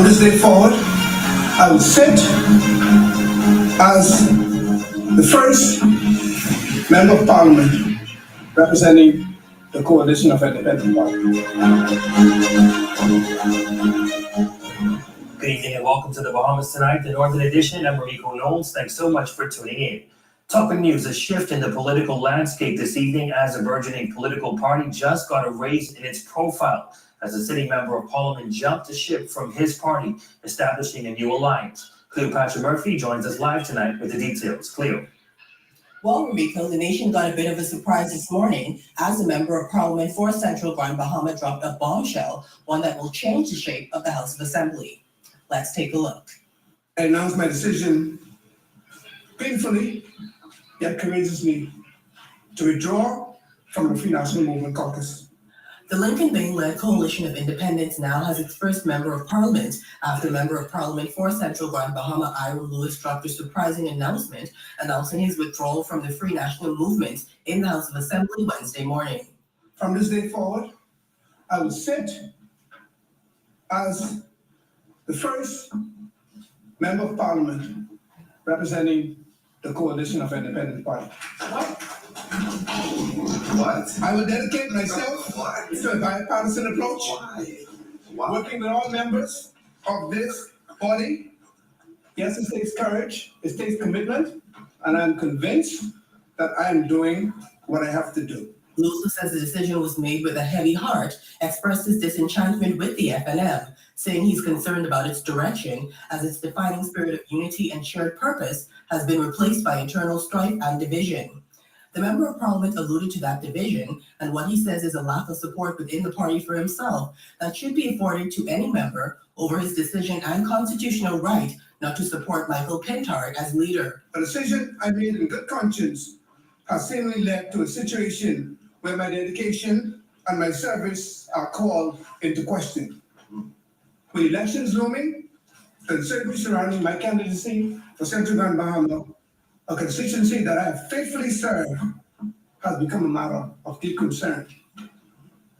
From this day forward, I will sit as the first member of parliament representing the coalition of independent parties. Good evening and welcome to the Bahamas Tonight, the Northern Edition. I'm Rico Knowles. Thanks so much for tuning in. Topping news, a shift in the political landscape this evening as a burgeoning political party just got a raise in its profile as a sitting member of parliament jumped the ship from his party, establishing a new alliance. Cleopatra Murphy joins us live tonight with the details. Cleo. Well, Rico, the nation got a bit of a surprise this morning as a member of parliament for Central Grand Bahama dropped a bombshell, one that will change the shape of the House of Assembly. Let's take a look. I announced my decision painfully, yet courageously, to withdraw from the Free National Movement caucus. The Lincoln Bain-led Coalition of Independents now has its first member of parliament after member of parliament for Central Grand Bahama, Iram dropped a surprising announcement announcing his withdrawal from the Free National Movement in the House of Assembly Wednesday morning. From this day forward, I will sit as the first member of parliament representing the coalition of independent parties. What? I will dedicate myself to a bipartisan approach, working with all members of this body. Yes, it takes courage, it takes commitment, and I'm convinced that I am doing what I have to do. Lewis says the decision was made with a heavy heart, expressed his disenchantment with the FNM, saying he's concerned about its direction as its defining spirit of unity and shared purpose has been replaced by internal strife and division. The member of parliament alluded to that division and what he says is a lack of support within the party for himself that should be afforded to any member over his decision and constitutional right not to support Michael Pintard as leader. A decision I made in good conscience has seemingly led to a situation where my dedication and my service are called into question. With elections looming, the uncertainty surrounding my candidacy for Central Grand Bahama, a constituency that I have faithfully served, has become a matter of deep concern.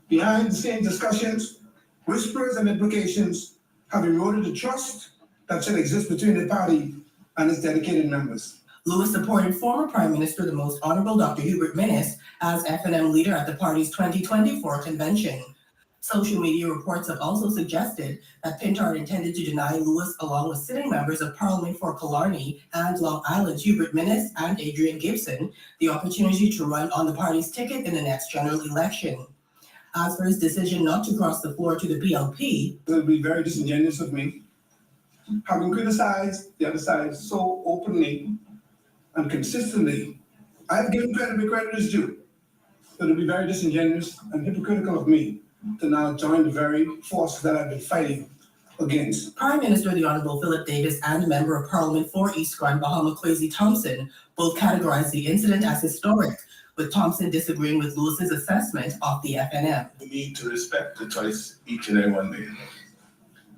Behind the scenes discussions, whispers and implications have eroded the trust that should exist between the party and its dedicated members. Lewis supported former Prime Minister, the Most Honorable Dr. Hubert Minnis, as FNM leader at the party's 2024 convention. Social media reports have also suggested that Pintard intended to deny Lewis, along with sitting members of Parliament for Killarney and Long Island, Hubert Minnis and Adrian Gibson, the opportunity to run on the party's ticket in the next general election. As for his decision not to cross the floor to the PLP, it would be very disingenuous of me, having criticized the other side so openly and consistently. I have given credit where credit is due. It would be very disingenuous and hypocritical of me to now join the very force that I've been fighting against. Prime Minister the Honorable Philip Davis and Member of Parliament for East Grand Bahama, Kwesi Thompson, both categorized the incident as historic, with Thompson disagreeing with Lewis's assessment of the FNM. We need to respect the choice each and every one made.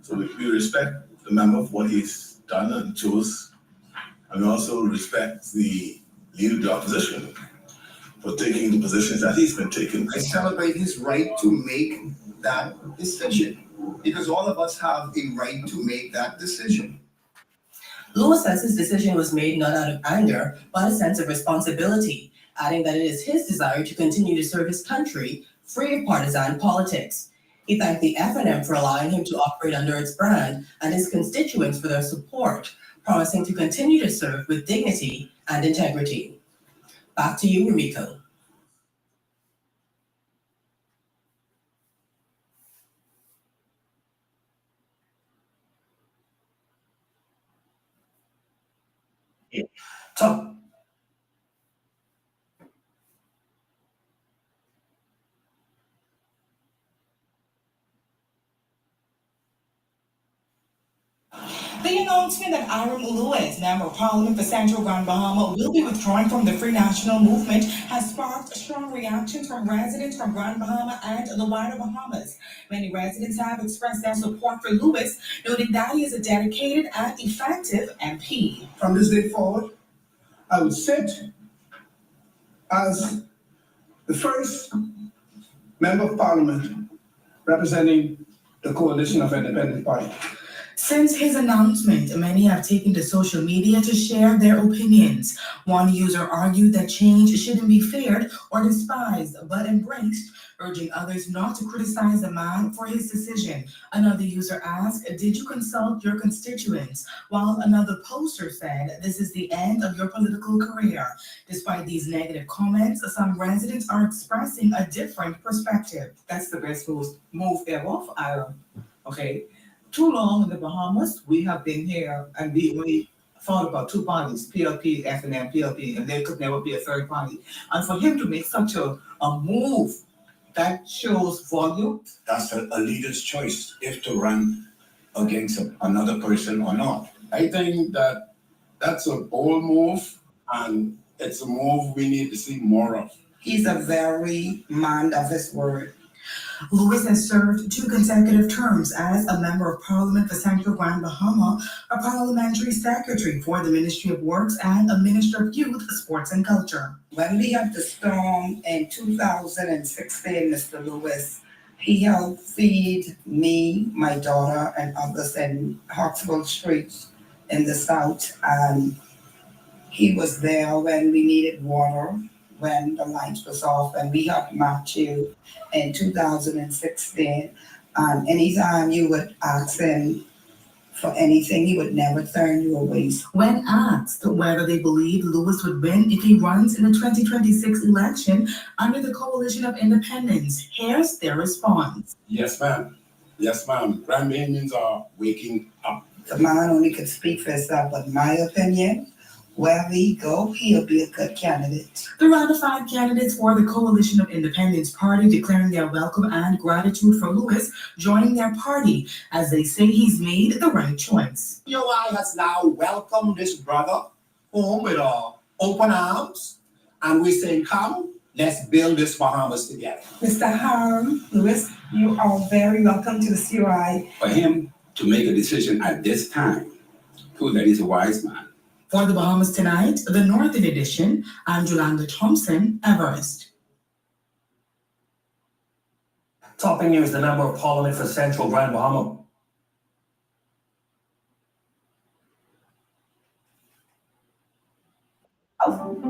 So we respect the member for what he's done and chose, and we also respect the leader of the opposition for taking the positions that he's been taking. I celebrate his right to make that decision because all of us have a right to make that decision. Lewis says his decision was made not out of anger, but a sense of responsibility, adding that it is his desire to continue to serve his country free of partisan politics. He thanked the FNM for allowing him to operate under its brand and his constituents for their support, promising to continue to serve with dignity and integrity. Back to you, Rumiko. Top. The announcement that Iram Lewis, Member of Parliament for Central Grand Bahama, will be withdrawing from the Free National Movement has sparked strong reactions from residents from Grand Bahama and the wider Bahamas. Many residents have expressed their support for Lewis, noting that he is a dedicated and effective MP. From this day forward, I will sit as the first member of parliament representing the coalition of independent parties. Since his announcement, many have taken to social media to share their opinions. One user argued that change shouldn't be feared or despised, but embraced, urging others not to criticize the man for his decision. Another user asked, "Did you consult your constituents?" While another poster said, "This is the end of your political career." Despite these negative comments, some residents are expressing a different perspective. That's the best move ever for Iram. Okay. Too long in the Bahamas, we have been here and we thought about two parties, PLP, FNM, PLP, and there could never be a third party. And for him to make such a move, that shows volume. That's a leader's choice, if to run against another person or not. I think that that's a bold move, and it's a move we need to see more of. He's a very man of his word. Lewis has served 2 consecutive terms as a Member of Parliament for Central Grand Bahama, a parliamentary secretary for the Ministry of Works, and a Minister of Youth, Sports and Culture. When we had the storm in 2016, Mr. Lewis, he helped feed me, my daughter, and others in Hawksville Street in the south. And he was there when we needed water, when the lights was off, and we helped Matthew in 2016. And anytime you would ask him for anything, he would never turn you away. When asked whether they believe Lewis would win if he runs in the 2026 election under the Coalition of Independence, here's their response. Yes, ma'am. Yes, ma'am. Grand Bahamians are waking up. The man only could speak for himself, but in my opinion, wherever he go, he'll be a good candidate. The ratified candidates for the Coalition of Independence Party declaring their welcome and gratitude for Lewis joining their party, as they say he's made the right choice. COI has now welcomed this brother home with open arms, and we're saying, come, let's build this Bahamas together. Mr. Iram, Lewis, you are very welcome to the COI. For him to make a decision at this time, proves that he's a wise man. For the Bahamas Tonight, the Northern Edition, I'm Jolanda Thompson, Everest. Topping news, the Member of Parliament for Central Grand Bahama.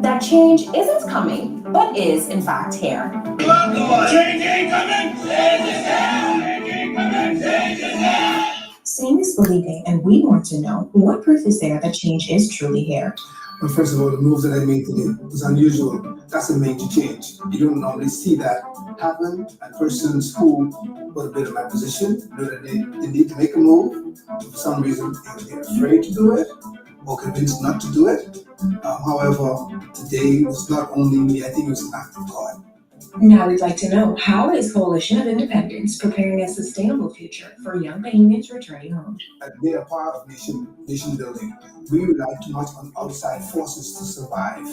That change isn't coming, but is in fact here. Change ain't coming! Change is here! Change ain't coming! Change is here! Seeing is believing, and we want to know what proof is there that change is truly here. Well, first of all, the move that I made today was unusual. That's a major change. You don't normally see that happen, and persons who were a bit of my position know that they need to make a move. For some reason, they're afraid to do it or convinced not to do it. However, today was not only me, I think it was an act of God. Now we'd like to know, how is Coalition of Independence preparing a sustainable future for young Bahamians returning home? They are part of nation building. We rely too much on outside forces to survive,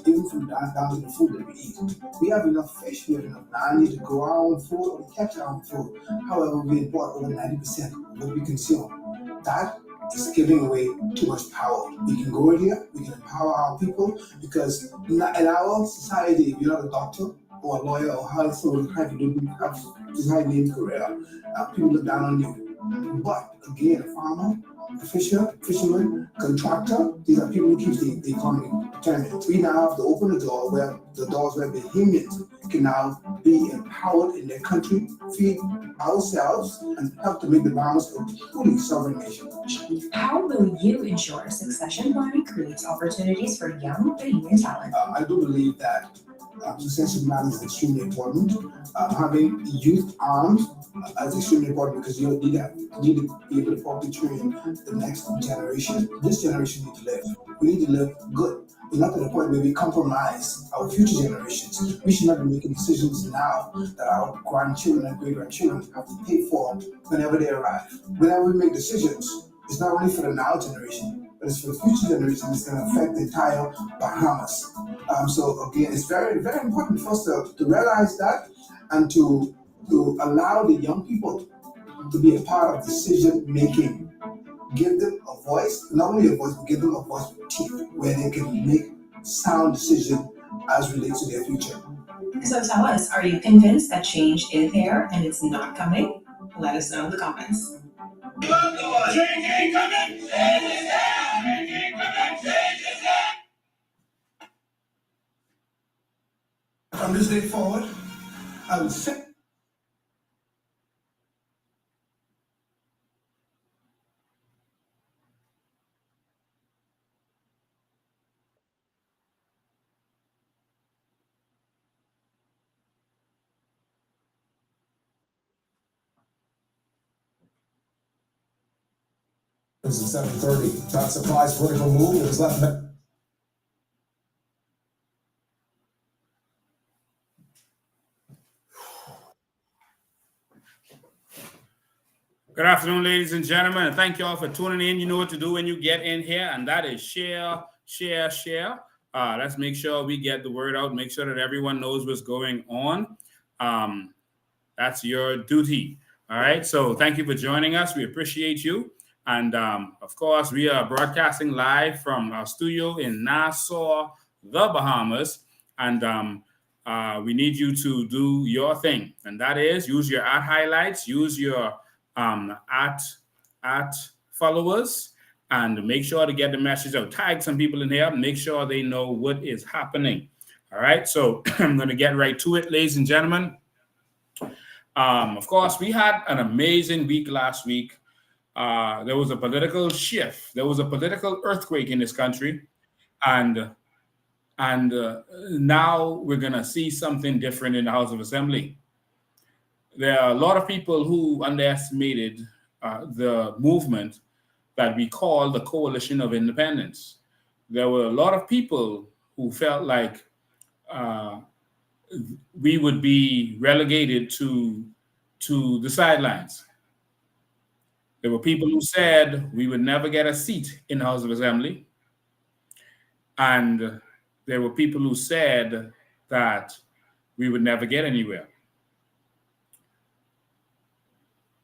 even from down to the food that we eat. We have enough fish, we have enough land to grow our own food or catch our own food. However, we import over 90% of what we consume. That is giving away too much power. We can go in here, we can empower our people, because in our society, if you're not a doctor or a lawyer or health or have a named career, people look down on you. But again, a farmer, a fisherman, contractor, these are people who keep the economy turning. We now have to open the door where Bahamians can now be empowered in their country, feed ourselves, and help to make the Bahamas a fully sovereign nation. How will you ensure succession planning creates opportunities for young Bahamian talent? I do believe that succession planning is extremely important. Having youth armed is extremely important, because you need to be able to properly train the next generation. This generation needs to live. We need to live good. We're not to the point where we compromise our future generations. We should not be making decisions now that our grandchildren and great-grandchildren have to pay for whenever they arrive. Whenever we make decisions, it's not only for the now generation, but it's for the future generation. It's going to affect the entire Bahamas. So again, it's very, very important for us to realize that, and to allow the young people to be a part of decision making. Give them a voice, not only a voice, but give them a voice with teeth, where they can make sound decisions as relates to their future. So tell us, are you convinced that change is here and it's not coming? Let us know in the comments. Change ain't coming. From this day forward, I will set This is 7:30. Top surprise political move that has left. Good afternoon, ladies and gentlemen, and thank you all for tuning in. You know what to do when you get in here, and that is share, share, share. Let's make sure we get the word out, make sure that everyone knows what's going on. That's your duty. All right. So thank you for joining us. We appreciate you. And of course, we are broadcasting live from our studio in Nassau, the Bahamas. And we need you to do your thing. And that is use your @ highlights, use your at followers, and make sure to get the message out. Tag some people in here, make sure they know what is happening. All right, so I'm going to get right to it, ladies and gentlemen. Of course, we had an amazing week last week. There was a political shift. There was a political earthquake in this country, and now we're going to see something different in the House of Assembly. There are a lot of people who underestimated the movement that we call the Coalition of Independence. There were a lot of people who felt like we would be relegated to the sidelines. There were people who said we would never get a seat in the House of Assembly. And there were people who said that we would never get anywhere.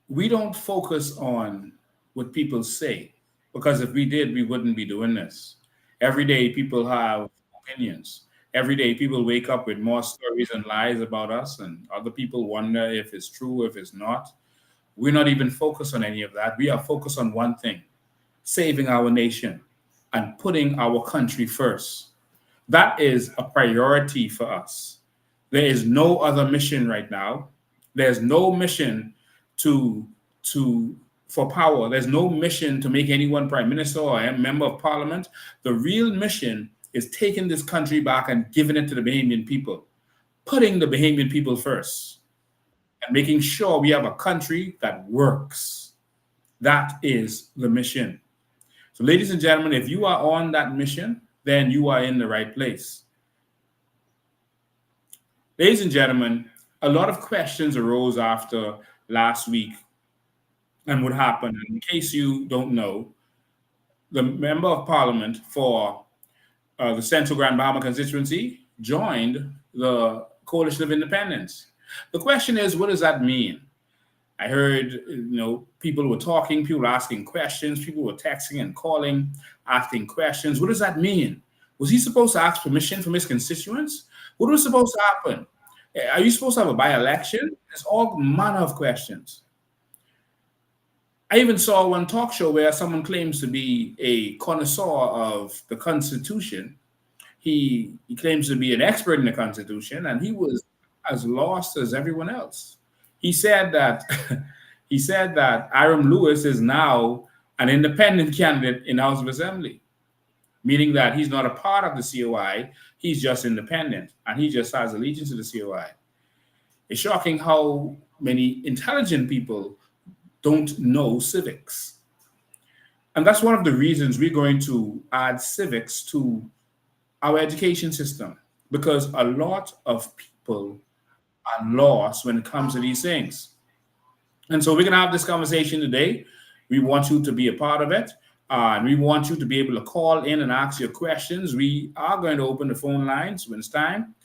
We don't focus on what people say, because if we did, we wouldn't be doing this. Every day, people have opinions. Every day, people wake up with more stories and lies about us, and other people wonder if it's true, if it's not. We're not even focused on any of that. We are focused on one thing: saving our nation and putting our country first. That is a priority for us. There is no other mission right now. There's no mission for power. There's no mission to make anyone prime minister or a member of parliament. The real mission is taking this country back and giving it to the Bahamian people, putting the Bahamian people first, and making sure we have a country that works. That is the mission. So, ladies and gentlemen, if you are on that mission, then you are in the right place. Ladies and gentlemen, a lot of questions arose after last week and what happened. And in case you don't know, the member of parliament for the Central Grand Bahama constituency joined the Coalition of Independence. The question is, what does that mean? I heard, people were talking, people were asking questions, people were texting and calling, asking questions. What does that mean? Was he supposed to ask permission from his constituents? What was supposed to happen? Are you supposed to have a by-election? There's all manner of questions. I even saw one talk show where someone claims to be a connoisseur of the Constitution. He claims to be an expert in the Constitution, and he was as lost as everyone else. He said that Iram Lewis is now an independent candidate in the House of Assembly, meaning that he's not a part of the COI, he's just independent, and he just has allegiance to the COI. It's shocking how many intelligent people don't know civics. And that's one of the reasons we're going to add civics to our education system, because a lot of people are lost when it comes to these things. And so we're going to have this conversation today. We want you to be a part of it. And we want you to be able to call in and ask your questions. We are going to open the phone lines when it's time,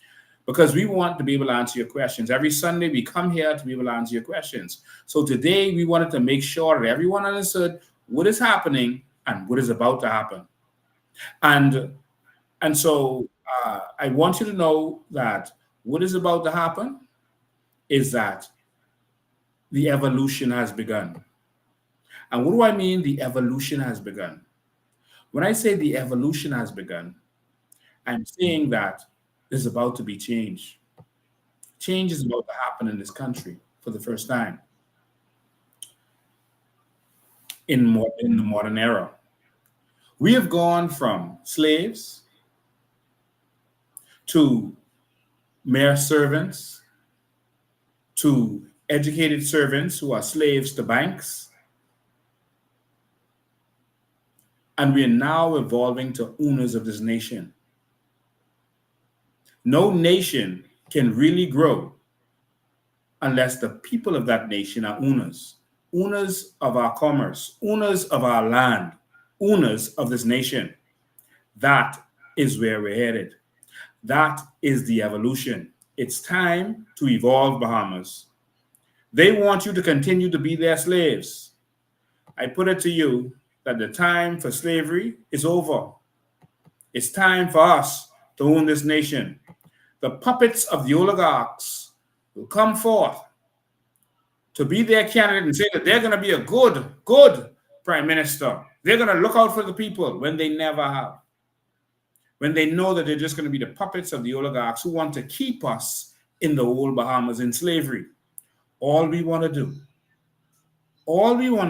because we want to be able to answer your questions. Every Sunday, we come here to be able to answer your questions. So today, we wanted to make sure that everyone understood what is happening and what is about to happen. And so I want you to know that what is about to happen is that the evolution has begun. And what do I mean the evolution has begun? When I say the evolution has begun, I'm saying that there's about to be change. Change is about to happen in this country for the first time in the modern era. We have gone from slaves to mere servants to educated servants who are slaves to banks. And we are now evolving to owners of this nation. No nation can really grow unless the people of that nation are owners, owners of our commerce, owners of our land, owners of this nation. That is where we're headed. That is the evolution. It's time to evolve, Bahamas. They want you to continue to be their slaves. I put it to you that the time for slavery is over. It's time for us to own this nation. The puppets of the oligarchs will come forth to be their candidate and say that they're going to be a good prime minister. They're going to look out for the people when they never have. When they know that they're just going to be the puppets of the oligarchs who want to keep us in the old Bahamas in slavery. All we want to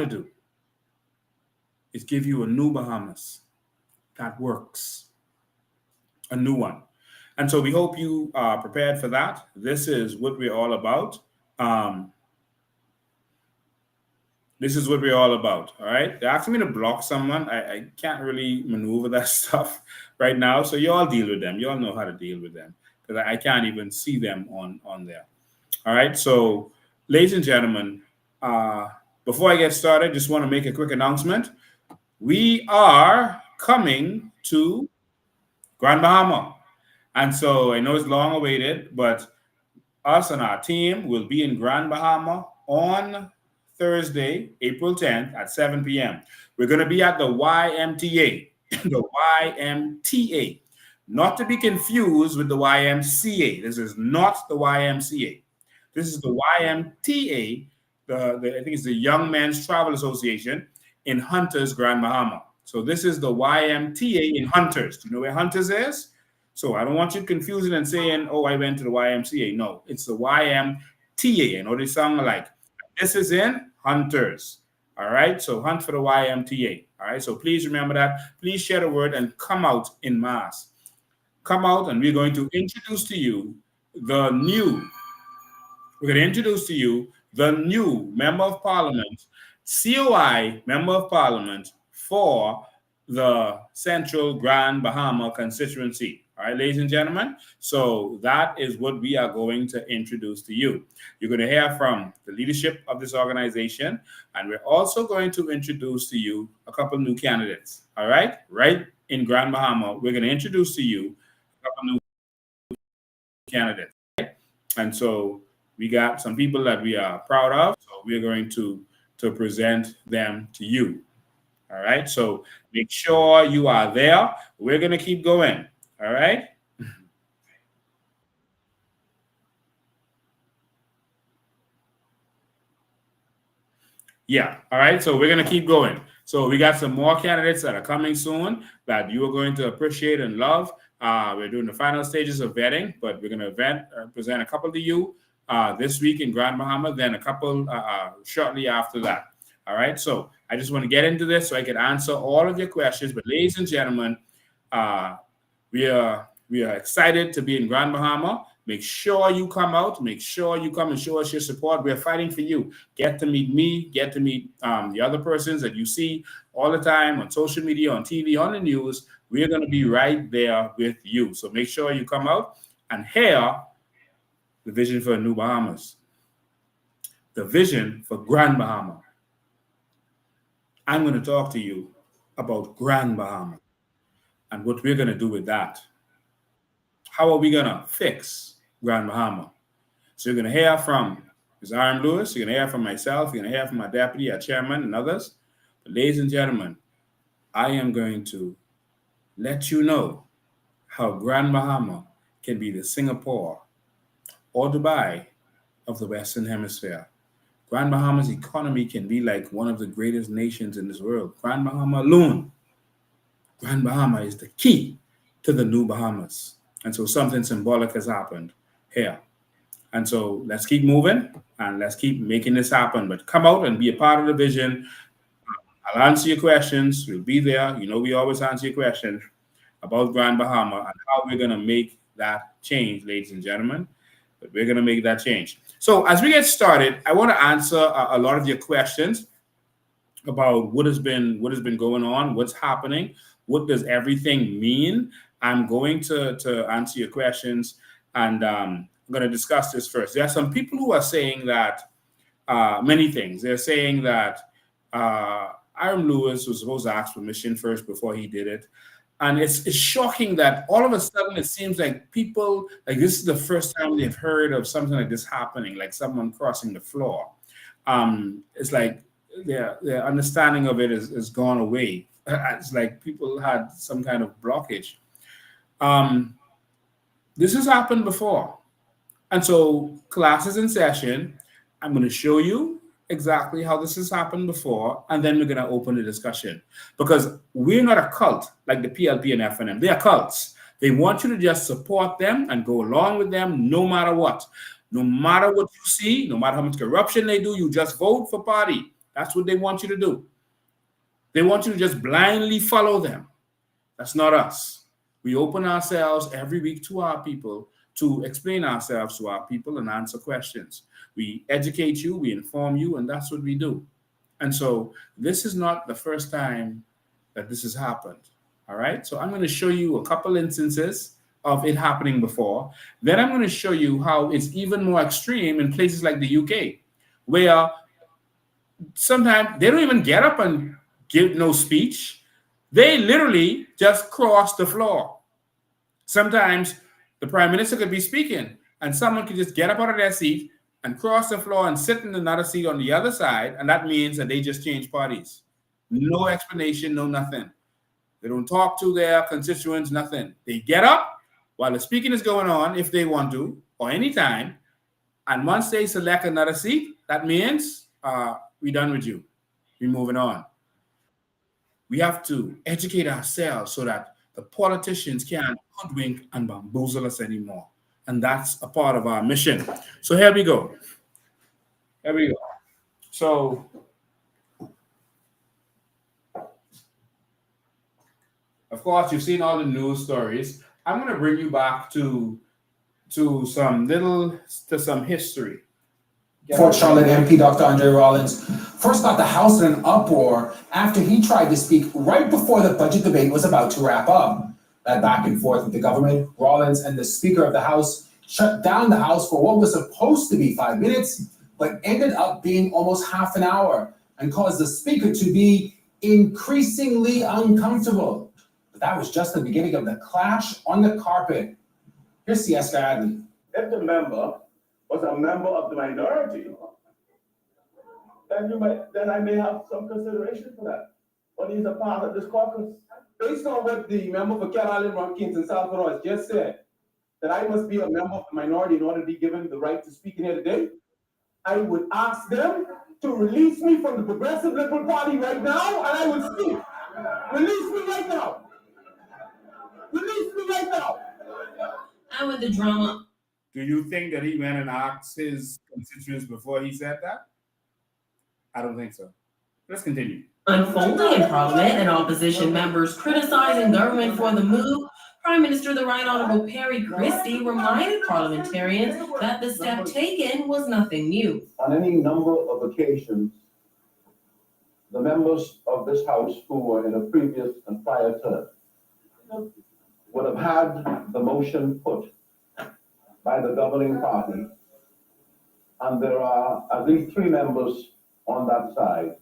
do is give you a new Bahamas that works, a new one. And so we hope you are prepared for that. This is what we're all about. This is what we're all about, all right? They're asking me to block someone. I can't really maneuver that stuff right now. So you all deal with them. You all know how to deal with them because I can't even see them on there. All right, so ladies and gentlemen, before I get started, just want to make a quick announcement. We are coming to Grand Bahama. And so I know it's long awaited, but us and our team will be in Grand Bahama on Thursday, April 10th at 7 p.m. We're going to be at the YMTA, the YMTA, not to be confused with the YMCA. This is not the YMCA. This is the YMTA, I think it's the Young Men's Travel Association in Hunters, Grand Bahama. So this is the YMTA in Hunters. Do you know where Hunters is? So I don't want you confusing and saying, oh, I went to the YMCA. No, it's the YMTA. I know they sound alike. This is in Hunters. All right. So hunt for the YMTA. All right. So please remember that. Please share the word and come out in mass. Come out and we're going to introduce to you the new Member of Parliament, COI Member of Parliament for the Central Grand Bahama constituency. All right, ladies and gentlemen. So that is what we are going to introduce to you. You're going to hear from the leadership of this organization, and we're also going to introduce to you a couple new candidates. All right, right in Grand Bahama, we're going to introduce to you a couple new candidates. Right? And so we got some people that we are proud of. So we're going to present them to you. All right. So make sure you are there. We're going to keep going. All right. Yeah. All right. So we're going to keep going. So we got some more candidates that are coming soon that you are going to appreciate and love. We're doing the final stages of vetting, but we're going to present a couple to you this week in Grand Bahama, then a couple shortly after that. All right. So I just want to get into this so I can answer all of your questions. But ladies and gentlemen, we are excited to be in Grand Bahama. Make sure you come out. Make sure you come and show us your support. We're fighting for you. Get to meet me. Get to meet the other persons that you see all the time on social media, on TV, on the news. We're going to be right there with you. So make sure you come out and hear the vision for New Bahamas, the vision for Grand Bahama. I'm going to talk to you about Grand Bahama and what we're going to do with that. How are we going to fix Grand Bahama? So you're going to hear from Ms. Iram Lewis, you're going to hear from myself, you're going to hear from my deputy, our chairman, and others. But ladies and gentlemen, I am going to let you know how Grand Bahama can be the Singapore or Dubai of the Western Hemisphere. Grand Bahama's economy can be like one of the greatest nations in this world. Grand Bahama alone, Grand Bahama is the key to the new Bahamas. And so something symbolic has happened here. And so let's keep moving and let's keep making this happen. But come out and be a part of the vision. I'll answer your questions. We'll be there. You know, we always answer your questions about Grand Bahama and how we're going to make that change, ladies and gentlemen. But we're going to make that change. So as we get started, I want to answer a lot of your questions about what has been going on, what's happening, what does everything mean. I'm going to answer your questions, and I'm going to discuss this first. There are some people who are saying that many things. They're saying that Iram Lewis was supposed to ask permission first before he did it. And it's shocking that all of a sudden it seems like people, like this is the first time they've heard of something like this happening, like someone crossing the floor. It's like their understanding of it is gone away. It's like people had some kind of blockage. This has happened before. And so class is in session. I'm going to show you exactly how this has happened before, and then we're going to open the discussion. Because we're not a cult like the PLP and FNM. They are cults. They want you to just support them and go along with them no matter what. No matter what you see, no matter how much corruption they do, you just vote for party. That's what they want you to do. They want you to just blindly follow them. That's not us. We open ourselves every week to our people to explain ourselves to our people and answer questions. We educate you, we inform you, and that's what we do. And so this is not the first time that this has happened. All right. So I'm going to show you a couple instances of it happening before. Then I'm going to show you how it's even more extreme in places like the UK, where sometimes they don't even get up and give no speech. They literally just cross the floor. Sometimes the prime minister could be speaking and someone could just get up out of their seat and cross the floor and sit in another seat on the other side. And that means that they just changed parties. No explanation, no nothing. They don't talk to their constituents, nothing. They get up while the speaking is going on, if they want to, or anytime. And once they select another seat, that means we're done with you. We're moving on. We have to educate ourselves so that the politicians can't hoodwink and bamboozle us anymore. And that's a part of our mission. So here we go. Here we go. So of course, you've seen all the news stories. I'm going to bring you back to some history. Fort Charlotte MP Dr. Andre Rollins first got the House in an uproar after he tried to speak right before the budget debate was about to wrap up. That back and forth with the government, Rollins and the Speaker of the House shut down the House for what was supposed to be 5 minutes, but ended up being almost half an hour and caused the Speaker to be increasingly uncomfortable. But that was just the beginning of the clash on the carpet. Here's C.S. Gadley. If the member was a member of the minority, then I may have some consideration for that. But he's a part of this caucus. Based on what the member for Carolyn from Kingston, South Carolina has just said, that I must be a member of the minority in order to be given the right to speak in here today, I would ask them to release me from the Progressive Liberal Party right now, and I would speak. Release me right now. Release me right now. And with the drama. Do you think that he went and asked his constituents before he said that? I don't think so. Let's continue. Unfolding in Parliament and opposition members criticizing government for the move, Prime Minister the Right Honorable Perry Christie reminded parliamentarians that the step taken was nothing new. On any number of occasions, the members of this House who were in a previous and prior term would have had the motion put by the governing party, and there are at least 3 members on that side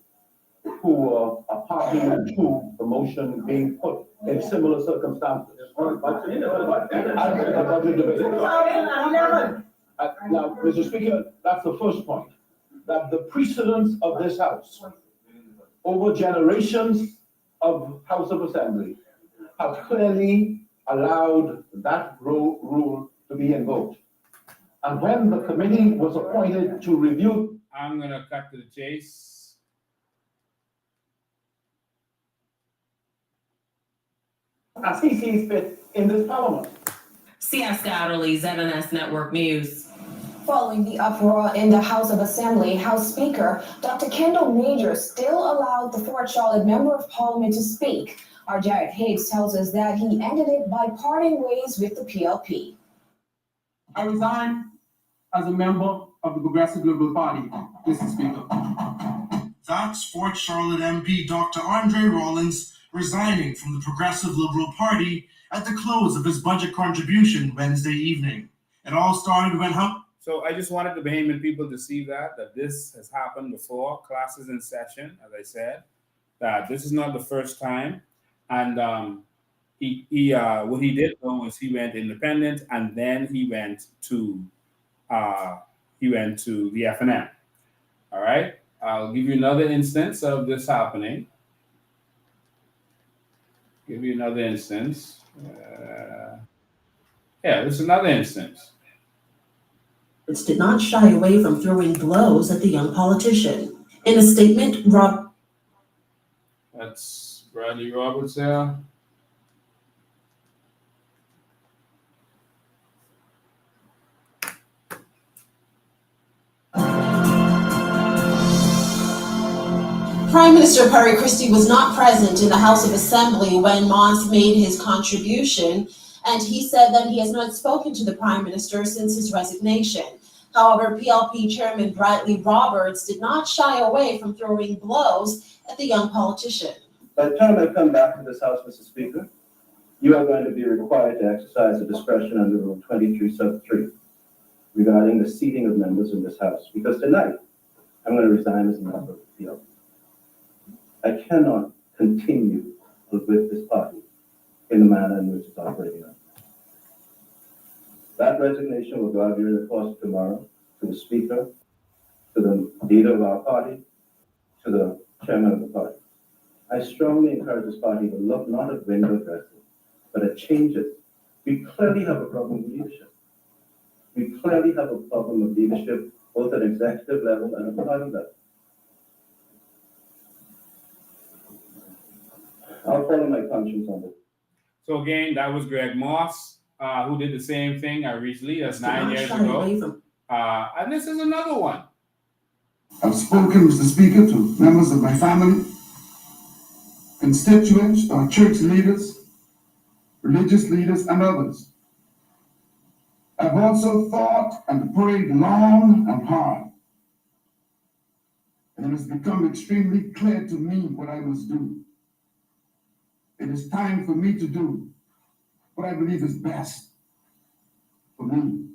who were a party to the motion being put in similar circumstances. Now, Mr. Speaker, that's the first point, that the precedents of this House over generations of House of Assembly have clearly allowed that rule to be invoked. And when the committee was appointed to review I'm gonna cut to the chase. As he sees fit in this parliament. Sia Scatterly, ZNS Network News. Following the uproar in the House of Assembly, House Speaker Dr. Kendall Major still allowed the Fort Charlotte Member of Parliament to speak. Our Jared Higgs tells us that he ended it by parting ways with the PLP. I resign as a member of the Progressive Liberal Party, Mr. Speaker. That's Fort Charlotte MP Dr. Andre Rollins resigning from the Progressive Liberal Party at the close of his budget contribution Wednesday evening. It all started when So I just wanted the Bahamian people to see that this has happened before. Classes in session, as I said, that this is not the first time. And what he did though was he went independent, and then he went to the FNM. All right, I'll give you another instance of this happening. Give you another instance. This is another instance. Did not shy away from throwing blows at the young politician. In a statement, That's Bradley Roberts there. Prime Minister Perry Christie was not present in the House of Assembly when Mons made his contribution, and he said that he has not spoken to the Prime Minister since his resignation. However, PLP Chairman Bradley Roberts did not shy away from throwing blows at the young politician. By the time I come back to this House, Mr. Speaker, you are going to be required to exercise the discretion under Rule 23, Sub 3, regarding the seating of members in this House, because tonight I'm going to resign as a member of the PLP. I cannot continue with this party in the manner in which it's operating on. That resignation will go out during the course of tomorrow to the Speaker, to the leader of our party, to the chairman of the party. I strongly encourage this party to look not at window dressing, but at changes. We clearly have a problem with leadership. We clearly have a problem with leadership, both at executive level and at the party level. I'll follow my conscience on this. So again, that was Greg Moss, who did the same thing recently. That's 9 years ago. And this is another one. I've spoken, Mr. Speaker, to members of my family, constituents, our church leaders, religious leaders, and others. I've also thought and prayed long and hard. And it has become extremely clear to me what I must do. It is time for me to do what I believe is best for me.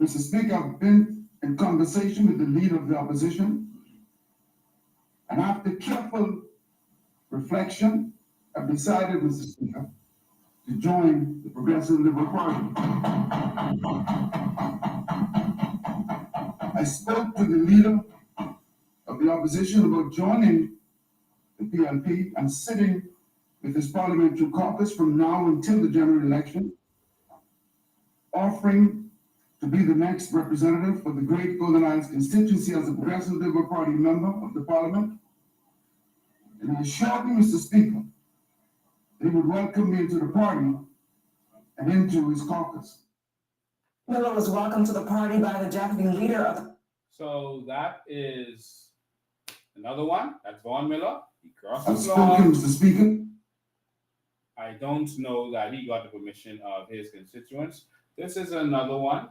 Mr. Speaker, I've been in conversation with the leader of the opposition, and after careful reflection, I've decided, Mr. Speaker, to join the Progressive Liberal Party. I spoke to the leader of the opposition about joining the PLP and sitting with his parliamentary caucus from now until the general election, offering to be the next representative for the Great Golden Isles constituency as a Progressive Liberal Party member of the parliament. And he assured me, Mr. Speaker, that he would welcome me into the party and into his caucus. Miller was welcomed to the party by the deputy leader of the... So that is another one. That's Vaughn Miller. He crossed I've the law. spoken, Mr. Speaker. I don't know that he got the permission of his constituents. This is another one.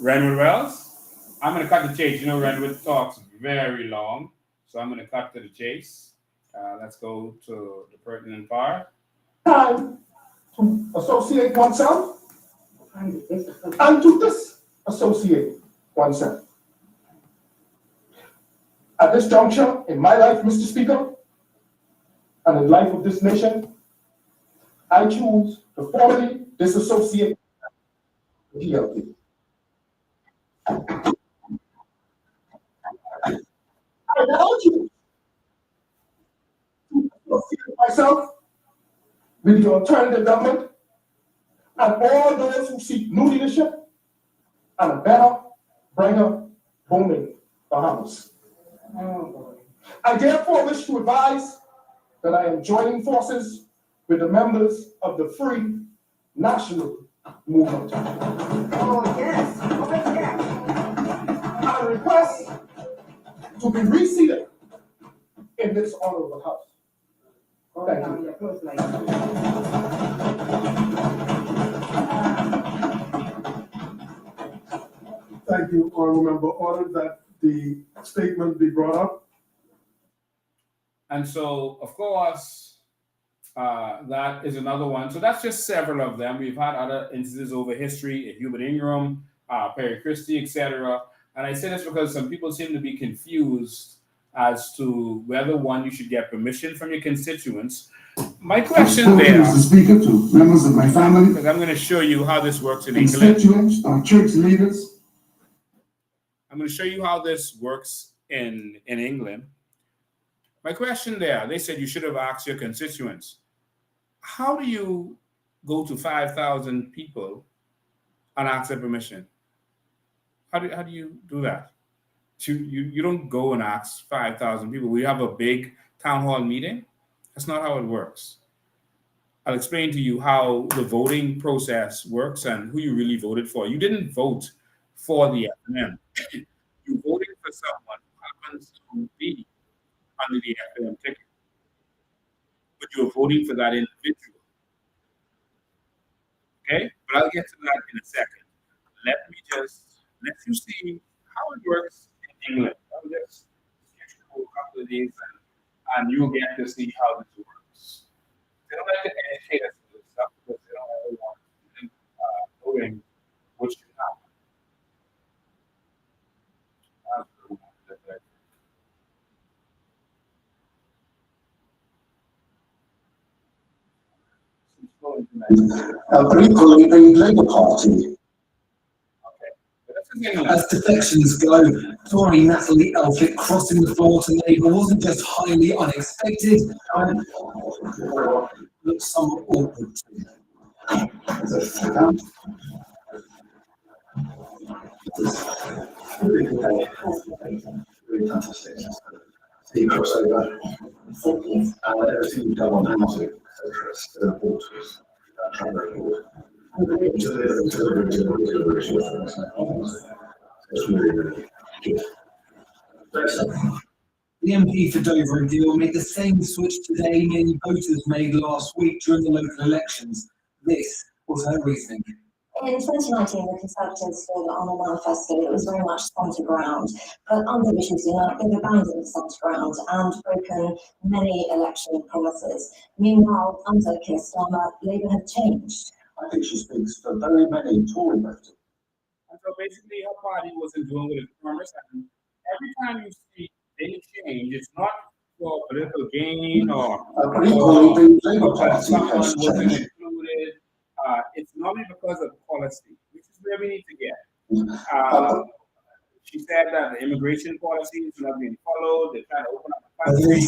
Renwood Wells. I'm going to cut the chase. You know, Renwood talks very long, so I'm going to cut to the chase. Let's go to the pertinent part. Time to associate oneself and to disassociate oneself. At this juncture in my life, Mr. Speaker, and in the life of this nation, I choose to formally disassociate the PLP. I now choose to associate myself with the alternative government and all those who seek new leadership and a better, brighter, booming Bahamas. I therefore wish to advise that I am joining forces with the members of the Free National Movement. Oh, yes. Oh, yes. I request to be reseated in this honorable house. Thank you. Thank you, Honorable Member. Ordered that the statement be brought up. And so, of course, that is another one. So that's just several of them. We've had other instances over history, Hubert Ingram, Perry Christie, etc. And I say this because some people seem to be confused as to whether, one, you should get permission from your constituents. My question there, Mr. Speaker, to members of my family, because I'm going to show you how this works in England. constituents, our church leaders. I'm going to show you how this works in England. My question there, they said you should have asked your constituents. How do you go to 5,000 people and ask their permission? How do you do that? You don't go and ask 5,000 people. We have a big town hall meeting. That's not how it works. I'll explain to you how the voting process works and who you really voted for. You didn't vote for the FNM. You voted for someone who happens to be under the FNM ticket, but you're voting for that individual. Okay, but I'll get to that in a second. Let me just let you see how it works in England. I'll just sketch you for a couple of days and you'll get to see how this works. They don't like to educate us on this stuff because they don't really want knowing what should happen. Briefly, the Labour Party. As defections go, Tory Natalie Elphick crossing the floor to Labour wasn't just highly unexpected, looked somewhat awkward too. Really fantastic. See crossover, everything you've done on housing, etc. Waters, track record. It's really, really good. The MP for Dover and Deal made the same switch today many voters made last week during the local elections. This was her reasoning. In 2019, the Conservatives stood on a manifesto that was very much centre ground, but under Vision Sunak, they've abandoned centre ground and broken many election promises. Meanwhile, under Keir Starmer, Labour have changed. I think she speaks for very many Tory voters. And so basically, her party wasn't doing what it promised. And every time you see any change, it's not for political gain or someone wasn't included. It's normally because of policy, which is where we need to get. She said that the immigration policy is not being followed. They're trying to open up the country,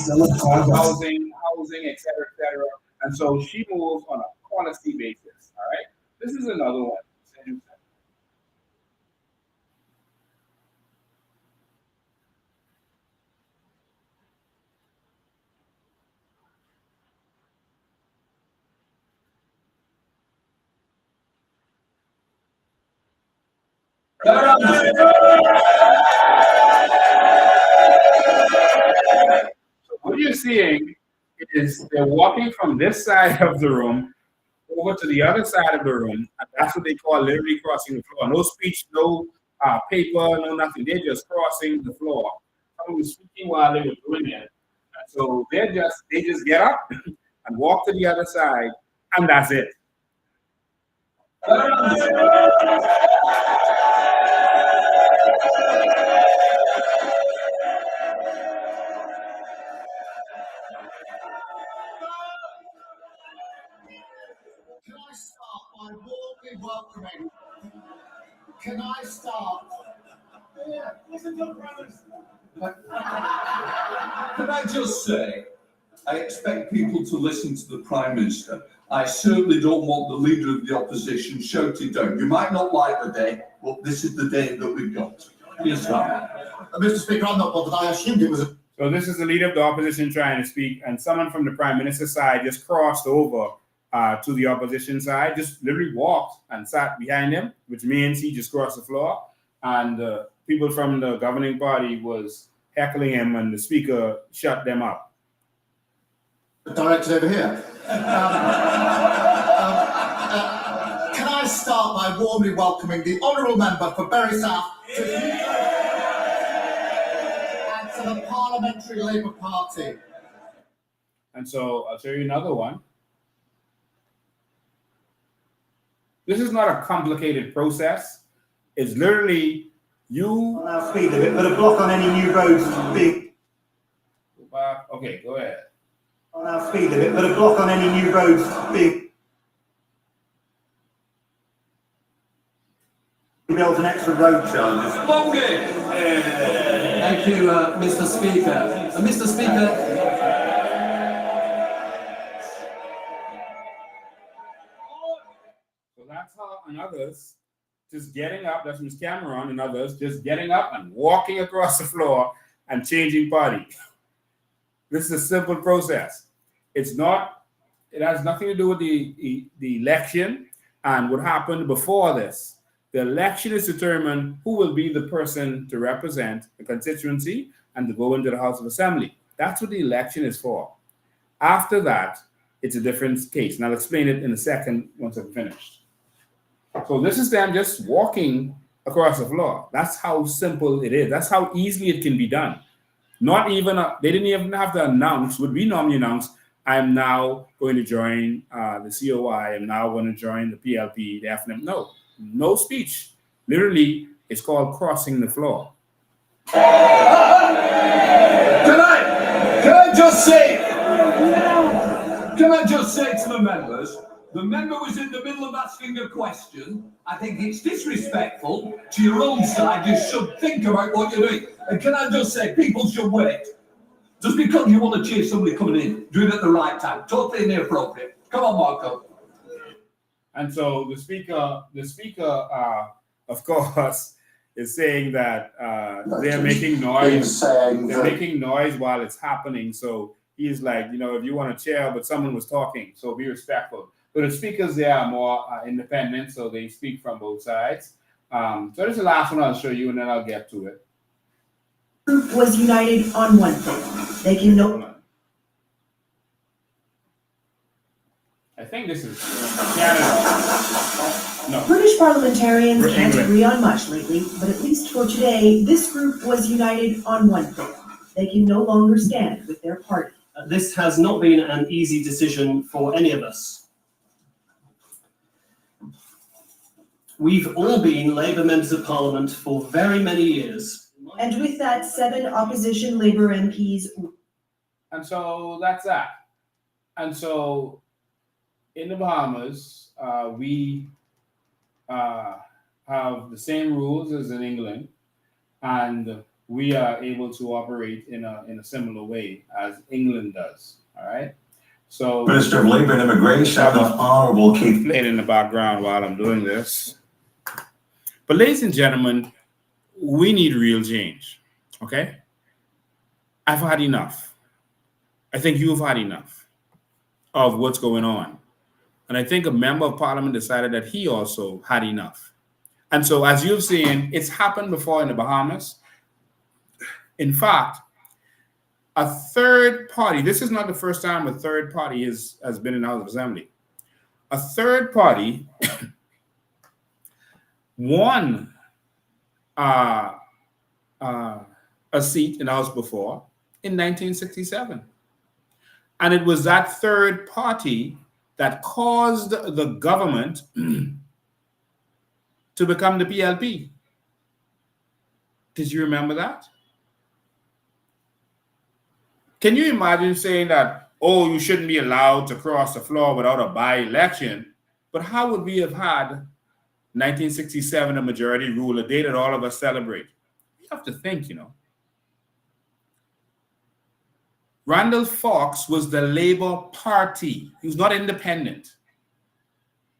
housing, etc., etc. And so she moves on a policy basis. All right. This is another one. So what you're seeing is they're walking from this side of the room over to the other side of the room, and that's what they call literally crossing the floor. No speech, no paper, no nothing. They're just crossing the floor. Someone was speaking while they were doing it. And so they just get up and walk to the other side, and that's it. Can I start by warmly welcoming? Can I start? Yeah, listen to brothers. Can I just say, I expect people to listen to the Prime Minister. I certainly don't want the Leader of the Opposition shouting down. You might not like the day, but this is the day that we've got. Yes, sir. Mr. Speaker, I'm not bothered. I assumed it was a... So this is the leader of the opposition trying to speak, and someone from the Prime Minister's side just crossed over to the opposition side, just literally walked and sat behind him, which means he just crossed the floor. And people from the governing party was heckling him, and the speaker shut them up. Directed over here. Can I start by warmly welcoming the honourable member for Bury South and to the Parliamentary Labour Party. And so I'll show you another one. This is not a complicated process. It's literally you. Now speed limit, put a block on any new roads. Okay, go ahead. Now speed limit, put a block on any new roads. Build an extra road charges. Thank you, Mr. Speaker. Mr. Speaker. So that's how, and others just getting up, that's Ms. Cameron and others just getting up and walking across the floor and changing party. This is a simple process. It's not, it has nothing to do with the election and what happened before this. The election is determined who will be the person to represent the constituency and to go into the House of Assembly. That's what the election is for. After that, it's a different case. And I'll explain it in a second once I'm finished. So this is them just walking across the floor. That's how simple it is. That's how easily it can be done. Not even, they didn't even have to announce, would we normally announce, I'm now going to join the COI, I'm now going to join the PLP, the FNM. No speech. Literally, it's called crossing the floor. Can I just say to the members, the member was in the middle of asking a question. I think it's disrespectful to your own side. You should think about what you're doing. And can I just say, people should wait. Just because you want to chase somebody coming in, do it at the right time. Totally inappropriate. Come on, Marco. And so the speaker, of course, is saying that they're making noise. They're making noise while it's happening. So he's like, if you want to chair, but someone was talking, so be respectful. But the speakers there are more independent, so they speak from both sides. So this is the last one I'll show you, and then I'll get to it. Group was united on one thing. They can no. I think this is Canada. No. British parliamentarians We're can't England. agree on much lately, but at least for today, this group was united on one thing. They can no longer stand with their party. This has not been an easy decision for any of us. We've all been Labour members of Parliament for very many years. And with that, 7 opposition Labour MPs. And so that's that. And so in the Bahamas, we have the same rules as in England, and we are able to operate in a similar way as England does. All right. So Minister of Labour and Immigration, the Honourable Keith. Played in the background while I'm doing this. But ladies and gentlemen, we need real change. Okay. I've had enough. I think you've had enough of what's going on. And I think a member of parliament decided that he also had enough. And so, as you've seen, it's happened before in the Bahamas. In fact, a third party, this is not the first time a third party has been in the House of Assembly. A third party won a seat in the House before in 1967. And it was that third party that caused the government to become the PLP. Did you remember that? Can you imagine saying that, oh, you shouldn't be allowed to cross the floor without a by-election? But how would we have had 1967 a majority rule, a day that all of us celebrate? You have to think, Randall Fox was the Labour Party. He was not independent.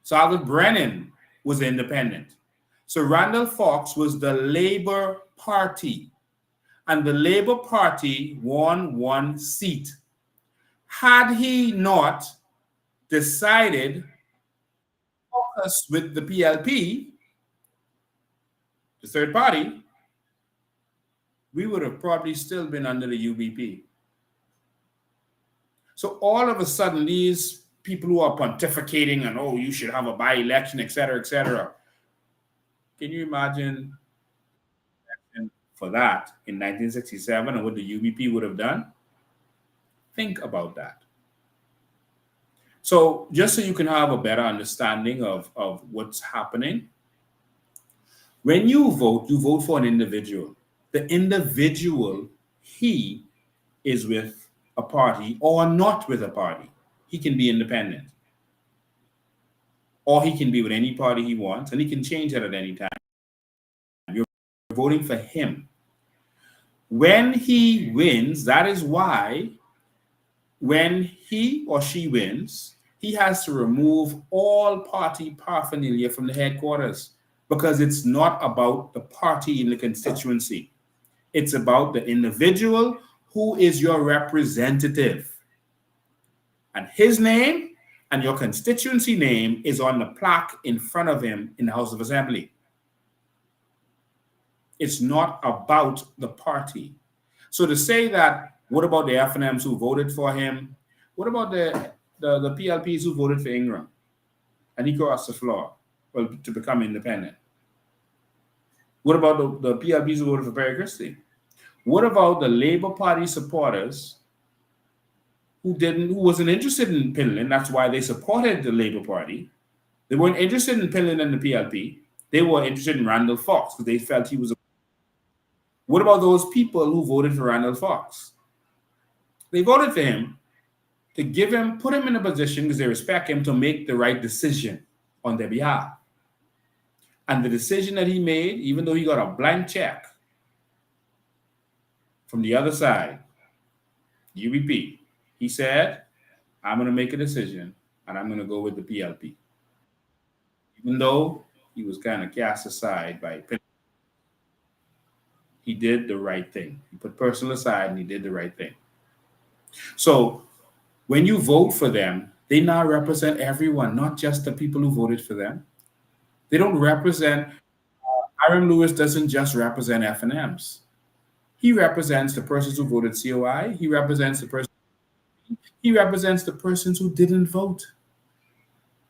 Salvador Brennan was independent. So Randall Fox was the Labour Party, and the Labour Party won 1 seat. Had he not decided to focus with the PLP, the third party, we would have probably still been under the UBP. So all of a sudden, these people who are pontificating and, oh, you should have a by-election, et cetera, can you imagine for that in 1967 and what the UBP would have done? Think about that. So just so you can have a better understanding of what's happening, when you vote for an individual. The individual, he is with a party or not with a party. He can be independent. Or he can be with any party he wants, and he can change that at any time. You're voting for him. When he wins, that is why when he or she wins, he has to remove all party paraphernalia from the headquarters, because it's not about the party in the constituency. It's about the individual who is your representative. And his name and your constituency name is on the plaque in front of him in the House of Assembly. It's not about the party. So to say that, what about the FNMs who voted for him? What about the PLPs who voted for Iram? And he crossed the floor to become independent. What about the PLPs who voted for Perry Christie? What about the Labour Party supporters who wasn't interested in Pinland? That's why they supported the Labour Party. They weren't interested in Pinland and the PLP. They were interested in Randall Fox because they felt he was. What about those people who voted for Randall Fox? They voted for him to put him in a position, because they respect him, to make the right decision on their behalf. And the decision that he made, even though he got a blank check from the other side, UBP, he said, I'm going to make a decision and I'm going to go with the PLP. Even though he was kind of cast aside by Pinland, he did the right thing. He put personal aside and he did the right thing. So when you vote for them, they now represent everyone, not just the people who voted for them. They don't represent, Iram Lewis doesn't just represent FNMs. He represents the persons who voted COI. He represents the persons who didn't vote.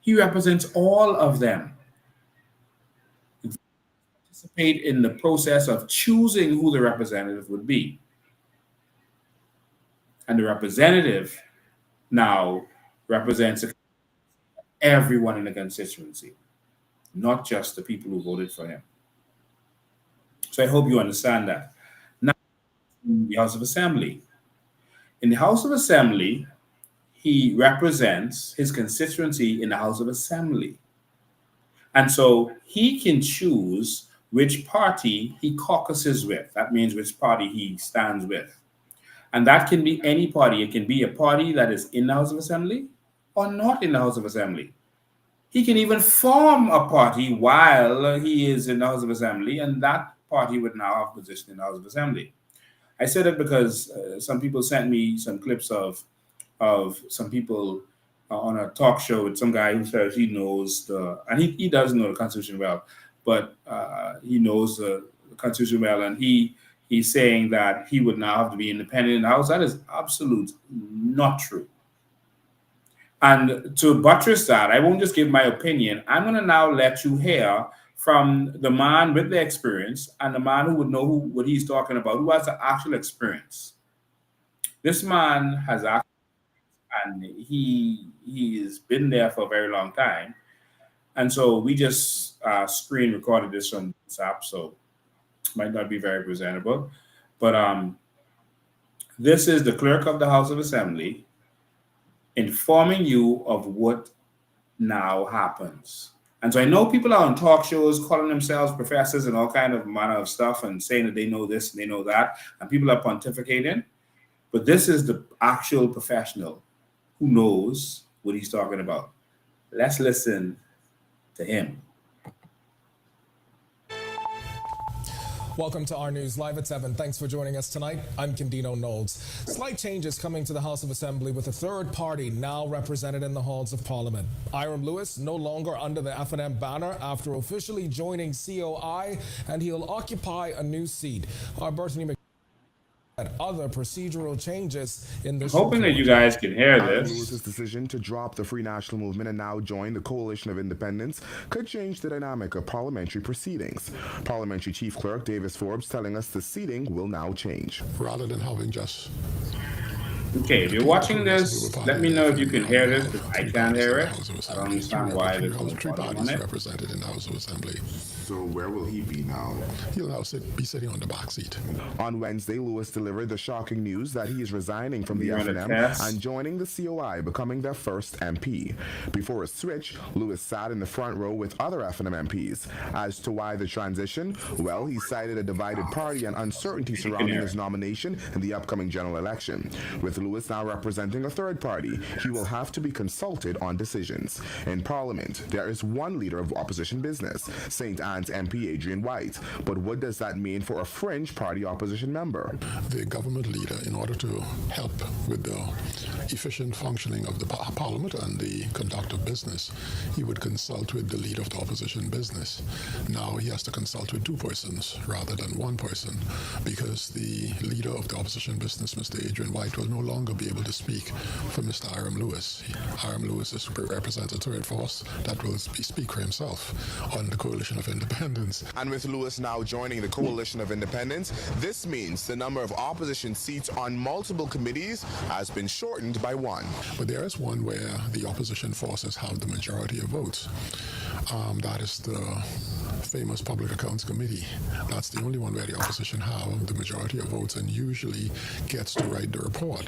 He represents all of them. He participate in the process of choosing who the representative would be. And the representative now represents everyone in the constituency, not just the people who voted for him. So I hope you understand that. Now, in the House of Assembly. In the House of Assembly, he represents his constituency in the House of Assembly. And so he can choose which party he caucuses with. That means which party he stands with. And that can be any party. It can be a party that is in the House of Assembly or not in the House of Assembly. He can even form a party while he is in the House of Assembly, and that party would now have a position in the House of Assembly. I said it because some people sent me some clips of some people on a talk show with some guy who says he knows and he does know the Constitution well, but he knows the Constitution well, and he's saying that he would now have to be independent in the House. That is absolutely not true. And to buttress that, I won't just give my opinion. I'm going to now let you hear from the man with the experience and the man who would know what he's talking about, who has the actual experience. This man has actually, and he's been there for a very long time. And so we just screen recorded this on WhatsApp, so it might not be very presentable. But this is the clerk of the House of Assembly informing you of what now happens. And so I know people are on talk shows calling themselves professors and all kind of manner of stuff and saying that they know this and they know that, and people are pontificating. But this is the actual professional who knows what he's talking about. Let's listen to him. Welcome to our news live at 7. Thanks for joining us tonight. I'm Candino Knowles. Slight changes coming to the House of Assembly with a third party now represented in the halls of Parliament. Iram Lewis no longer under the FNM banner after officially joining COI, and he'll occupy a new seat. Our Bertany other procedural changes in this Hoping that you guys can hear Iram this. Lewis's decision to drop the Free National Movement and now join the Coalition of Independents could change the dynamic of parliamentary proceedings. Parliamentary Chief Clerk Davis Forbes telling us the seating will now change. Rather than having just... Okay, if you're watching this, let me know if you can hear this, because I can't hear it. I don't understand why there's no three volume parties on it. represented in the House of Assembly. So where will he be now? He'll now be sitting on the back seat. On Wednesday, Lewis delivered the shocking news that he is resigning from the FNM and joining the COI, becoming their first MP. Before a switch, Lewis sat in the front row with other FNM MPs. As to why the transition, well, he cited a divided party and uncertainty surrounding his nomination in the upcoming general election. With Lewis now representing a third party, he will have to be consulted on decisions. In Parliament, there is one leader of opposition business, St. Anne's MP Adrian White. But what does that mean for a fringe party opposition member? The government leader, in order to help with the efficient functioning of the Parliament and the conduct of business, he would consult with the leader of the opposition business. Now he has to consult with two persons rather than one person, because the leader of the opposition business, Mr. Adrian White, will no longer be able to speak for Mr. Iram Lewis. Iram Lewis represents a third force that will speak for himself on the Coalition of Independents. And with Lewis now joining the Coalition of Independents, this means the number of opposition seats on multiple committees has been shortened by one. But there is one where the opposition forces have the majority of votes. That is the famous Public Accounts Committee. That's the only one where the opposition have the majority of votes and usually gets to write the report.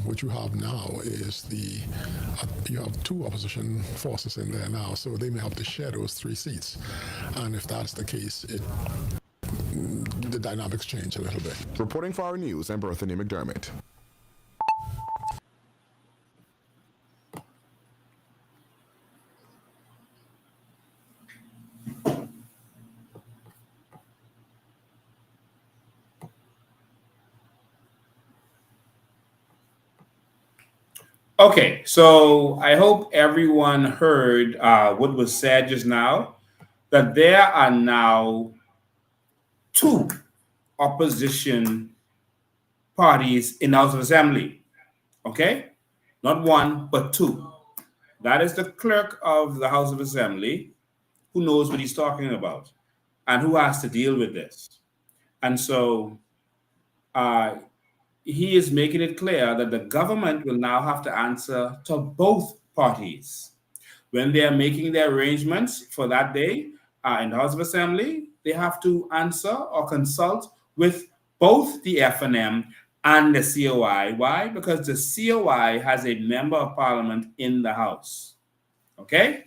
What you have now is you have two opposition forces in there now, so they may have to share those 3 seats. And if that's the case, the dynamics change a little bit. Reporting for our news, I'm Bertany McDermott. Okay, so I hope everyone heard what was said just now, that there are now 2 opposition parties in the House of Assembly. Okay, not 1, but 2. That is the clerk of the House of Assembly, who knows what he's talking about and who has to deal with this. And so he is making it clear that the government will now have to answer to both parties. When they are making their arrangements for that day in the House of Assembly, they have to answer or consult with both the FNM and the COI. Why? Because the COI has a member of parliament in the House. Okay?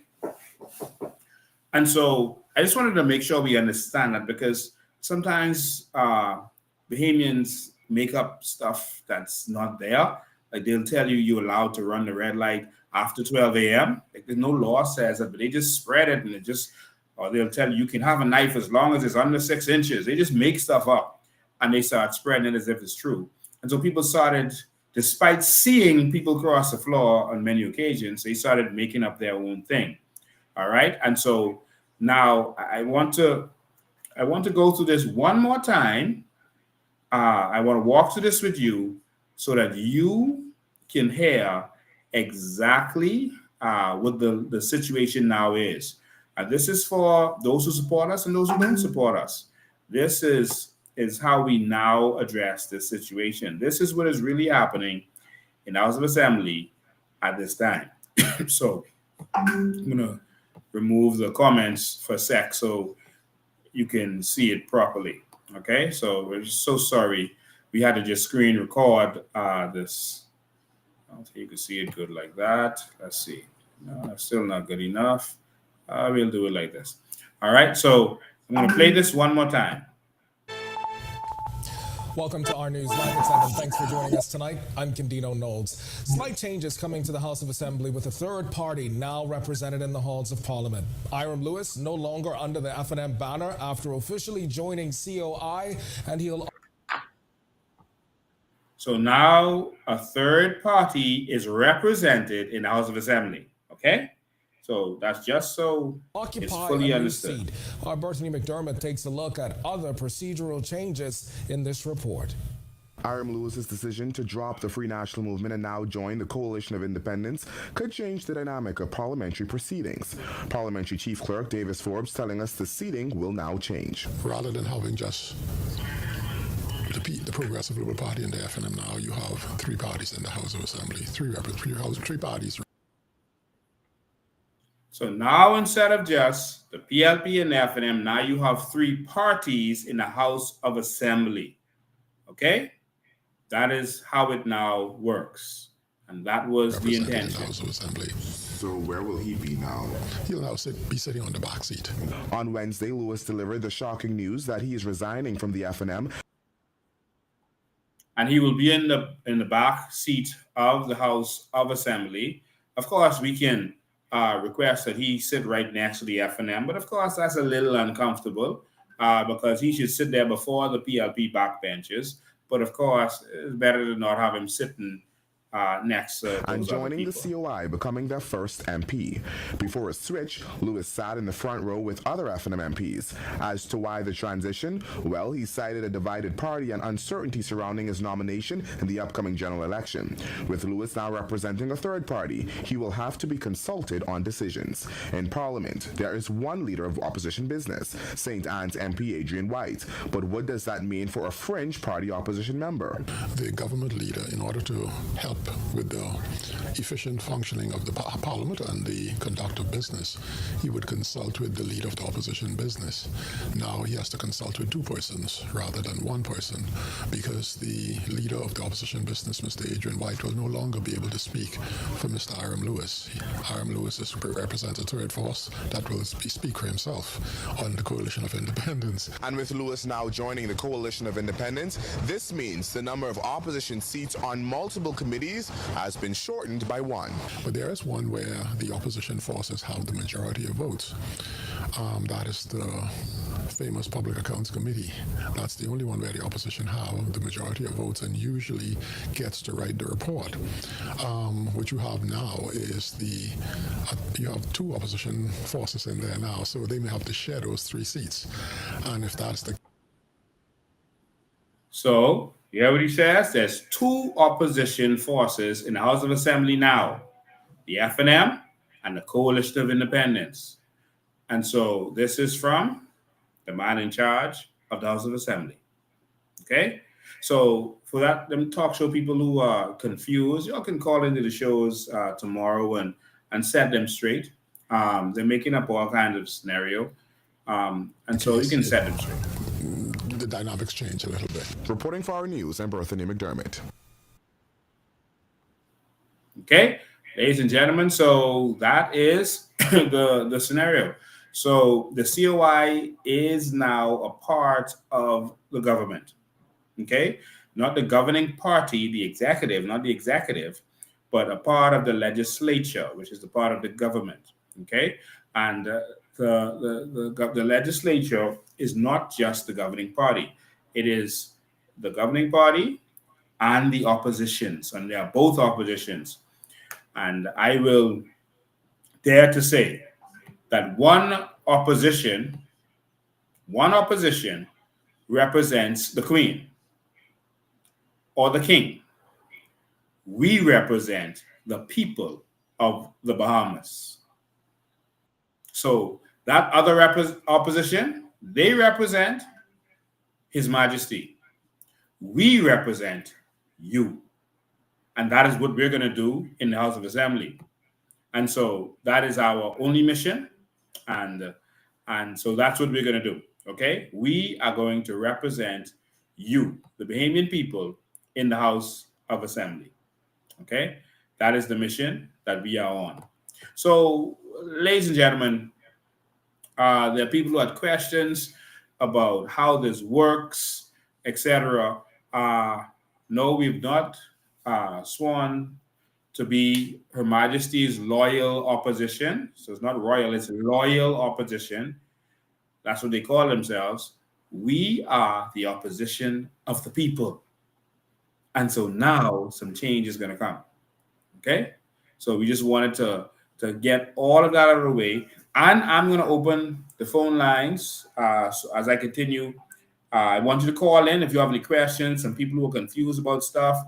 And so I just wanted to make sure we understand that, because sometimes Bahamians make up stuff that's not there. Like, they'll tell you you're allowed to run the red light after 12 a.m. Like, there's no law says that, but they just spread it, and or they'll tell you can have a knife as long as it's under 6 inches. They just make stuff up and they start spreading it as if it's true. And so people started, despite seeing people cross the floor on many occasions, they started making up their own thing. All right. And so now I want to go through this one more time. I want to walk through this with you so that you can hear exactly what the situation now is. This is for those who support us and those who don't support us. This is how we now address this situation. This is what is really happening in the House of Assembly at this time. So I'm going to remove the comments for a sec so you can see it properly. Okay, so we're just so sorry. We had to just screen record this. I don't think you can see it good like that. Let's see. No, that's still not good enough. We'll do it like this. All right, so I'm going to play this one more time. Welcome to our news live at 7. Thanks for joining us tonight. I'm Candino Knowles. Slight changes coming to the House of Assembly with a third party now represented in the halls of Parliament. Iram Lewis no longer under the FNM banner after officially joining COI, and he'll... So now a third party is represented in the House of Assembly, okay? So that's just so it's fully understood. Our Bethany McDermott takes a look at other procedural changes in this report. Iram Lewis's decision to drop the Free National Movement and now join the Coalition of Independents could change the dynamic of parliamentary proceedings. Parliamentary Chief Clerk Davis Forbes telling us the seating will now change. Rather than having just the Progressive Liberal Party and the FNM, now you have three parties in the House of Assembly, three parties. So now instead of just the PLP and the FNM, now you have three parties in the House of Assembly. Okay? That is how it now works. And that was the intention. House of Assembly. So where will he be now? He'll now be sitting on the back seat. On Wednesday, Lewis delivered the shocking news that he is resigning from the FNM. And he will be in the back seat of the House of Assembly. Of course, we can request that he sit right next to the FNM, but of course that's a little uncomfortable because he should sit there before the PLP backbenchers. But of course, it's better to not have him sitting next to and joining the COI, becoming their first MP. Before a switch, Lewis sat in the front row with other FNM MPs. As to why the transition, well, he cited a divided party and uncertainty surrounding his nomination in the upcoming general election. With Lewis now representing a third party, he will have to be consulted on decisions. In Parliament, there is one leader of opposition business, St. Anne's MP Adrian White. But what does that mean for a fringe party opposition member? The government leader, in order to help with the efficient functioning of the Parliament and the conduct of business, he would consult with the leader of the opposition business. Now he has to consult with two persons rather than one person, because the leader of the opposition business, Mr. Adrian White, will no longer be able to speak for Mr. Iram Lewis. Iram Lewis represents a third force that will speak for himself on the Coalition of Independents. And with Lewis now joining the Coalition of Independents, this means the number of opposition seats on multiple committees has been shortened by one. But there is one where the opposition forces have the majority of votes. That is the famous Public Accounts Committee. That's the only one where the opposition have the majority of votes and usually gets to write the report. What you have now is you have two opposition forces in there now, so they may have to share those 3 seats. And if that's the... So, you hear what he says? There's 2 opposition forces in the House of Assembly now, the FNM and the Coalition of Independents. And so this is from the man in charge of the House of Assembly. Okay? So for that, them talk show people who are confused, y'all can call into the shows tomorrow and set them straight. They're making up all kinds of scenario. And so you can set them straight. The dynamics change a little bit. Reporting for our news, I'm Bethany McDermott. Okay, ladies and gentlemen, so that is the scenario. So the COI is now a part of the government. Okay, not the governing party, the executive, not the executive, but a part of the legislature, which is the part of the government. Okay, and the legislature is not just the governing party. It is the governing party and the oppositions, and they are both oppositions. And I will dare to say that one opposition represents the Queen or the King. We represent the people of the Bahamas. So that other opposition, they represent His Majesty. We represent you. And that is what we're going to do in the House of Assembly. And so that is our only mission. And so that's what we're going to do. Okay? We are going to represent you, the Bahamian people, in the House of Assembly. Okay? That is the mission that we are on. So, ladies and gentlemen, there are people who had questions about how this works, etc. No, we've not sworn to be Her Majesty's loyal opposition. So it's not royal, it's loyal opposition. That's what they call themselves. We are the opposition of the people. And so now some change is going to come. Okay? So we just wanted to get all of that out of the way. And I'm going to open the phone lines so as I continue. I want you to call in if you have any questions. Some people who are confused about stuff,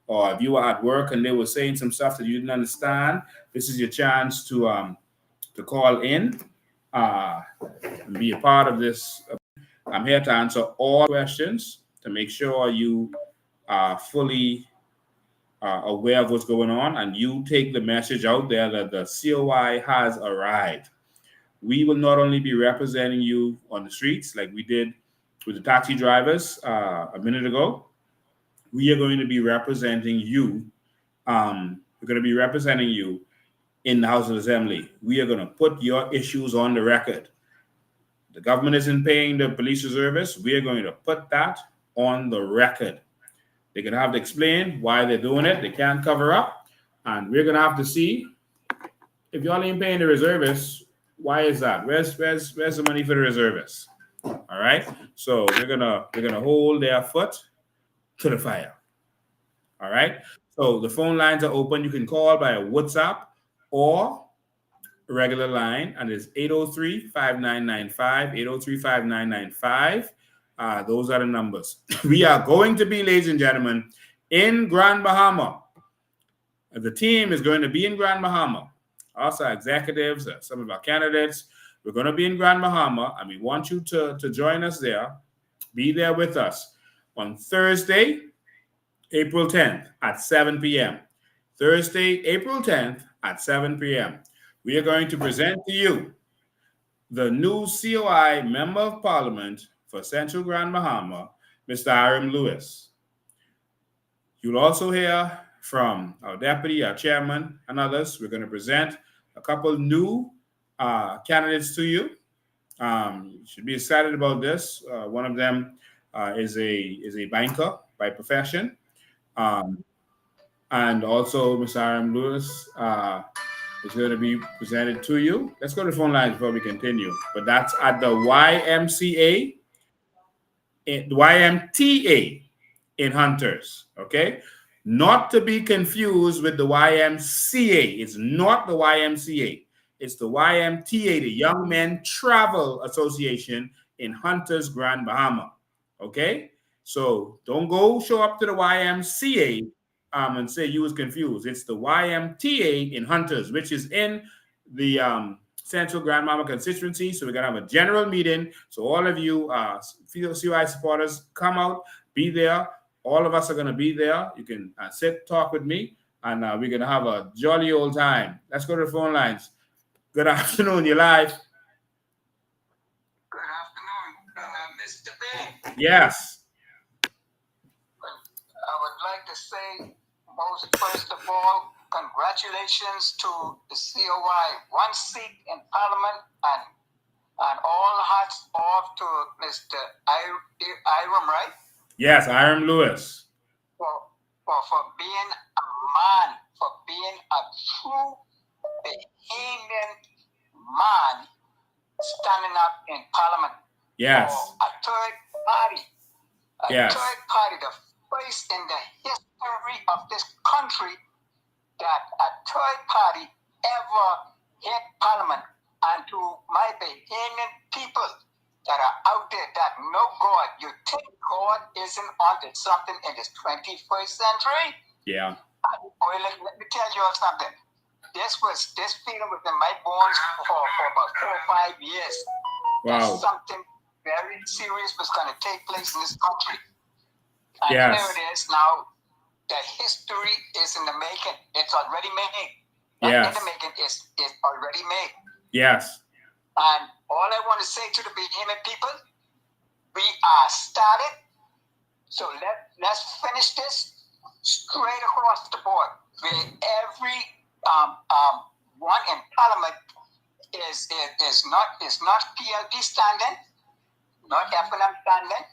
or if you were at work and they were saying some stuff that you didn't understand, this is your chance to call in and be a part of this. I'm here to answer all questions to make sure you are fully aware of what's going on, and you take the message out there that the COI has arrived. We will not only be representing you on the streets like we did with the taxi drivers a minute ago. We are going to be representing you. We're going to be representing you in the House of Assembly. We are going to put your issues on the record. The government isn't paying the police reservists. We are going to put that on the record. They're going to have to explain why they're doing it. They can't cover up. And we're going to have to see if y'all ain't paying the reservists, why is that? Where's the money for the reservists? All right. So we're gonna hold their foot to the fire. All right. So the phone lines are open. You can call by a WhatsApp or a regular line, and it's 803-5995, 803-5995. Those are the numbers. We are going to be, ladies and gentlemen, in Grand Bahama. The team is going to be in Grand Bahama. Also, executives, some of our candidates, we're going to be in Grand Bahama, and we want you to join us there. Be there with us on Thursday, April 10th at 7 p.m. Thursday, April 10th at 7 p.m. We are going to present to you the new COI Member of Parliament for Central Grand Bahama, Mr. Iram Lewis. You'll also hear from our deputy, our chairman, and others. We're going to present a couple new candidates to you. You should be excited about this. One of them is a banker by profession. And also, Mr. Iram Lewis is going to be presented to you. Let's go to the phone lines before we continue. But that's at the YMTA in Hunters, okay? Not to be confused with the YMCA. It's not the YMCA. It's the YMTA, the Young Men Travel Association in Hunters, Grand Bahama, okay? So don't go show up to the YMCA and say you was confused. It's the YMTA in Hunters, which is in the Central Grand Bahama constituency. So we're going to have a general meeting. So all of you COI supporters, come out, be there. All of us are going to be there. You can sit, talk with me, and we're going to have a jolly old time. Let's go to the phone lines. Good afternoon. You're live. Good afternoon, Mr. B. Yes. I would like to say, first of all, congratulations to the COI. One seat in Parliament, and all hats off to Mr. Iram, right? Yes, Iram Lewis. For being a man, for being a true Bahamian man standing up in Parliament. Yes. For a third party. Yes. Third party, the first in the history of this country that a third party ever hit Parliament. And to my Bahamian people that are out there that know God, you think God isn't onto something in this 21st century? Yeah. Let me tell you all something. This feeling within my bones for about 4 or 5 years. Wow. That something very serious was going to take place in this country. And Yes. here it is now. The history is in the making. It's already made. Yes. Not in the making, it's already made. Yes. And all I want to say to the Bahamian people, we are started. So let's finish this straight across the board. Where every one in Parliament is not PLP standing, not FNM standing,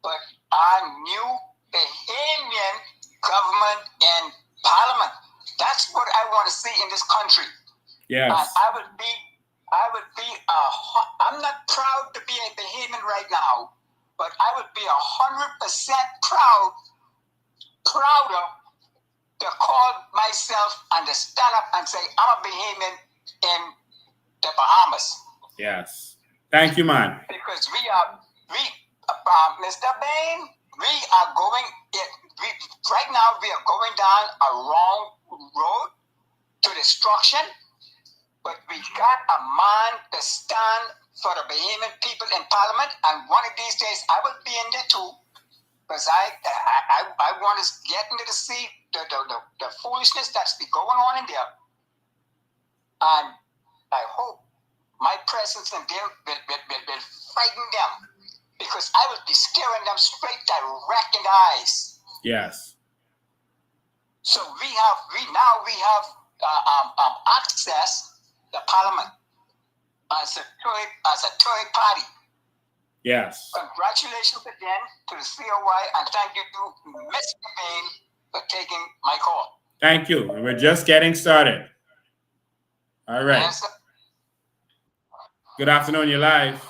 but a new Bahamian government in parliament. That's what I want to see in this country. Yes. And I'm not proud to be a Bahamian right now, but I would be 100% prouder to call myself and to stand up and say I'm a Bahamian in the Bahamas. Yes. Thank you, man. Because Mr. Bain, right now we are going down a wrong road to destruction, but we got a man to stand for the Bahamian people in parliament, and one of these days I will be in there too, because I want to get into the see the foolishness that's been going on in there, and I hope my presence in there will frighten them, because I will be staring them straight direct in the eyes. Yes. So we have access to parliament as a third party. Yes. Congratulations again to the COI, and thank you to Mr. Bain for taking my call. Thank you. We're just getting started. All right. Yes, good afternoon. You're live.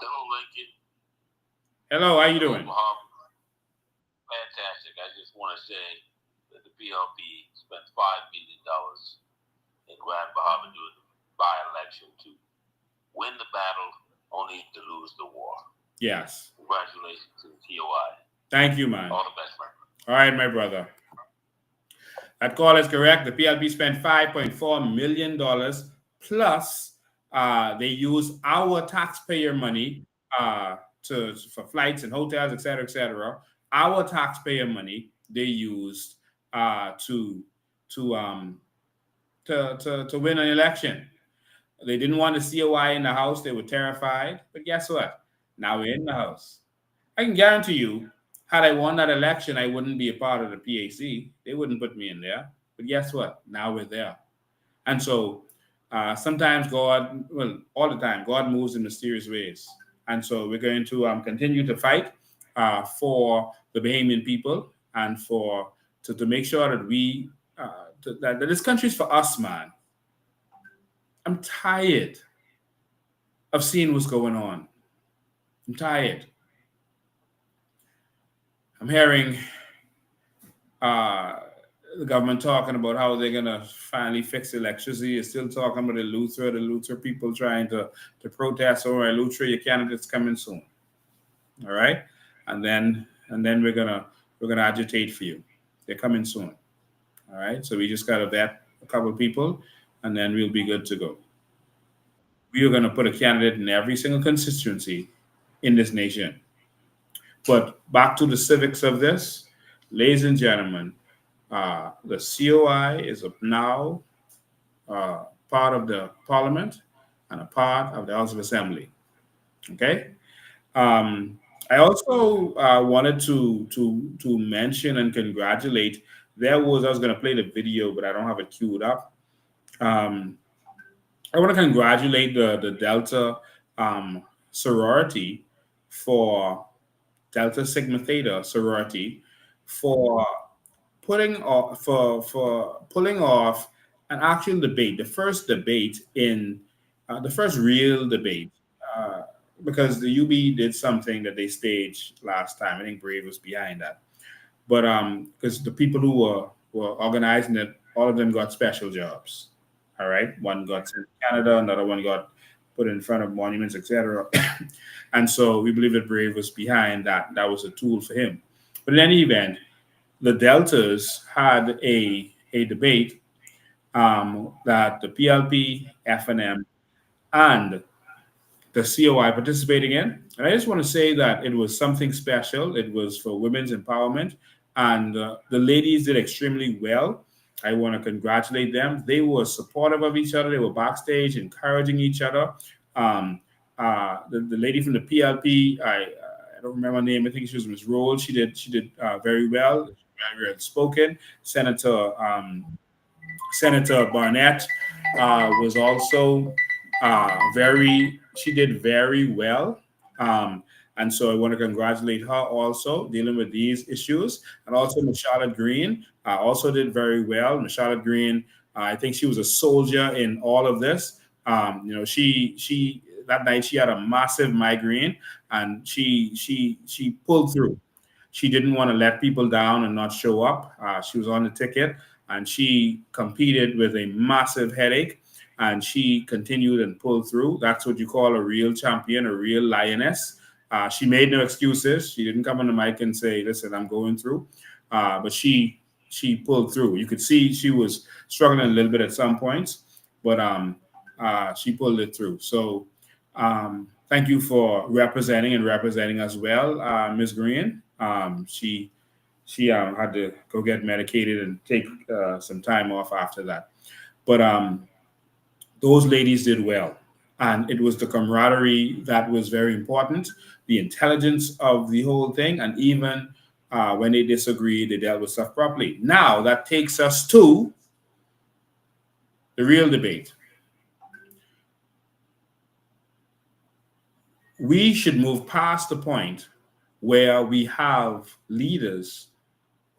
Hello, Lincoln. Hello. How you doing? Fantastic. I just want to say that the PLP spent $5 million in Grand Bahama during the by-election to win the battle, only to lose the war. Yes. Congratulations to the COI. Thank you, man. All the best, man. All right, my brother. That call is correct. The PLP spent $5.4 million plus they use our taxpayer money for flights and hotels, et cetera, our taxpayer money they used to win an election. They didn't want the COI in the House. They were terrified. But guess what? Now we're in the House. I can guarantee you, had I won that election, I wouldn't be a part of the PAC. They wouldn't put me in there. But guess what? Now we're there. And so sometimes God, well, all the time, God moves in mysterious ways. And so we're going to continue to fight for the Bahamian people and to make sure that that this country is for us, man. I'm tired of seeing what's going on. I'm tired. I'm hearing the government talking about how they're going to finally fix electricity. You're still talking about the Luther people trying to protest. All right, Luther, your candidate's coming soon. All right? And then we're gonna agitate for you. They're coming soon. All right? So we just got to vet a couple of people, and then we'll be good to go. We are going to put a candidate in every single constituency in this nation. But back to the civics of this, ladies and gentlemen, the COI is now part of the parliament and a part of the House of Assembly. Okay? I also wanted to mention and congratulate. I was going to play the video, but I don't have it queued up. I want to congratulate the Delta sorority for Delta Sigma Theta sorority for pulling off an actual debate, the first real debate, because the UB did something that they staged last time. I think Brave was behind that, but because the people who were organizing it, all of them got special jobs. All right, one got sent to Canada, another one got put in front of monuments, etc. And so we believe that Brave was behind that. That was a tool for him. But in any event, the Deltas had a debate that the PLP, FNM, and the COI participating in. And I just want to say that it was something special. It was for women's empowerment, and the ladies did extremely well. I want to congratulate them. They were supportive of each other. They were backstage encouraging each other. The lady from the PLP, I don't remember her name. I think she was Ms. Roll. She did very well, very well spoken. Senator Barnett was also she did very well. And And so I want to congratulate her also dealing with these issues. And also Ms. Charlotte Green also did very well. Ms. Charlotte Green, I think she was a soldier in all of this. She that night she had a massive migraine and she pulled through. She didn't want to let people down and not show up. She was on the ticket and she competed with a massive headache and she continued and pulled through. That's what you call a real champion, a real lioness. She made no excuses. She didn't come on the mic and say, listen, I'm going through. But she pulled through. You could see she was struggling a little bit at some points, but she pulled it through. So thank you for representing as well, Ms. Green. She had to go get medicated and take some time off after that. But those ladies did well. And it was the camaraderie that was very important, the intelligence of the whole thing, and even when they disagreed, they dealt with stuff properly. Now, that takes us to the real debate. We should move past the point where we have leaders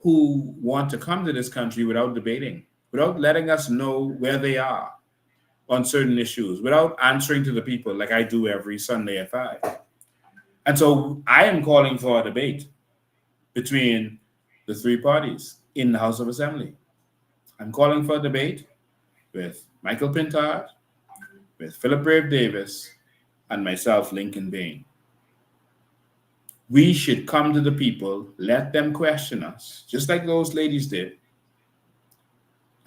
who want to come to this country without debating, without letting us know where they are on certain issues, without answering to the people like I do every Sunday at 5. And so I am calling for a debate between the three parties in the House of Assembly. I'm calling for a debate with Michael Pintard, with Philip Brave Davis, and myself, Lincoln Bain. We should come to the people, let them question us, just like those ladies did,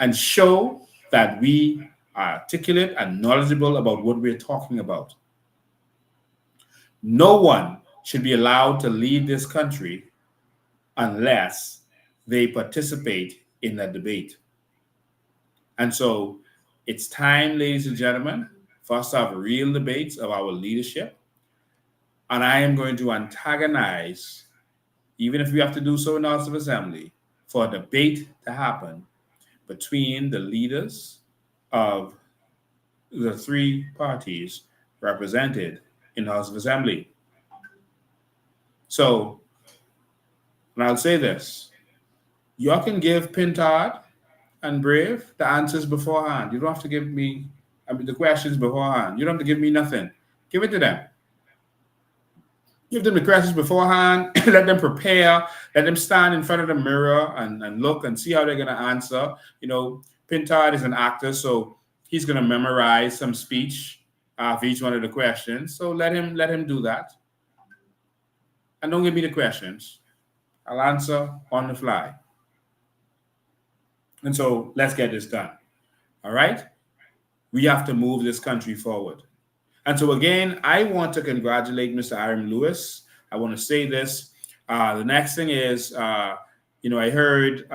and show that we are articulate and knowledgeable about what we're talking about. No one should be allowed to lead this country unless they participate in that debate. And so it's time, ladies and gentlemen, for us to have real debates of our leadership. And I am going to antagonize, even if we have to do so in the House of Assembly, for a debate to happen between the leaders of the three parties represented in the House of Assembly. So, and I'll say this, y'all can give Pintard and Brave the answers beforehand. You don't have to give me the questions beforehand. You don't have to give me nothing. Give it to them. Give them the questions beforehand. Let them prepare. Let them stand in front of the mirror and look and see how they're going to answer. You know, Pintard is an actor, so he's going to memorize some speech for each one of the questions. So let him do that. And don't give me the questions. I'll answer on the fly. And so let's get this done. All right? We have to move this country forward. And so again, I want to congratulate Mr. Iram Lewis. I want to say this. The next thing is, I heard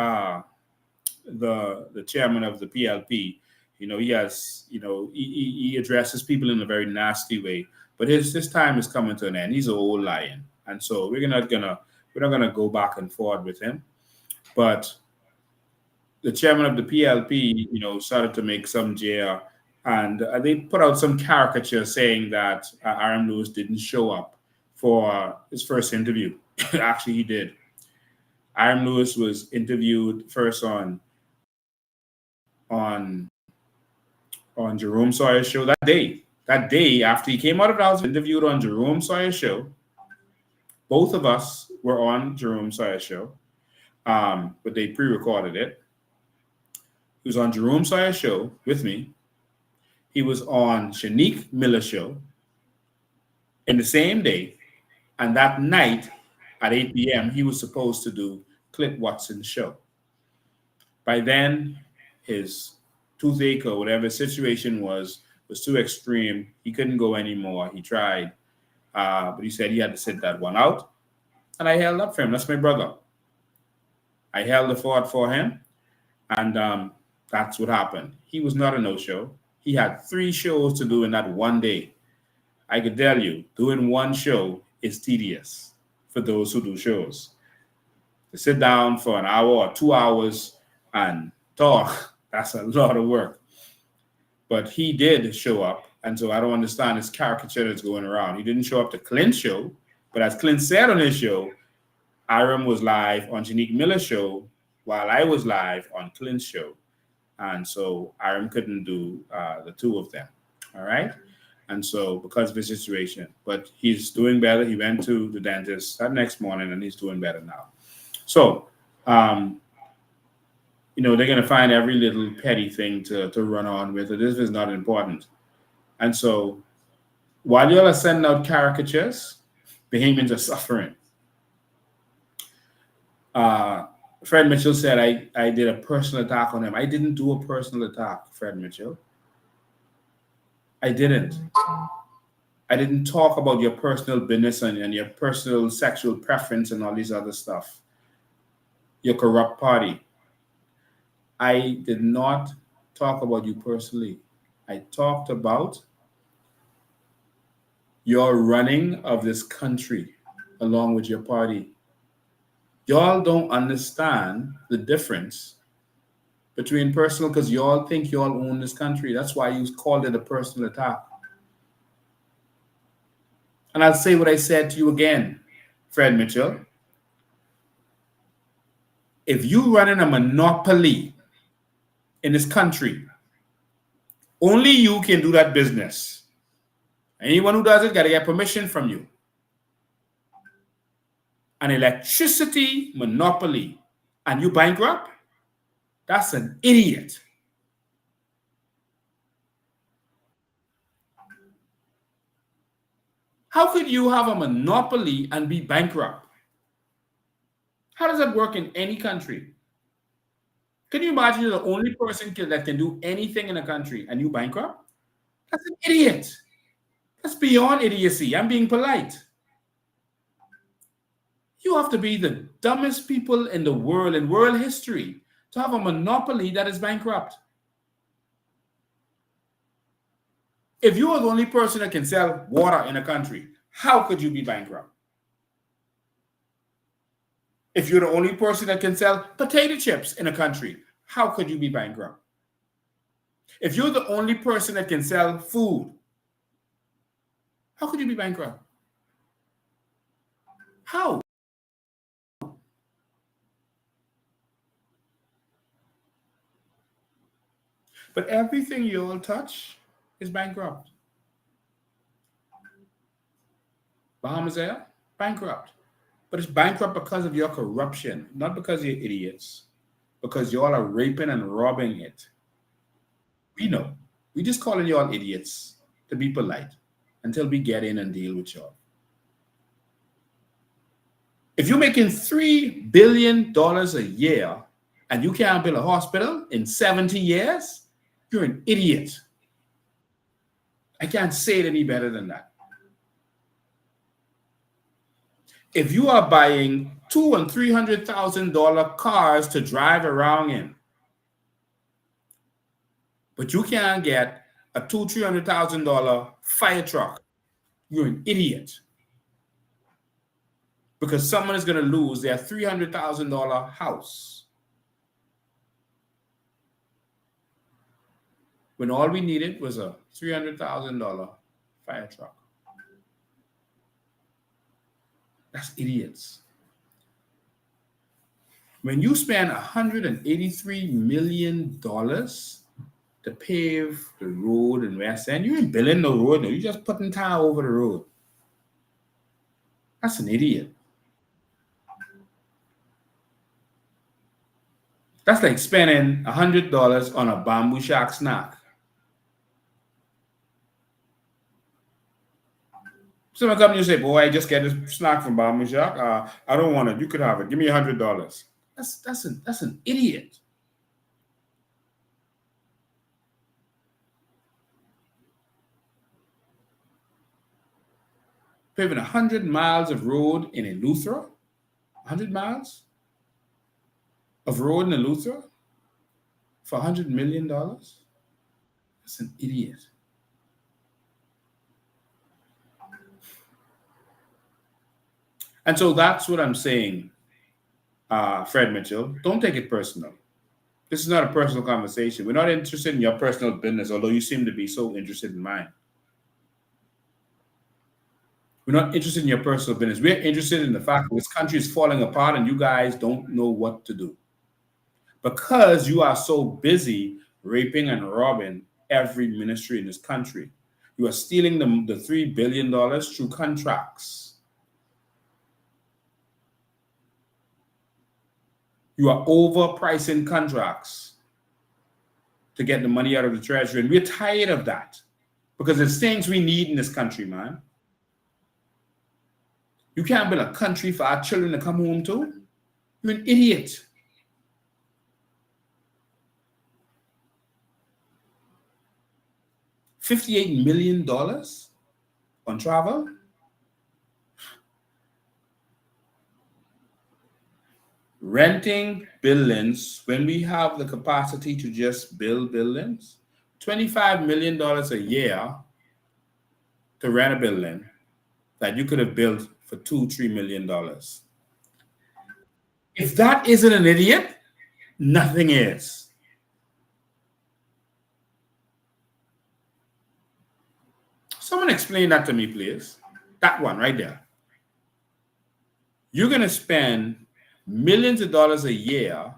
the chairman of the PLP. He has, he addresses people in a very nasty way. But his time is coming to an end. He's an old lion, and so we're not gonna go back and forth with him. But the chairman of the PLP, started to make some JR. And they put out some caricature saying that Iram Lewis didn't show up for his first interview. Actually, he did. Iram Lewis was interviewed first on Jerome Sawyer's show that day. That day, after he came out of the house, interviewed on Jerome Sawyer's show. Both of us were on Jerome Sawyer's show, but they pre-recorded it. He was on Jerome Sawyer's show with me. He was on Shanique Miller's show in the same day. And that night at 8 p.m., he was supposed to do Clint Watson's show. By then, his toothache or whatever situation was too extreme. He couldn't go anymore. He tried, but he said he had to sit that one out. And I held up for him. That's my brother. I held the fort for him. And that's what happened. He was not a no-show. He had 3 shows to do in that one day. I could tell you, doing one show is tedious for those who do shows. To sit down for an hour or 2 hours and talk, that's a lot of work. But he did show up, and so I don't understand this caricature that's going around. He didn't show up to Clint's show, But as Clint said on his show, Iram was live on Janique Miller's show while I was live on Clint's show. And so Iram couldn't do the two of them. All right. And so because of his situation, but he's doing better. He went to the dentist that next morning and he's doing better now. So, you know, they're going to find every little petty thing to run on with. This is not important. And so while y'all are sending out caricatures, Bahamians are suffering. Fred Mitchell said, I did a personal attack on him. I didn't do a personal attack, Fred Mitchell. I didn't. I didn't talk about your personal business and your personal sexual preference and all these other stuff. Your corrupt party. I did not talk about you personally. I talked about your running of this country along with your party. Y'all don't understand the difference between personal, because y'all think y'all own this country. That's why you called it a personal attack. And I'll say what I said to you again, Fred Mitchell. If you running a monopoly in this country, only you can do that business. Anyone who does it got to get permission from you. An electricity monopoly and you bankrupt, that's an idiot. How could you have a monopoly and be bankrupt? How does that work in any country? Can you imagine you're the only person that can do anything in a country and you bankrupt? That's an idiot. That's beyond idiocy. I'm being polite. You have to be the dumbest people in the world, in world history, to have a monopoly that is bankrupt. If you are the only person that can sell water in a country, how could you be bankrupt? If you're the only person that can sell potato chips in a country, how could you be bankrupt? If you're the only person that can sell food, how could you be bankrupt? How? But everything you all touch is bankrupt. Bahamas Air, bankrupt. But it's bankrupt because of your corruption, not because you're idiots. Because y'all are raping and robbing it. We know. We just calling y'all idiots to be polite until we get in and deal with y'all. If you're making $3 billion a year and you can't build a hospital in 70 years, you're an idiot. I can't say it any better than that. If you are buying $200,000 and $300,000 cars to drive around in, but you can't get a $200,000 to $300,000 fire truck, you're an idiot. Because someone is going to lose their $300,000 house. When all we needed was a $300,000 fire truck. That's idiots. When you spend $183 million to pave the road in West End, you ain't building no road, no. You're just putting tile over the road. That's an idiot. That's like spending $100 on a bamboo shack snack. Someone come to you and say, boy, I just get this snack from Bamboo Shack. I don't want it. You could have it. Give me $100. That's an idiot. Paving 100 miles of road in Eleuthera? 100 miles of road in Eleuthera for $100 million? That's an idiot. And so that's what I'm saying, Fred Mitchell. Don't take it personal. This is not a personal conversation. We're not interested in your personal business, although you seem to be so interested in mine. We're not interested in your personal business. We're interested in the fact that this country is falling apart and you guys don't know what to do. Because you are so busy raping and robbing every ministry in this country. You are stealing the $3 billion through contracts. You are overpricing contracts to get the money out of the treasury. And we're tired of that because there's things we need in this country, man. You can't build a country for our children to come home to. You're an idiot. $58 million on travel? Renting buildings when we have the capacity to just build buildings. $25 million a year to rent a building that you could have built for $2-3 million. If that isn't an idiot, nothing is. Someone explain that to me, please. That one right there. You're going to spend millions of dollars a year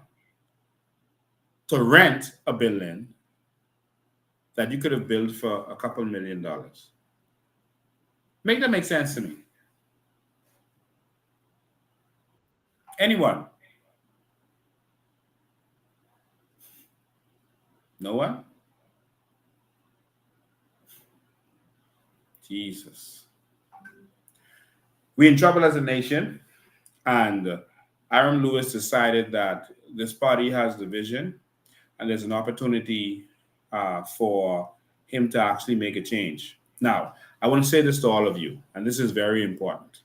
to rent a building that you could have built for a couple $1 million. Make that make sense to me. Anyone? No one? Jesus. We're in trouble as a nation, and Iram Lewis decided that this party has the vision, and there's an opportunity for him to actually make a change. Now, I want to say this to all of you, and this is very important.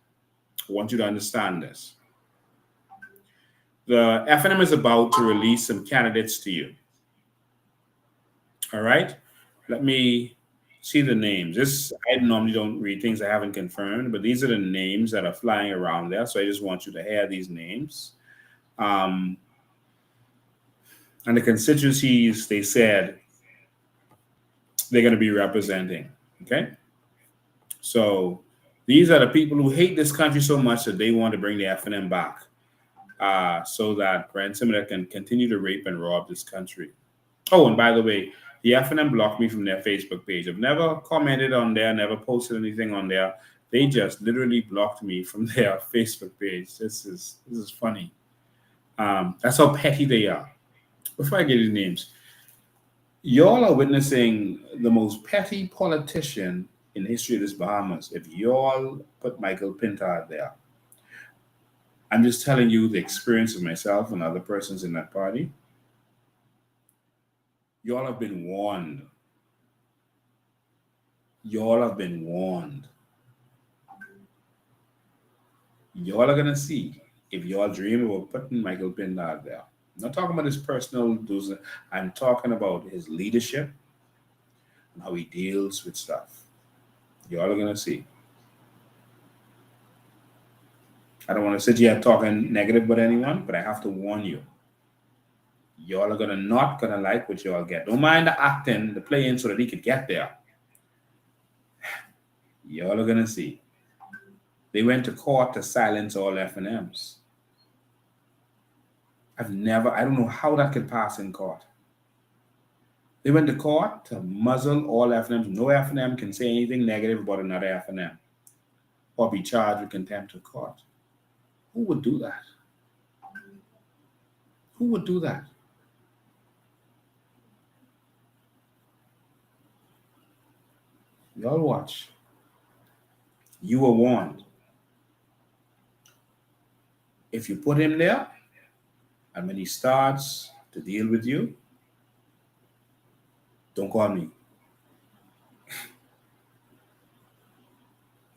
I want you to understand this. The FNM is about to release some candidates to you. All right? Let me see the names. I normally don't read things I haven't confirmed, but these are the names that are flying around there. So I just want you to hear these names. And the constituencies, they said they're going to be representing. Okay? So these are the people who hate this country so much that they want to bring the FNM back so that Brent Simler can continue to rape and rob this country. Oh, and by the way, the FNM blocked me from their Facebook page. I've never commented on there, never posted anything on there. They just literally blocked me from their Facebook page. This is funny. That's how petty they are. Before I get you names, y'all are witnessing the most petty politician in the history of this Bahamas. If y'all put Michael Pintard there, I'm just telling you the experience of myself and other persons in that party. Y'all have been warned. Y'all have been warned. Y'all are going to see if y'all dream about putting Michael Pintard there. I'm not talking about his personal dues. I'm talking about his leadership and how he deals with stuff. Y'all are going to see. I don't want to sit here talking negative about anyone, but I have to warn you. Y'all are not gonna like what y'all get. Don't mind the acting, the playing so that he could get there. Y'all are gonna see. They went to court to silence all FNMs. I don't know how that could pass in court. They went to court to muzzle all FNMs. No FNM can say anything negative about another FNM or be charged with contempt of court. Who would do that? Who would do that? Y'all watch. You were warned. If you put him there, and when he starts to deal with you, don't call me.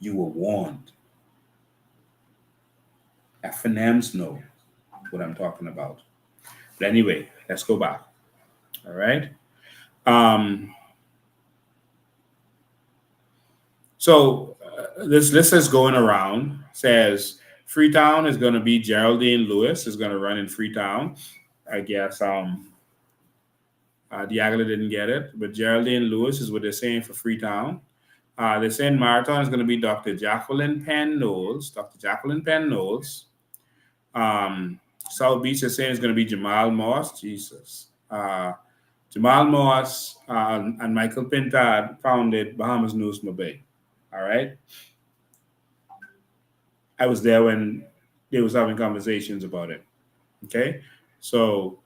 You were warned. FNMs know what I'm talking about. But anyway, let's go back. All right. So this list is going around. Says Freetown is going to be Geraldine Lewis is going to run in Freetown. I guess Diagla didn't get it, but Geraldine Lewis is what they're saying for Freetown. They're saying marathon is going to be Dr. Jacqueline Penn Knowles. Dr. Jacqueline Penn Knowles. South Beach is saying it's going to be Jamal Moss. Jesus. Jamal Moss and Michael Pintard founded Bahamas News Mobile. All right. I was there when they was having conversations about it. Okay. So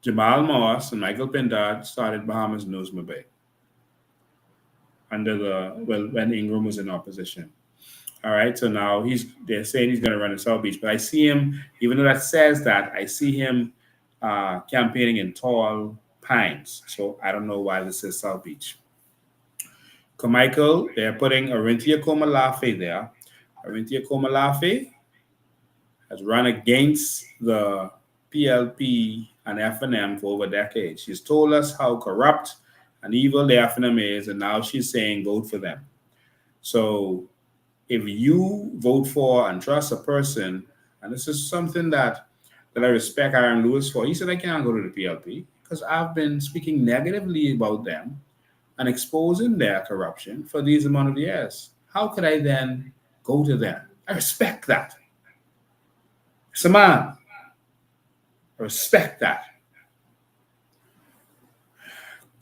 Jamal Moss and Michael Pintard started Bahamas News Mobile when Ingram was in opposition. All right. So now they're saying he's going to run in South Beach, but I see him, even though that says that, I see him campaigning in Tall Pines. So I don't know why this says South Beach. Carmichael, they're putting Arinthia Komalafe there. Arinthia Komalafe has run against the PLP and FNM for over decades. She's told us how corrupt and evil the FNM is, and now she's saying vote for them. So if you vote for and trust a person, and this is something that I respect Iram Lewis for, he said, I can't go to the PLP because I've been speaking negatively about them and exposing their corruption for these amount of years. How could I then go to them? I respect that. It's a man. I respect that.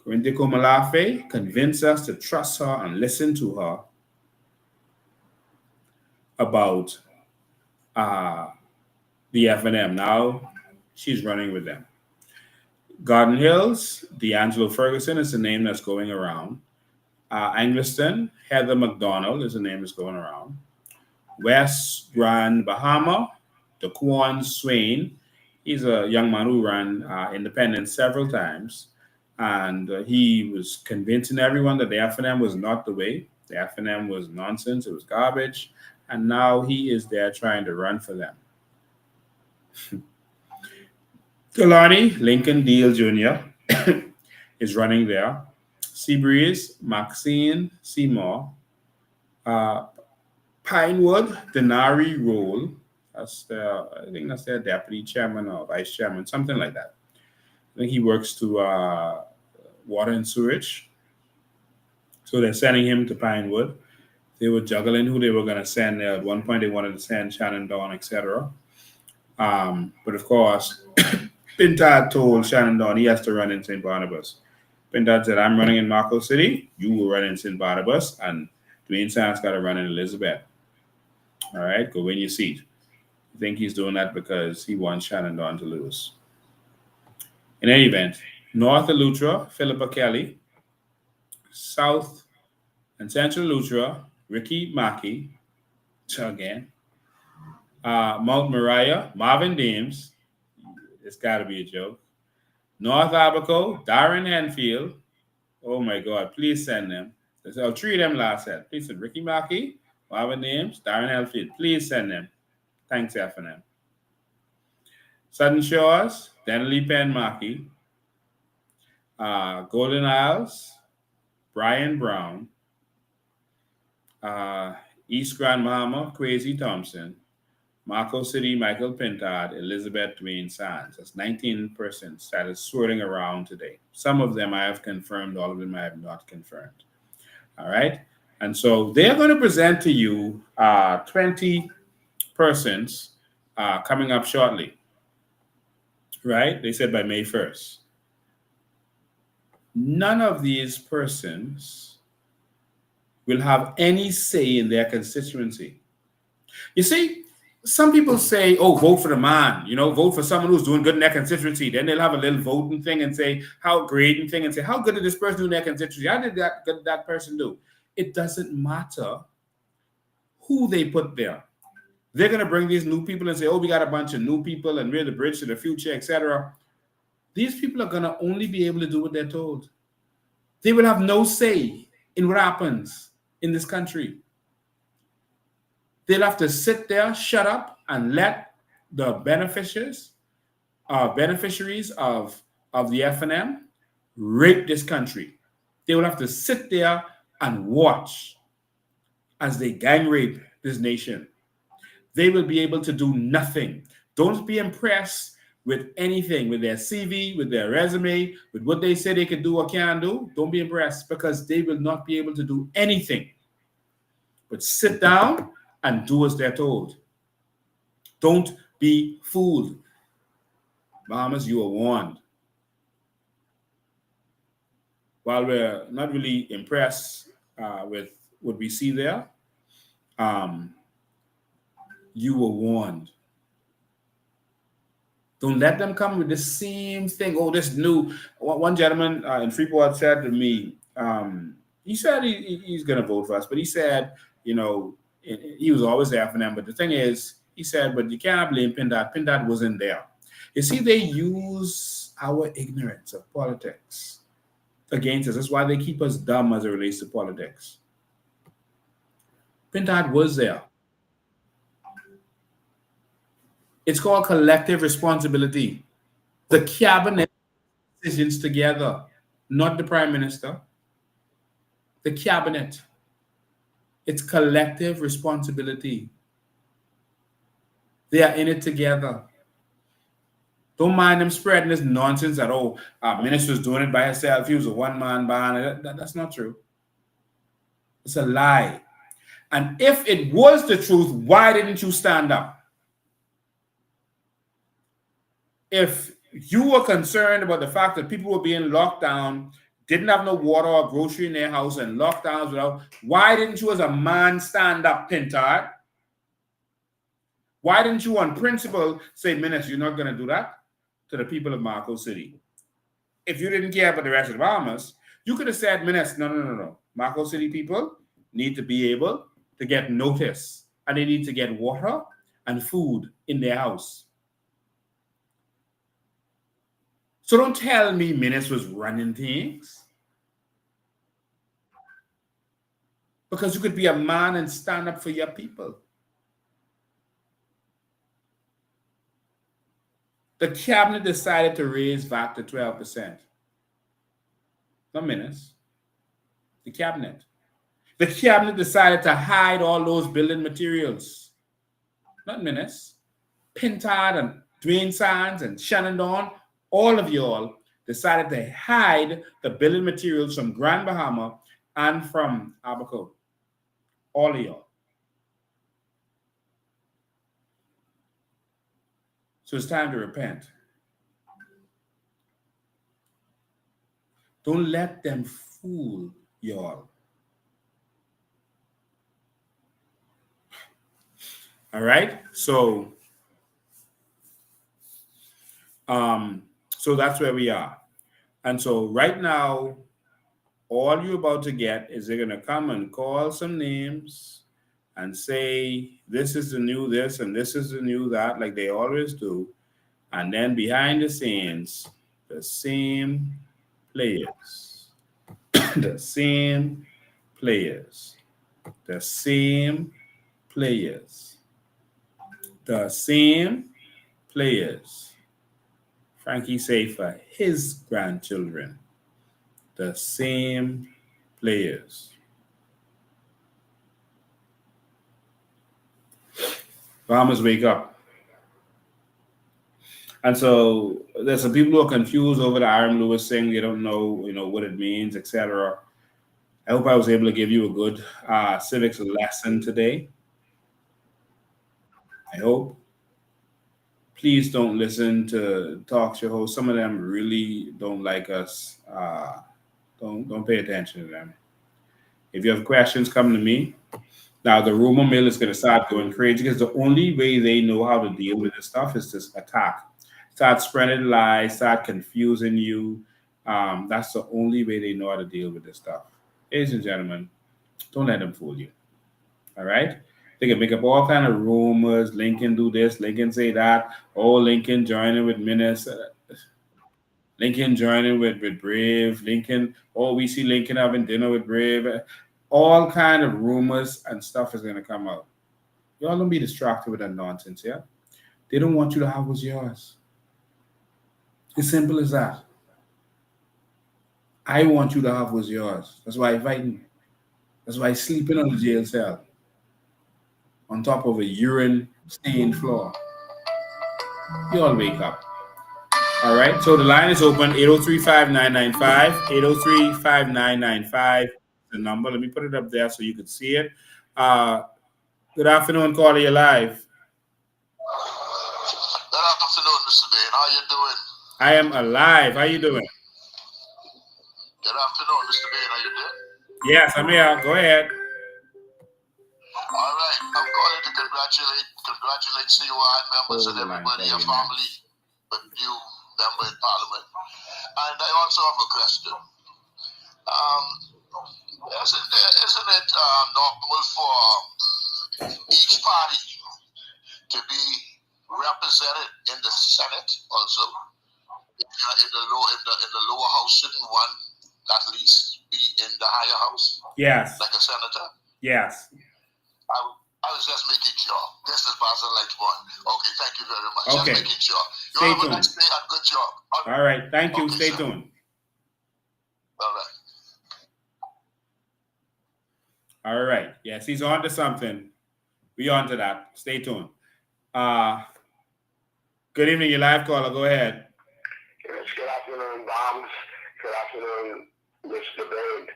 Corinthia Komalafe convinced us to trust her and listen to her about the FNM. Now she's running with them. Garden Hills, D'Angelo Ferguson is the name that's going around. Angliston, Heather McDonald is the name that's going around. West Grand Bahama, Daquan Swain. He's a young man who ran independent several times. And he was convincing everyone that the FNM was not the way. The FNM was nonsense. It was garbage. And now he is there trying to run for them. Kalani, Lincoln Deal Jr. is running there. Seabreeze, Maxine Seymour. Pinewood, Denari Roll. I think that's their deputy chairman or vice chairman, something like that. I think he works to water and sewage. So they're sending him to Pinewood. They were juggling who they were going to send there. At one point, they wanted to send Shannon Dawn, etc. But of course, Pintard told Shannon Dawn he has to run in St. Barnabas. Pintard said, I'm running in Marco City. You will run in St. Barnabas. And Dwayne Sands got to run in Elizabeth. All right, go win your seat. I think he's doing that because he wants Shannon Dawn to lose. In any event, North Eleuthera, Philippa Kelly. South and Central Eleuthera, Ricky Mackey. Again. Mount Moriah, Marvin Deems. It's got to be a joke. North Abaco, Darren Henfield. Oh my God, please send them. There's 3 of them last set. Please send Ricky Mackey, Marvin Deems, Darren Henfield. Please send them. Thanks, FNM. Southern Shores, Denley Penn Mackey. Golden Isles, Brian Brown. East Grand Bahama, Crazy Thompson. Marco City, Michael Pintard, Elizabeth Dwayne Sands. That's 19 persons that is swirling around today. Some of them I have confirmed, all of them I have not confirmed. All right. And so they are going to present to you 20 persons coming up shortly. Right? They said by May 1st. None of these persons will have any say in their constituency. You see, some people say, oh, vote for the man, vote for someone who's doing good in their constituency. Then they'll have a little voting thing and say, how great thing and say, how good did this person do in their constituency? How did that person do? It doesn't matter who they put there. They're going to bring these new people and say, oh, we got a bunch of new people and we're the bridge to the future, etc. These people are going to only be able to do what they're told. They will have no say in what happens in this country. They'll have to sit there, shut up, and let the beneficiaries of the FNM rape this country. They will have to sit there and watch as they gang rape this nation. They will be able to do nothing. Don't be impressed with anything, with their CV, with their resume, with what they say they can do or can't do. Don't be impressed because they will not be able to do anything. but sit down and do as they're told. Don't be fooled. Bahamas, you are warned. While we're not really impressed with what we see there, you were warned. Don't let them come with the same thing. Oh, this new. One gentleman in Freeport said to me, he said he's going to vote for us, but he said, you know, he was always there for them. But the thing is, he said, but you can't blame Pindad. Pindad wasn't there. You see, they use our ignorance of politics against us. That's why they keep us dumb as it relates to politics. Pindad was there. It's called collective responsibility. The cabinet decisions together, not the prime minister. The cabinet. It's collective responsibility. They are in it together. Don't mind them spreading this nonsense that, minister's doing it by herself. He was a one-man band. That's not true. It's a lie. And if it was the truth, why didn't you stand up? If you were concerned about the fact that people were being locked down, didn't have no water or grocery in their house, and lockdowns without, why didn't you as a man stand up, Pintard? Why didn't you on principle say, Minister, you're not going to do that to the people of Marco City? If you didn't care about the rest of the Bahamas, you could have said, Minister, no. Marco City people need to be able to get notice, and they need to get water and food in their house. So don't tell me Minister was running things. Because you could be a man and stand up for your people. The cabinet decided to raise VAT to 12%. Not Minister. The cabinet. The cabinet decided to hide all those building materials. Not Minister. Pintard and Dwayne Sands and Shannon Dawn, all of y'all decided to hide the building materials from Grand Bahama and from Abaco. All of y'all. So it's time to repent. Don't let them fool y'all. All right? So that's where we are. And so right now, all you're about to get is they're going to come and call some names and say, this is the new this and this is the new that, like they always do. And then behind the scenes, the same players, the same players, the same players, the same players. Frankie say for his grandchildren, the same players. Farmers wake up. And so there's some people who are confused over the Iram Lewis thing. They don't know, what it means, etc. I hope I was able to give you a good civics lesson today. I hope. Please don't listen to talk show hosts. Some of them really don't like us. Don't pay attention to them. If you have questions, come to me. Now, the rumor mill is going to start going crazy because the only way they know how to deal with this stuff is to attack. Start spreading lies, start confusing you. That's the only way they know how to deal with this stuff. Ladies and gentlemen, don't let them fool you. All right? They can make up all kind of rumors. Lincoln do this, Lincoln say that. Oh, Lincoln joining with Minister. Lincoln joining with Brave. Lincoln, we see Lincoln having dinner with Brave. All kind of rumors and stuff is going to come out. Y'all don't be distracted with that nonsense, yeah? They don't want you to have what's yours. It's simple as that. I want you to have what's yours. That's why I'm fighting. That's why I'm sleeping on the jail cell. On top of a urine-stained floor. You all wake up. All right, so the line is open, 803-5995, 803-5995, the number. Let me put it up there so you can see it. Good afternoon, caller. You're live. Good afternoon, Mr. Bain. How you doing? I am alive. How you doing? Good afternoon, Mr. Bain. Are you there? Yes, I'm here. Go ahead. All right. I'm calling to congratulate COI members and everybody, your family, with new member in Parliament. And I also have a question. Isn't it normal for each party to be represented in the Senate also? If you're in the lower house, shouldn't one at least be in the higher house? Yes. Like a senator? Yes. I was just making sure. This is Basil Light one. Okay, thank you very much. Okay. Just making sure. You Stay have tuned. a nice day and good job. All right. Thank you. Okay, Stay sir. tuned. All right. All right. Yes, he's on to something. We on to that. Stay tuned. Good evening, your live caller. Go ahead. Yes, good afternoon, Bombs. Good afternoon, Mr. Bain.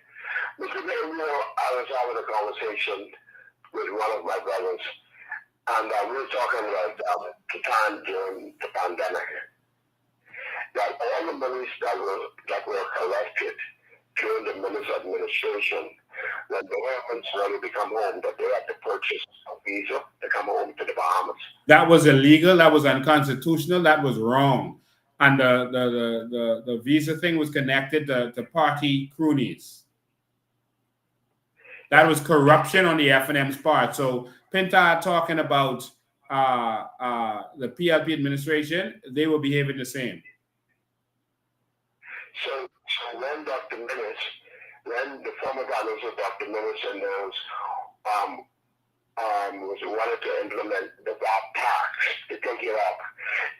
Mr. Bain, I was having a conversation with one of my brothers, and we were talking about the time during the pandemic, that all the monies that were collected during the Minister administration, when the government's ready to come home, that they had to purchase a visa to come home to the Bahamas. That was illegal. That was unconstitutional. That was wrong. And the visa thing was connected to party cronies. That was corruption on the F&M's part. So Pinta talking about the PLP administration, they were behaving the same. So when Dr. Minnis, when the former governors of Dr. Minnis and those was wanted to implement the VAT tax to take it up,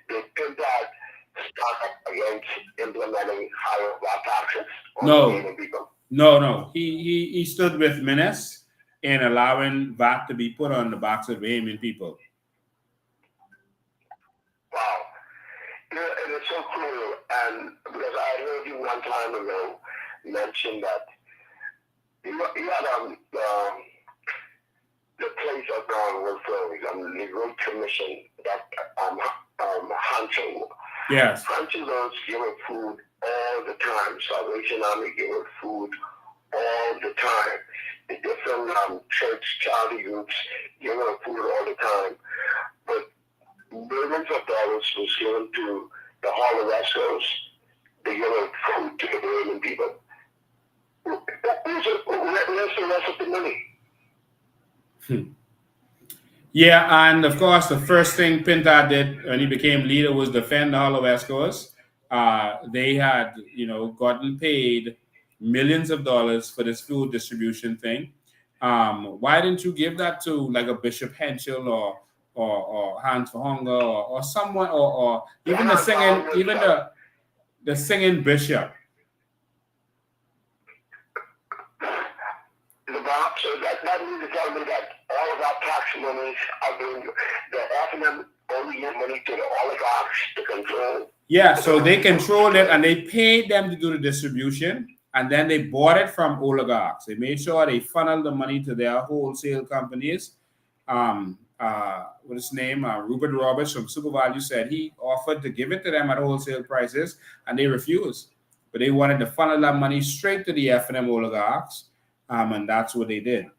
did Pinta start up against implementing higher VAT taxes on the people? No. He stood with Minnis in allowing VAT to be put on the backs of Bahamian people. Wow. And it's so cool. And because I heard you one time ago mention that you had the place of ground work for the Road Commission that Hancho. Yes. Hancho was giving food all the time. Salvation Army giving food all the time. The different church charity groups giving food all the time. But millions of dollars was given to the Holorescos to give food to the Bahamian people. Where's the rest of the money? Yeah, and of course, the first thing Pinta did when he became leader was defend the Holorescos. They had, gotten paid millions of dollars for this food distribution thing. Why didn't you give that to like a Bishop Henschel or Hands for Hunger or someone or even the singing bishop? So that means to tell me that all of our tax monies are being, the F&M only give money to the oligarchs to control. Yeah, so they controlled it and they paid them to do the distribution, and then they bought it from oligarchs. They made sure they funneled the money to their wholesale companies. What is his name? Rupert Roberts from Super Value said he offered to give it to them at wholesale prices, and they refused. But they wanted to funnel that money straight to the F&M oligarchs. And that's what they did.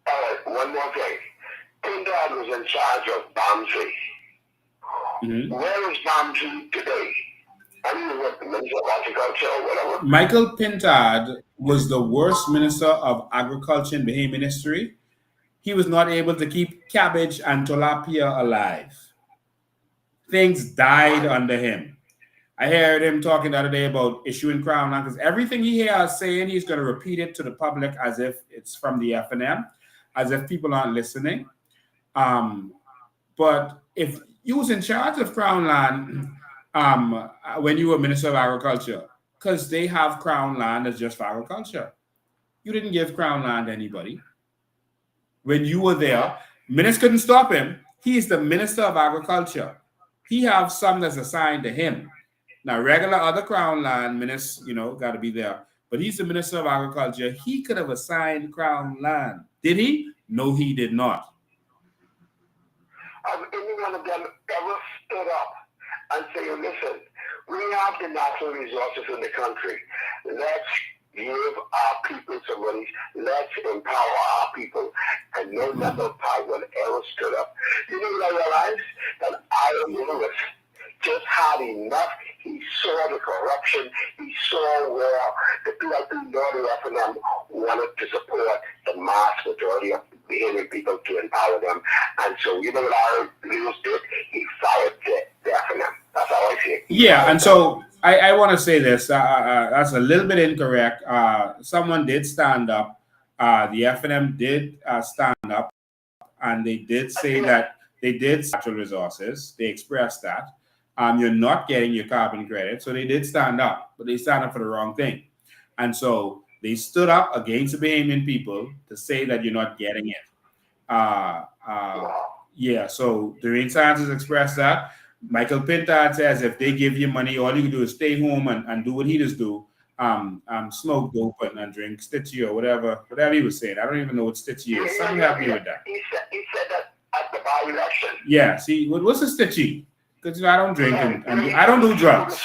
All right, one more thing. Pindad was in charge of Bamsey. Mm-hmm. Where is Bamsey today? I don't know what the Minister of Agriculture or whatever. Michael Pintard was the worst Minister of Agriculture in Bahamian history. He was not able to keep cabbage and tilapia alive. Things died under him. I heard him talking the other day about issuing crown land, because everything he hears saying, he's going to repeat it to the public as if it's from the F&M, as if people aren't listening. But if you was in charge of crown land when you were Minister of Agriculture, because they have crown land as just for agriculture, you didn't give crown land to anybody. When you were there, Minister couldn't stop him. He is the Minister of Agriculture. He has some that's assigned to him. Now, regular other crown land ministers, got to be there. but he's the Minister of Agriculture. He could have assigned Crown land. Did he? No, he did not. Has any one of them ever stood up and say, listen, we have the natural resources in the country. Let's give our people some money. Let's empower our people. And no member of Parliament ever stood up. You know what I realized? That Iram Lewis just had enough. He saw the corruption. He saw where the PLP nor the FNM wanted to support the mass majority of behaving people to empower them. And so, you know what Iram Lewis did? He fired the FNM. That's how I see it. Yeah, and so I want to say this. That's a little bit incorrect. Someone did stand up. The FNM did stand up, and they did say that they did natural resources. They expressed that. You're not getting your carbon credit. So they did stand up, but they stand up for the wrong thing. And so they stood up against the Bahamian people to say that you're not getting it. Yeah, so Doreen Science expressed that. Michael Pintard says if they give you money, all you can do is stay home and do what he just do. Smoke dope and drink Stitchy or whatever he was saying. I don't even know what Stitchy is. Something happened with that. He said that at the by-election. Yeah, see, what's a Stitchy? Because I don't drink and I don't do drugs.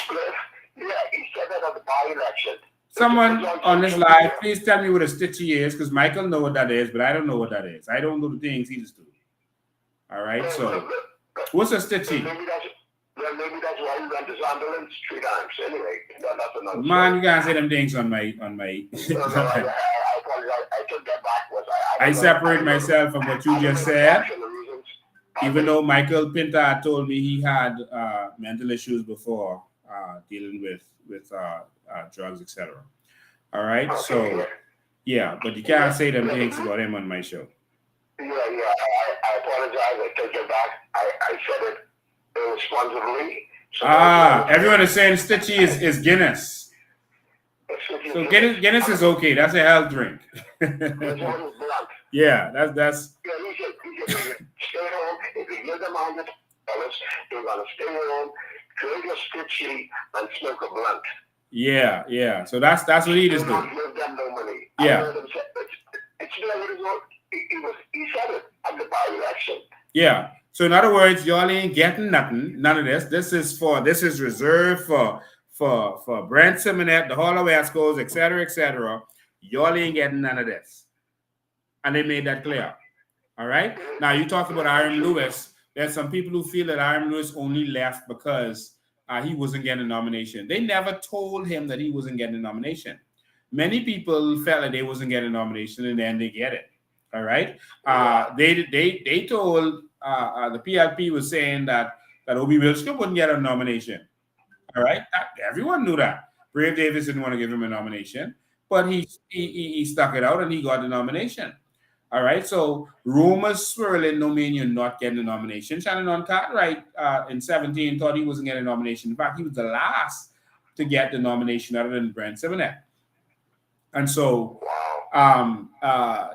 Yeah, he said that at the by-election. Someone on this live, please tell me what a Stitchy is, because Michael know what that is, but I don't know what that is. I don't do the things he just do. All right, so what's a Stitchy? Maybe that's why you went to Zonderland 3 times. Anyway, that's another Man, you can't say them things on my. No, I apologize. I took that backwards. I separate myself from what you just said. Even though Michael Pintard told me he had mental issues before dealing with drugs, etc. All right, so yeah, but you can't say them things about him on my show. Yeah, I apologize. I take it back. I said it irresponsibly. So everyone is saying Stitchy is Guinness. So Guinness is okay. That's a health drink. Yeah, that's. Yeah, he should stay home. If you give them $100, they're gonna stay home, drink a Stitchy, and smoke a blunt. Yeah. So that's what he just do. Give them no money. Yeah. He said it at the by-election. Yeah. So in other words, y'all ain't getting nothing. None of this. This is reserved for Brent Simonet, the Hall of West Coast, etc. Y'all ain't getting none of this. And they made that clear. All right. Now you talk about Iram Lewis. There's some people who feel that Iram Lewis only left because he wasn't getting a nomination. They never told him that he wasn't getting a nomination. Many people felt that they wasn't getting a nomination, and then they get it. All right. They told the PLP was saying that Obi Wilson wouldn't get a nomination. All right. Everyone knew that. Brave Davis didn't want to give him a nomination, but he stuck it out and he got the nomination. All right. So rumors swirling don't mean you're not getting a nomination. Shannon Cartwright in 17 thought he wasn't getting a nomination. In fact, he was the last to get the nomination other than Brent Simonet. And so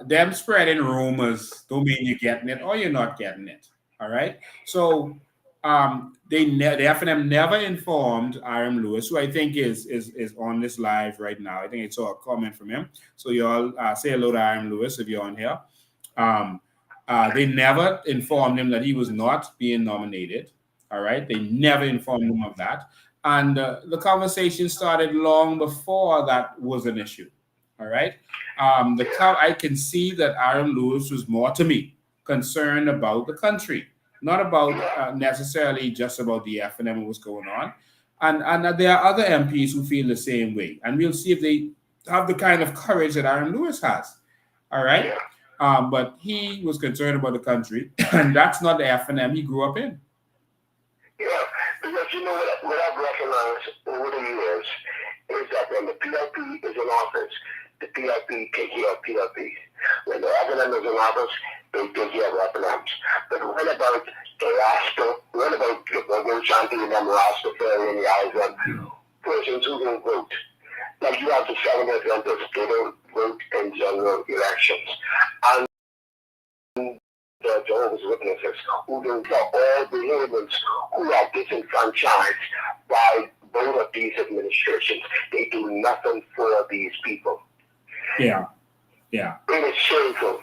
them spreading rumors don't mean you're getting it or you're not getting it. All right. So the FNM never informed Iram Lewis, who I think is on this live right now. I think I saw a comment from him. So you all say hello to Iram Lewis if you're on here. They never informed him that he was not being nominated. All right. They never informed him of that. And the conversation started long before that was an issue. All right. I can see that Iram Lewis was more, to me, concerned about the country, not about necessarily just about the FNM and what's going on. And there are other MPs who feel the same way. And we'll see if they have the kind of courage that Iram Lewis has. All right. But he was concerned about the country, and that's not the FNM he grew up in. Yeah, because you know what I've recognized over the years is that when the PLP is in office, the PLP take care of PLP. When the FNM is in office, they take care of FNMs. But what about the Rasta, what about the Shanti and them Rasta Ferry and the Island persons who don't vote? Like you have the 7 members, they don't vote in general elections. And the Jehovah's Witnesses who don't get all the humans who are disenfranchised by both of these administrations, they do nothing for these people. Yeah. Yeah. It is shameful.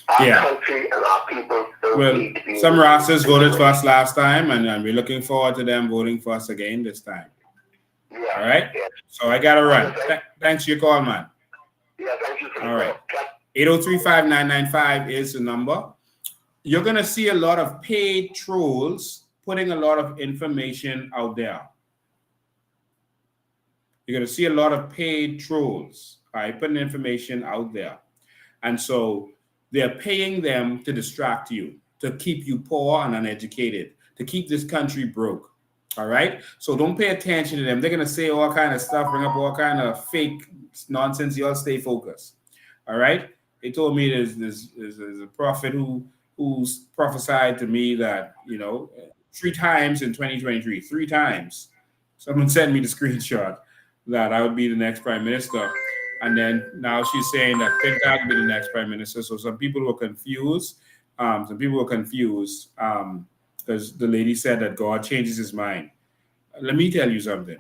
Our country and our people don't need to be. Some Rastas voted for us last time, and we're looking forward to them voting for us again this time. Yeah. All right? Yeah. So I got to run. Thanks for your call, man. Yeah, thank you for the call. All right. 803-5995 is the number. You're going to see a lot of paid trolls putting a lot of information out there. You're going to see a lot of paid trolls, all right, putting information out there. And so they're paying them to distract you, to keep you poor and uneducated, to keep this country broke. All right? So don't pay attention to them. They're going to say all kind of stuff, bring up all kind of fake nonsense. You all stay focused. All right? They told me there's a prophet who's prophesied to me that, 3 times in 2023, 3 times. Someone sent me the screenshot that I would be the next prime minister. And then now she's saying that Pinta could be the next prime minister. So some people were confused. Because the lady said that God changes his mind. Let me tell you something.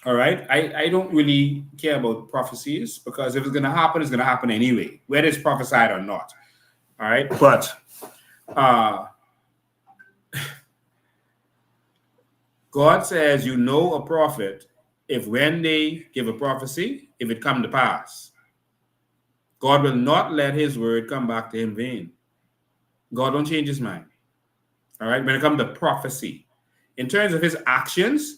All right? I don't really care about prophecies because if it's going to happen, it's going to happen anyway, whether it's prophesied or not. All right? But God says you know a prophet if when they give a prophecy, if it come to pass. God will not let his word come back to him vain. God don't change his mind. All right? When it comes to prophecy. In terms of his actions,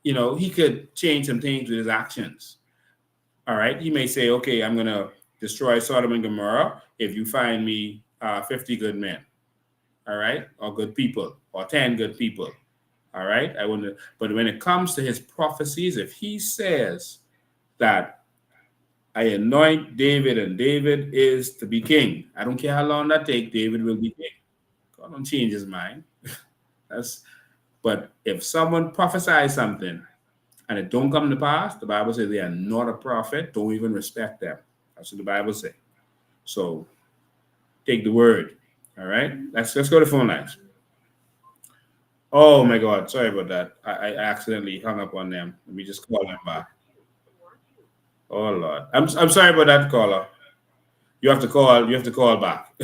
he could change some things with his actions. All right? He may say, okay, I'm going to destroy Sodom and Gomorrah if you find me 50 good men. All right? Or good people. Or 10 good people. All right? But when it comes to his prophecies, if he says that I anoint David and David is to be king, I don't care how long that takes, David will be king. God don't change his mind. But if someone prophesies something and it don't come to pass, the Bible says they are not a prophet. Don't even respect them. That's what the Bible says. So take the word. All right? Let's go to phone lines. Oh my God, sorry about that. I accidentally hung up on them. Let me just call them back. Oh Lord. I'm sorry about that, caller. You have to call back.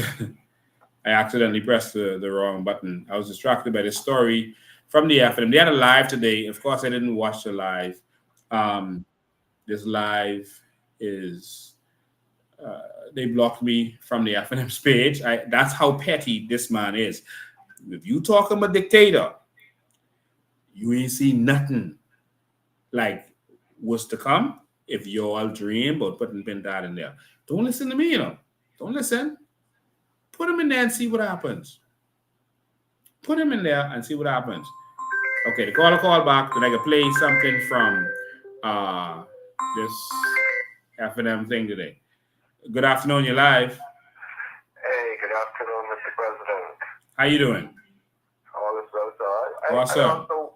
I accidentally pressed the wrong button. I was distracted by the story from the FNM. They had a live today. Of course, I didn't watch the live. This live is they blocked me from the FNM's page. That's how petty this man is. If you talk him a dictator, you ain't see nothing like what's to come if you all dream about putting Pintad in there. Don't listen to me, Don't listen. Put him in there and see what happens. Put him in there and see what happens. Okay, the caller call back, then I can play something from this FNM thing today. Good afternoon, you're live. Hey, good afternoon, Mr. President. How you doing? All is well, sir. What's I up? also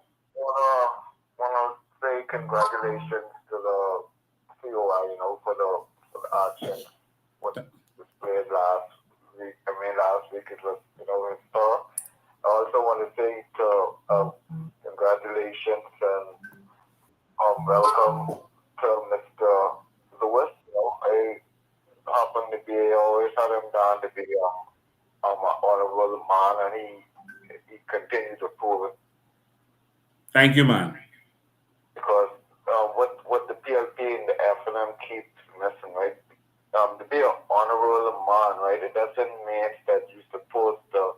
want to say congratulations to the COI, for the action. What displayed last week it was, in store. I also want to say congratulations and welcome to Mr. Lewis. I happen to be, I always had him down to be an honorable man, and he continues to prove it. Thank you, man. Because what the PLP and the FNM keeps missing, right? To be an honorable man, right? It doesn't mean that you're supposed to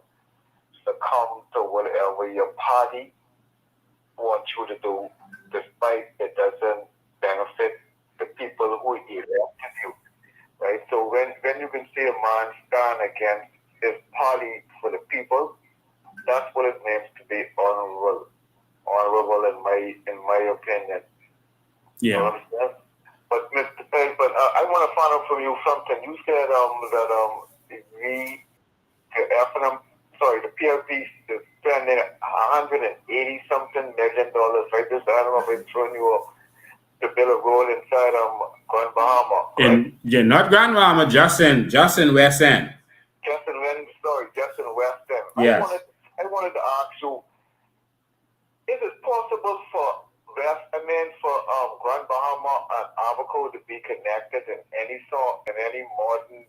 succumb to whatever your party wants you to do, despite it doesn't benefit the people who elected you, right? So when you can see a man stand against his party for the people, that's what it means to be honorable in my opinion. Yeah. You understand? But Mr. President, I want to find out from you something. You said the PLP is spending $180-something million, right? This, I don't know if it's when you to build a road inside Grand Bahama. Right? Not Grand Bahama, just in West End. Just in West End. Yes. I wanted to ask you, is it possible possible for Grand Bahama and Abaco to be connected in any modern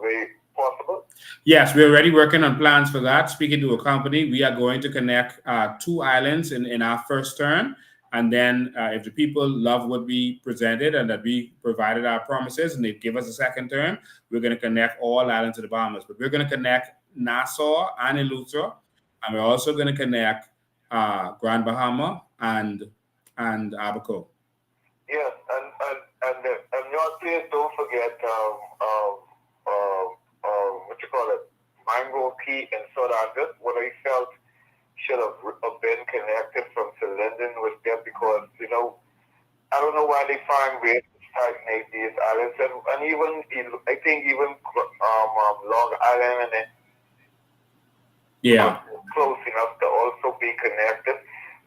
way possible? Yes, we're already working on plans for that. Speaking to a company, we are going to connect 2 islands in our first turn. And then if the people love what we presented and that we provided our promises and they give us a second turn, we're going to connect all islands to the Bahamas. But we're going to connect Nassau and Eleuthera. And we're also going to connect Grand Bahama and Abaco. Yes, and your please don't forget what you call it, Mangrove Key in South Africa, what I felt should have been connected from Linden was there because, I don't know why they find ways to stagnate these islands. And even, I think even Long Island and then close enough to also be connected,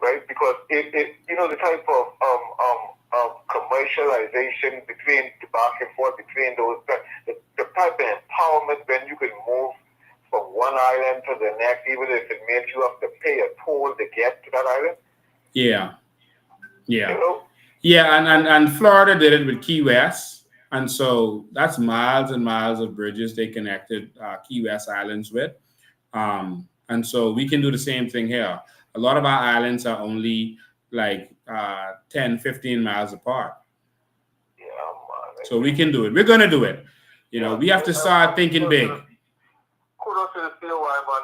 right? Because the type of commercialization between the back and forth between those, the type of empowerment when you can move from one island to the next, even if it means you have to pay a toll to get to that island. Yeah. And Florida did it with Key West, and so that's miles and miles of bridges they connected Key West islands with, and so we can do the same thing here. A lot of our islands are only like 10, 15 miles apart. So we can do it. We're going to do it. We have to start thinking big. Kudos to the COI, man,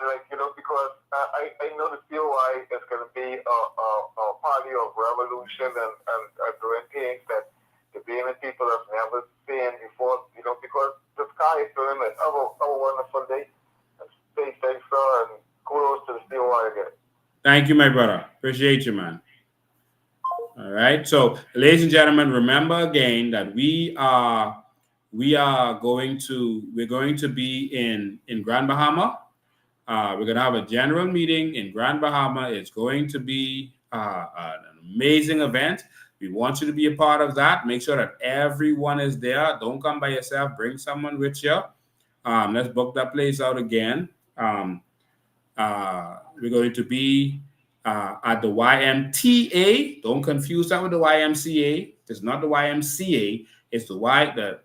because I know the COI is going to be a party of revolution and doing things that the Bahamian people have never seen before, because the sky is the limit. Have a wonderful day. And stay safe, sir, and kudos to the COI again. Thank you, my brother. Appreciate you, man. All right. So, ladies and gentlemen, remember again that we're going to be in Grand Bahama. We're going to have a general meeting in Grand Bahama. It's going to be an amazing event. We want you to be a part of that. Make sure that everyone is there. Don't come by yourself. Bring someone with you. Let's book that place out again. We're going to be at the YMTA. Don't confuse that with the YMCA. It's not the YMCA. It's the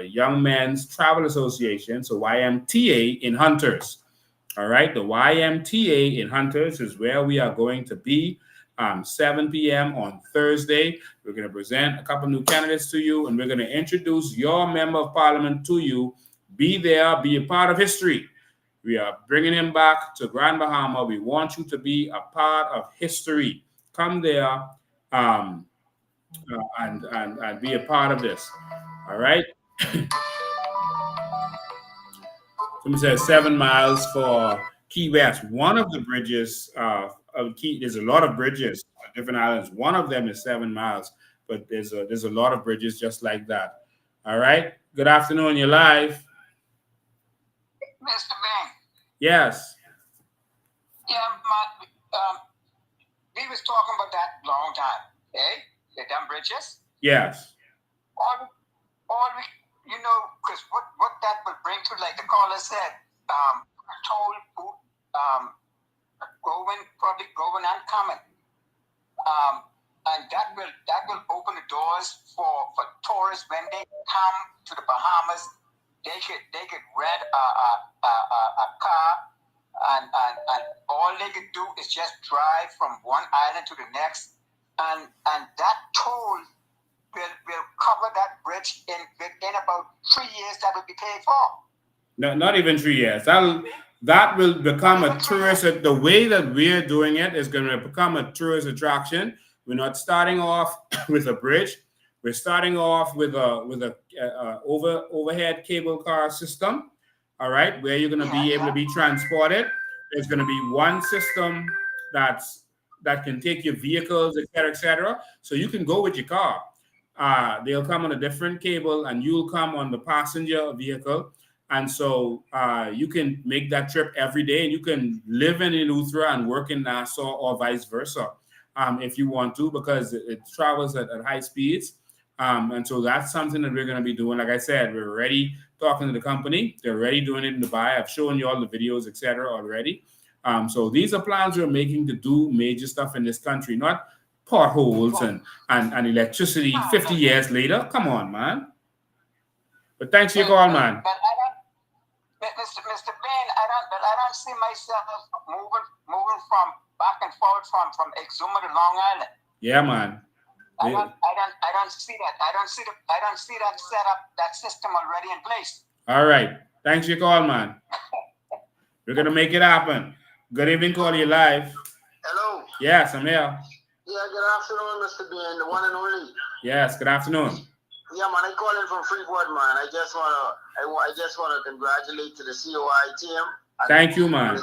Young Men's Travel Association. So YMTA in Hunters. All right. The YMTA in Hunters is where we are going to be. 7 p.m. on Thursday. We're going to present a couple new candidates to you, and we're going to introduce your member of parliament to you. Be there. Be a part of history. We are bringing him back to Grand Bahama. We want you to be a part of history. Come there and be a part of this. All right. Somebody says 7 miles for Key West. One of the bridges of Key. There's a lot of bridges on different islands. One of them is 7 miles, but there's a lot of bridges just like that. All right. Good afternoon. You're live. Mr. Bang. Yes. Yeah, we was talking about that long time. Okay, the damn bridges. Yes. All we, because what that will bring to, like the caller said, toll, going and coming, and that will open the doors for tourists when they come to the Bahamas. They could rent a car, and all they could do is just drive from one island to the next, and that toll will cover that bridge within about 3 years. That will be paid for. No, not even 3 years. That will become a tourist. The way that we're doing it is going to become a tourist attraction. We're not starting off with a bridge. We're starting off with a overhead cable car system. All right, where you're going to be able to be transported. There's going to be one system that can take your vehicles, et cetera, et cetera. So you can go with your car. They'll come on a different cable, and you'll come on the passenger vehicle. And so you can make that trip every day, and you can live in Eleuthera and work in Nassau, or vice versa, if you want to, because it travels at high speeds. And so that's something that we're going to be doing. Like I said, we're already talking to the company. They're already doing it in Dubai. I've shown you all the videos, et cetera, already. So these are plans we're making to do major stuff in this country, not potholes and electricity 50 years later. Come on, man. But thanks for your call, man. But I don't, Mr. Bain, I don't see myself moving from back and forth from Exuma to Long Island. Yeah, man. I don't see that. I don't see that setup, that system already in place. All right. Thanks for your call, man. We're gonna make it happen. Good evening, call you live. Hello. Yes, I'm here. Yeah, good afternoon, Mr. Bain, the one and only. Yes, good afternoon. Yeah, man, I calling from Freeport, man. I just wanna congratulate to the COI team. Thank you, man.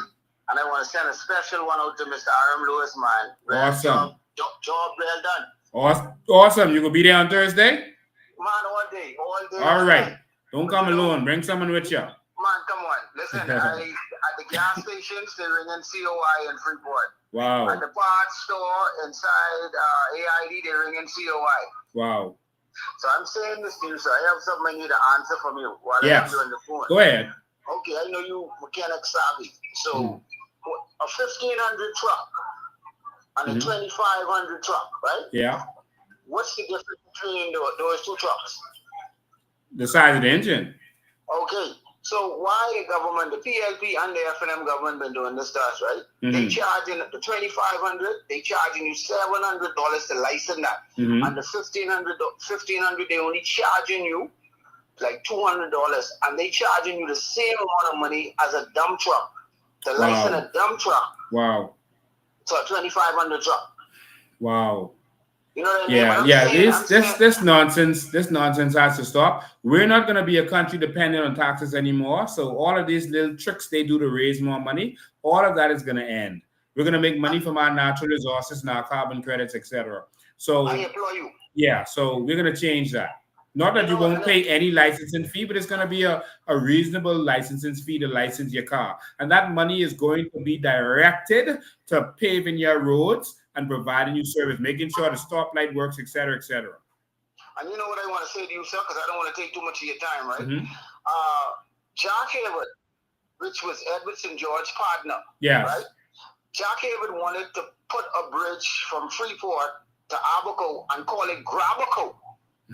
And I want to send a special one out to Mr. Iram Lewis, man. Awesome. Job well done. Awesome. You gonna be there on Thursday? Man, all day. All right. Don't come alone. Bring someone with you. Man, come on. Listen, at the gas stations, they ring in COI in Freeport. Wow. At the parts store inside AID, they ring in COI. Wow. So I'm saying this to you, so I have something I need to answer from you while I have you on the phone. Go ahead. Okay, I know you mechanic savvy. So a 1,500 truck and a 2,500 truck, right? Yeah. What's the difference between those two trucks? The size of the engine. Okay, so why the government, the PLP and the F&M government been doing this to us, right? They charging the 2,500, they charging you $700 to license that. And the 1,500, they only charging you like $200, and they charging you the same amount of money as a dump truck. To license a dump truck. Wow. So a 2,500 truck. Wow. You know what I mean? Yeah. This nonsense has to stop. We're not gonna be a country dependent on taxes anymore. So all of these little tricks they do to raise more money, all of that is gonna end. We're gonna make money from our natural resources and our carbon credits, etc. So I applaud you. Yeah, so we're gonna change that. Not that you won't pay any licensing fee, but it's going to be a reasonable licensing fee to license your car. And that money is going to be directed to paving your roads and providing you service, making sure the stoplight works, et cetera, et cetera. And you know what I want to say to you, sir, because I don't want to take too much of your time, right? Jack Hayward, which was Edward St. George's partner, right? Jack Hayward wanted to put a bridge from Freeport to Abaco and call it Grabaco.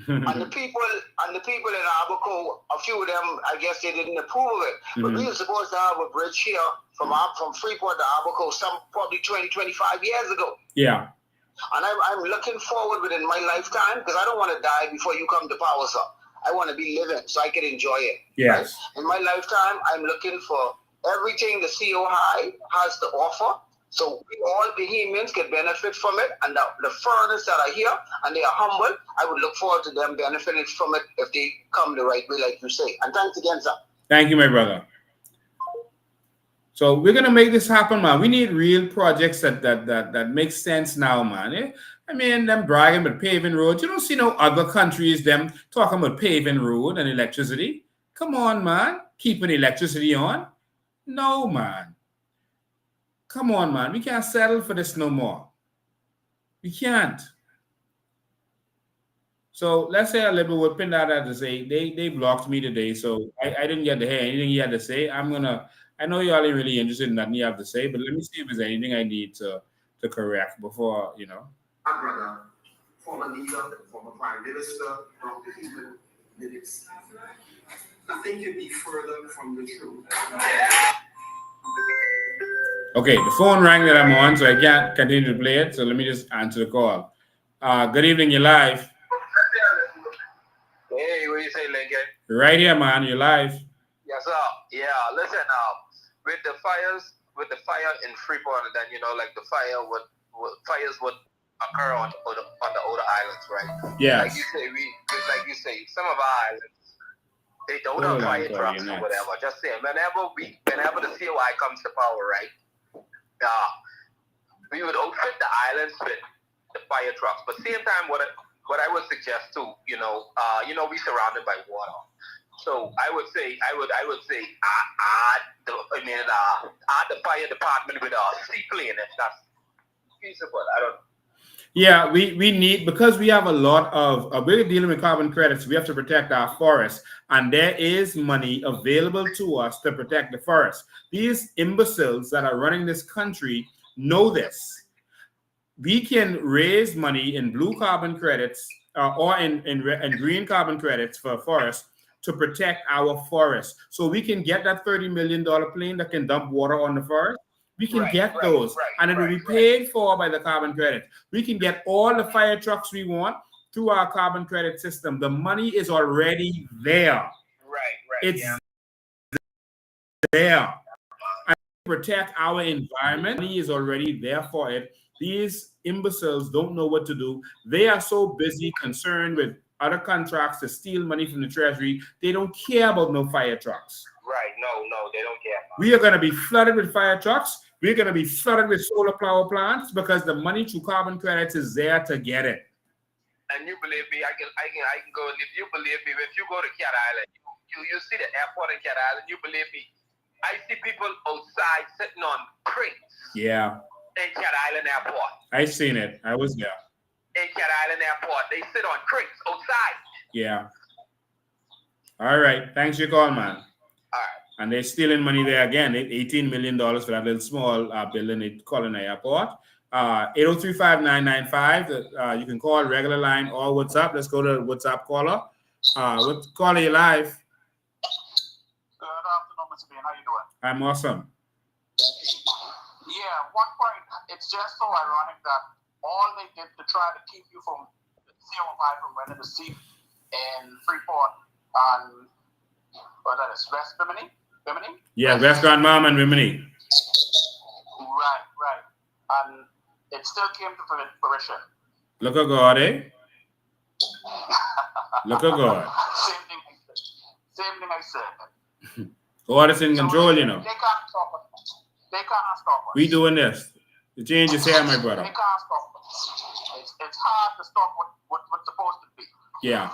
and the people in Abaco, a few of them, I guess they didn't approve of it. But we were supposed to have a bridge here from Freeport to Abaco probably 20, 25 years ago. Yeah. And I'm looking forward within my lifetime, because I don't want to die before you come to power, sir. I want to be living so I can enjoy it. Yes. Right? In my lifetime, I'm looking for everything the COI has to offer. So we all Bahamians can benefit from it, and the foreigners that are here and they are humble, I would look forward to them benefiting from it if they come the right way, like you say. And thanks again, sir. Thank you, my brother. So we're gonna make this happen, man. We need real projects that make sense now, man. I mean, them bragging about paving roads. You don't see no other countries them talking about paving road and electricity. Come on, man. Keeping electricity on? No, man. Come on, man. We can't settle for this no more. We can't. So let's say a little what Pindar had to say. They blocked me today, so I didn't get to hear anything he had to say. I know y'all ain't really interested in nothing you have to say, but let me see if there's anything I need to correct before, you know. My brother, former leader, former prime minister of the human minutes. Nothing could be further from the truth. Okay, the phone rang that I'm on, so I can't continue to play it. So let me just answer the call. Good evening, you're live. Hey, what do you say, Lincoln? Right here, man, you're live. Yes, sir. Yeah, listen, with the fire in Freeport, and then like the fires would occur on the other islands, right? Yes. Like you say, some of our islands they don't have fire trucks or whatever. Just saying, whenever the COI comes to power, right? We would outfit the islands with the fire trucks, but same time, what I would suggest too, we surrounded by water, so I would say, add the fire department with a seaplane if that's feasible. I don't know. Yeah, we need, because we have a lot of we're dealing with carbon credits. We have to protect our forests, and there is money available to us to protect the forest. These imbeciles that are running this country know this. We can raise money in blue carbon credits or in green carbon credits for forests to protect our forests. So we can get that $30 million plane that can dump water on the forest. We can get those, and it will be paid for by the carbon credit. We can get all the fire trucks we want through our carbon credit system. The money is already there. It's there. And protect our environment. Money is already there for it. These imbeciles don't know what to do. They are so busy concerned with other contracts to steal money from the treasury. They don't care about no fire trucks. Right. No, they don't care. We are going to be flooded with fire trucks. We're going to be flooded with solar power plants because the money through carbon credits is there to get it. And you believe me, I can go. If you believe me, if you go to Cat Island, you see the airport in Cat Island. You believe me, I see people outside sitting on crates. Yeah. In Cat Island Airport. I seen it. I was there. In Cat Island Airport, they sit on crates outside. Yeah. All right. Thanks for your call, man. All right. And they're stealing money there again. $18 million for that little small building at Colony Airport. 803-5995. You can call regular line or WhatsApp. Let's go to WhatsApp caller. What caller you live? Good afternoon, Mr. Bean. How you doing? I'm awesome. Yeah, one point. It's just so ironic that all they did to try to keep you from COI from winning the seat in Freeport and what that is, West Bimini? Yeah, Restaurant Mom and Bimini. Right. And it still came to fruition. Look at God, eh? Look at God. Same thing I said. God is in control, you know. They can't stop us. We doing this. The change is here, my brother. They can't stop us. It's hard to stop what's supposed to be. Yeah.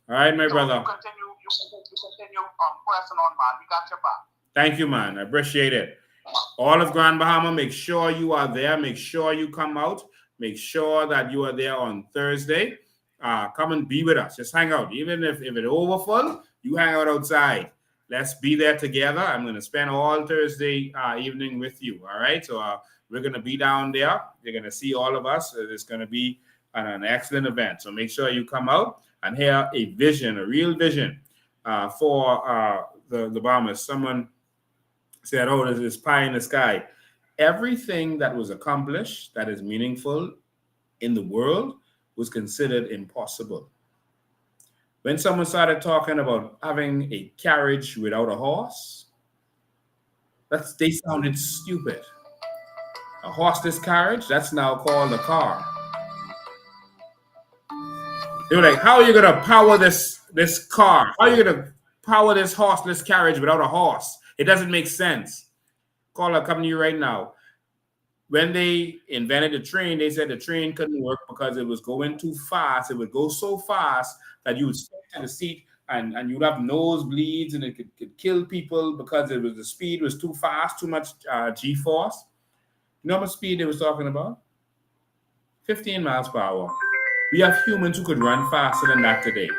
All right, my brother. You continue pressing on, man. We got your back. Thank you, man. I appreciate it. All of Grand Bahama, make sure you are there. Make sure you come out. Make sure that you are there on Thursday. Come and be with us. Just hang out. Even if it's overfull, you hang out outside. Let's be there together. I'm going to spend all Thursday evening with you. All right. So we're going to be down there. You're going to see all of us. It's going to be an excellent event. So make sure you come out and hear a vision, a real vision for the bombers. Someone said, oh, there's this pie in the sky. Everything that was accomplished that is meaningful in the world was considered impossible. When someone started talking about having a carriage without a horse, they sounded stupid. A horseless carriage, that's now called a car. They were like, how are you going to power this car? How are you going to power this horseless carriage without a horse? It doesn't make sense. Caller, coming to you right now. When they invented the train, they said the train couldn't work because it was going too fast. It would go so fast that you would stick to the seat and you would have nosebleeds and it could kill people because the speed was too fast, too much G-force. You know how much speed they was talking about? 15 miles per hour. We have humans who could run faster than that today.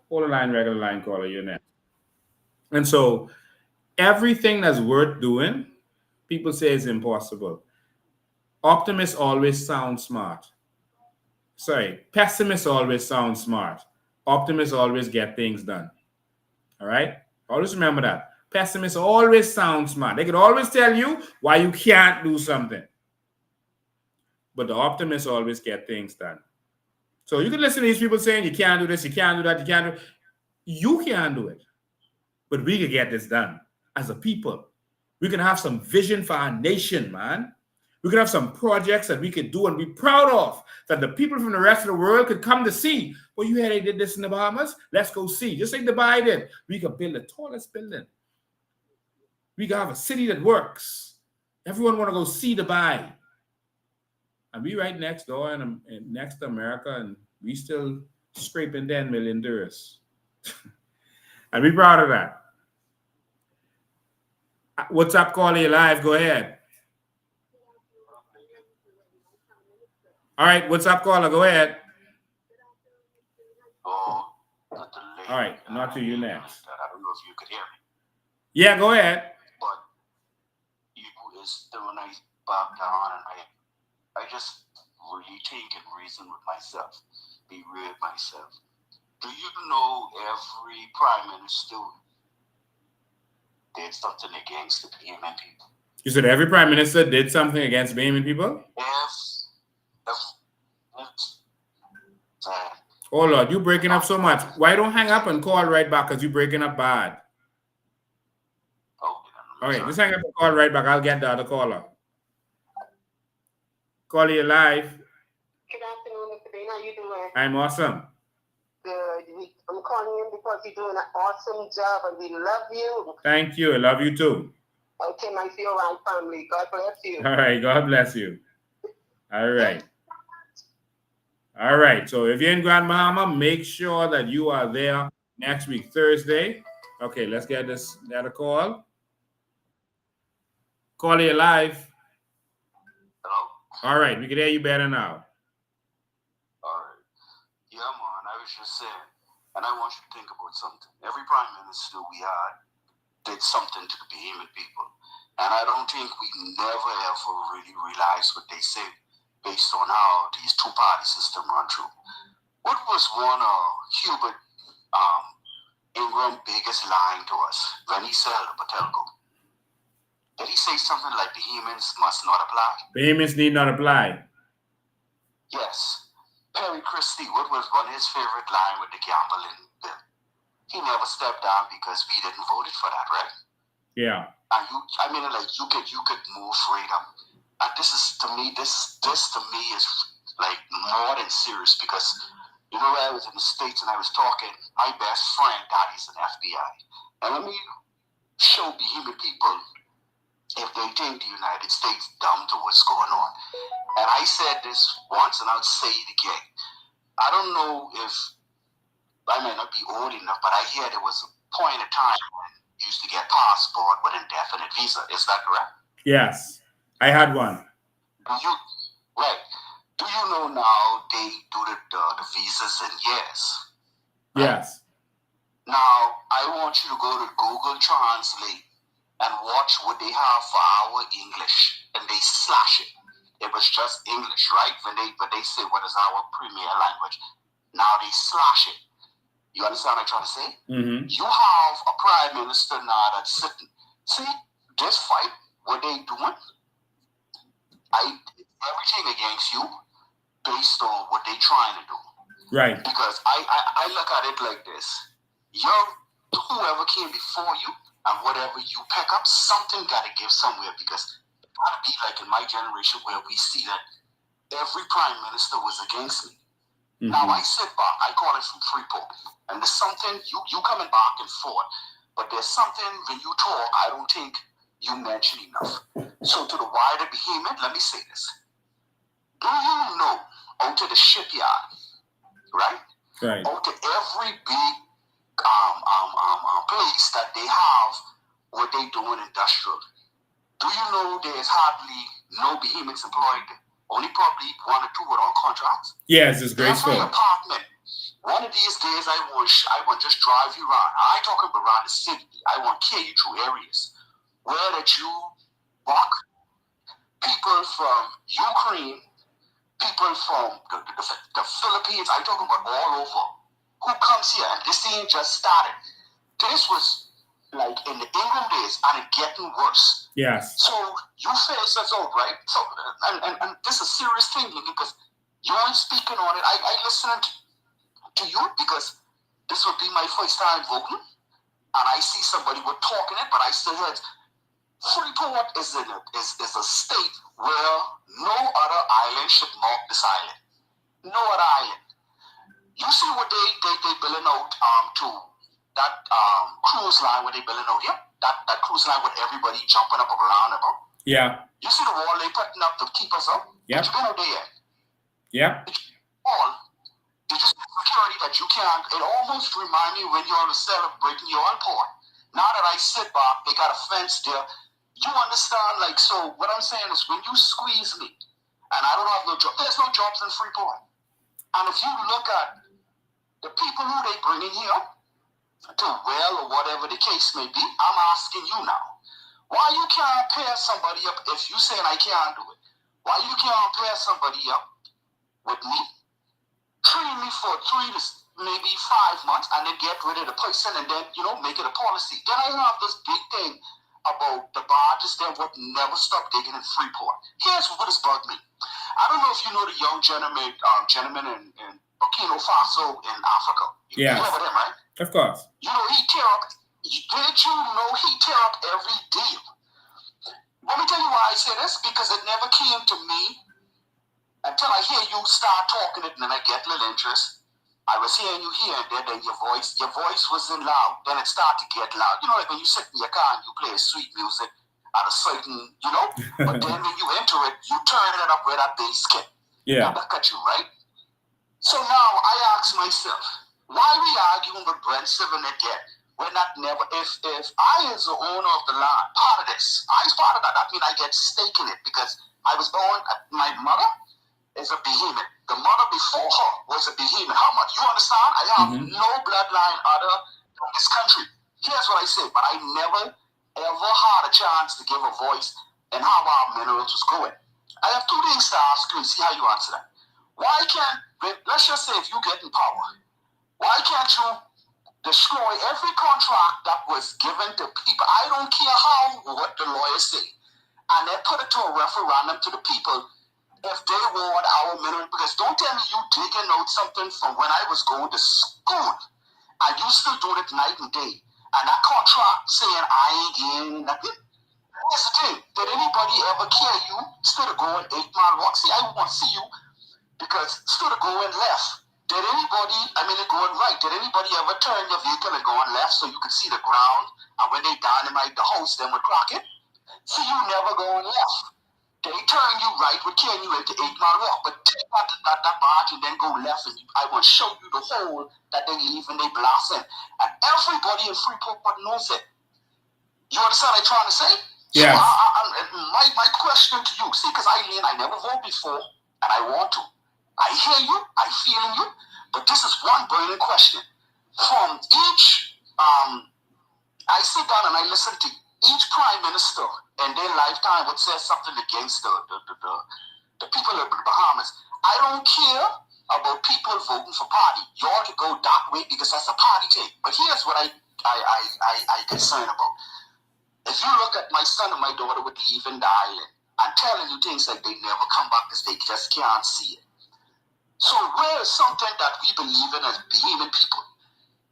Hold the line, regular line caller, you're next. And so everything that's worth doing, people say it's impossible. Optimists always sound smart. Pessimists always sound smart. Optimists always get things done. All right? Always remember that. Pessimists always sound smart. They could always tell you why you can't do something. But the optimists always get things done. So you can listen to these people saying you can't do this, you can't do that, you can't do it. You can't do it. But we can get this done as a people. We can have some vision for our nation, man. We can have some projects that we could do and be proud of, that the people from the rest of the world could come to see. Well, you heard they did this in the Bahamas? Let's go see. Just like Dubai did. We could build the tallest building. We could have a city that works. Everyone want to go see Dubai. And we right next door and next to America, and we still scraping 10 million dirhams. And we proud of that. What's up, caller? You live? Go ahead. All right, what's up, caller? Go ahead. All right, not to you next. I don't know if you could hear me. Yeah, go ahead. But you is the when I back down and I just really think and reason with myself, be real with myself. Do you know every prime minister did something against the Bahamian people? You said every prime minister did something against Bahamian people? Oh Lord, you breaking up so much. Why don't hang up and call right back? Because you breaking up bad. All right, just hang up and call right back. I'll get the other caller. Call you live. Good afternoon, Mr. Bain. How you doing? I'm awesome. Good. I'm calling in because you're doing an awesome job and we love you. Thank you. I love you too. Okay, my COI family. God bless you. All right. God bless you. All right. All right. So if you're in Grand Bahama, make sure that you are there next week, Thursday. Okay, let's get this. Got a call. Call you live. Hello? All right. We can hear you better now. All right. Yeah, man. I was just saying, and I want you to think about something. Every prime minister we had did something to the Bahamian people. And I don't think we never ever really realized what they say based on how these two-party system run through. What was one of Hubert Ingram's biggest line to us when he said the Patelco? Did he say something like Bahamians must not apply? Bahamians need not apply. Yes. Perry Christie, what was one of his favorite line with the gambling bill? He never stepped down because we didn't vote for that, right? Yeah. And you could move freedom. And this is to me, this to me is like more than serious because you know I was in the States and I was talking, my best friend, daddy's an FBI. And let me show Bahamian people if they think the United States dumb to what's going on. And I said this once and I'll say it again. I don't know if I may not be old enough, but I hear there was a point in time when you used to get passport with indefinite visa. Is that correct? Yes. I had one. Do you know now they do the visas in years? Yes. Now, I want you to go to Google Translate and watch what they have for our English, and they slash it. It was just English, right? When they say what is our premier language, now they slash it. You understand what I'm trying to say? Mm-hmm. You have a prime minister now that's sitting. See, this fight, what they doing, I did everything against you based on what they trying to do. Right. Because I look at it like this. Whoever came before you and whatever you pick up, something got to give somewhere because it got to be like in my generation where we see that every prime minister was against me. Mm-hmm. Now I sit back, I call it from Freeport, and there's something, you coming back and forth, but there's something when you talk, I don't think you mention enough. So to the wider Bahamian, let me say this. Do you know, out to the shipyard, right? Right. Out to every big place that they have what they do in industrial. Do you know there's hardly no Bahamians employed? Only probably one or two are on contracts. Yes, it's graceful. Every apartment. One of these days, I want just drive you around. I ain't talking about around the city. I want to carry you through areas where that you walk. People from Ukraine, people from the Philippines. I'm talking about all over. Who comes here? And this thing just started. This was like in the Ingram days, and it's getting worse. Yes. So you face us out, right? So and this is a serious thing because you ain't speaking on it. I listened to you because this would be my first time voting, and I see somebody with talking it, but I still heard Freeport is a state where no other island should mark this island. No other island. You see what they billing out to that cruise line where they billing out here? That cruise line with everybody jumping up around about. Yeah. You see the wall they putting up to keep us up? Yep. Did you been out there yet? Yep. Wall. Did you see security that you can't? It almost remind me when you're celebrating your own port. Now that I sit back, they got a fence there. You understand? Like, so what I'm saying is when you squeeze me, and I don't have no job. There's no jobs in Freeport. And if you look at the people who they bring in here to well or whatever the case may be, I'm asking you now, why you can't pair somebody up if you saying I can't do it? Why you can't pair somebody up with me, train me for 3 to maybe 5 months, and then get rid of the person and then, make it a policy. Then I have this big thing about the barges that would never stop digging in Freeport. Here's what has bugged me. I don't know if you know the young gentleman in Burkina Faso in Africa. You know about him, right? Of course. He tear up. Did you know he tear up every deal? Let me tell you why I say this, because it never came to me until I hear you start talking it, and then I get a little interest. I was hearing you here and there, then your voice wasn't loud. Then it started to get loud. Like when you sit in your car and you play sweet music at a certain, but then when you enter it, you turn it up where that bass kick. Yeah. Now, look at you, right? So now I ask myself, why we arguing with Brent Sivan again? When that never, if I as the owner of the land, part of this, I was part of that. I mean, I get stake in it because I was born, my mother is a behemoth. The mother before her was a behemoth. How much? You understand? I have no bloodline other than this country. Here's what I say, but I never, ever had a chance to give a voice in how our minerals was going. I have 2 things to ask you and see how you answer that. Why can't, let's just say if you get in power, why can't you destroy every contract that was given to people? I don't care what the lawyers say. And then put it to a referendum to the people if they want our mineral. Because don't tell me you digging out something from when I was going to school and you still doing it night and day. And that contract saying I ain't getting nothing. Here's the thing. Did anybody ever care you still going 8 Mile Walk? See, I want to see you because still going left. Did anybody, it going right, did anybody ever turn your vehicle and go on left so you could see the ground? And when they dynamite the house, then would clock it? See, you never go on left. They turn you right, would carry you into 8 Mile Walk. But take that barge and then go left, and I will show you the hole that they leave and they blast in. And everybody in Freeport knows it. You understand what I'm trying to say? Yes. So my question to you, see, because I never voted before, and I want to. I hear you, I feel you, but this is one burning question. From each, I sit down and I listen to each prime minister in their lifetime would say something against the people of the Bahamas. I don't care about people voting for party. You all can go that way because that's a party thing. But here's what I concerned about. If you look at my son and my daughter would leave in the island, I'm telling you things like they never come back because they just can't see it. So where is something that we believe in as being people?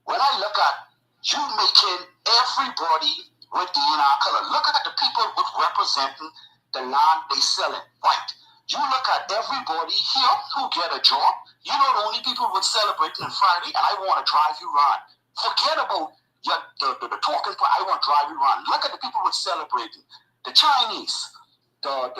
When I look at you making everybody with DNA color, look at the people with representing the land they selling, white. You look at everybody here who get a job. You know the only people with celebrating on Friday, and I want to drive you around. Forget about the talking point. I want to drive you around. Look at the people with celebrating. The Chinese. The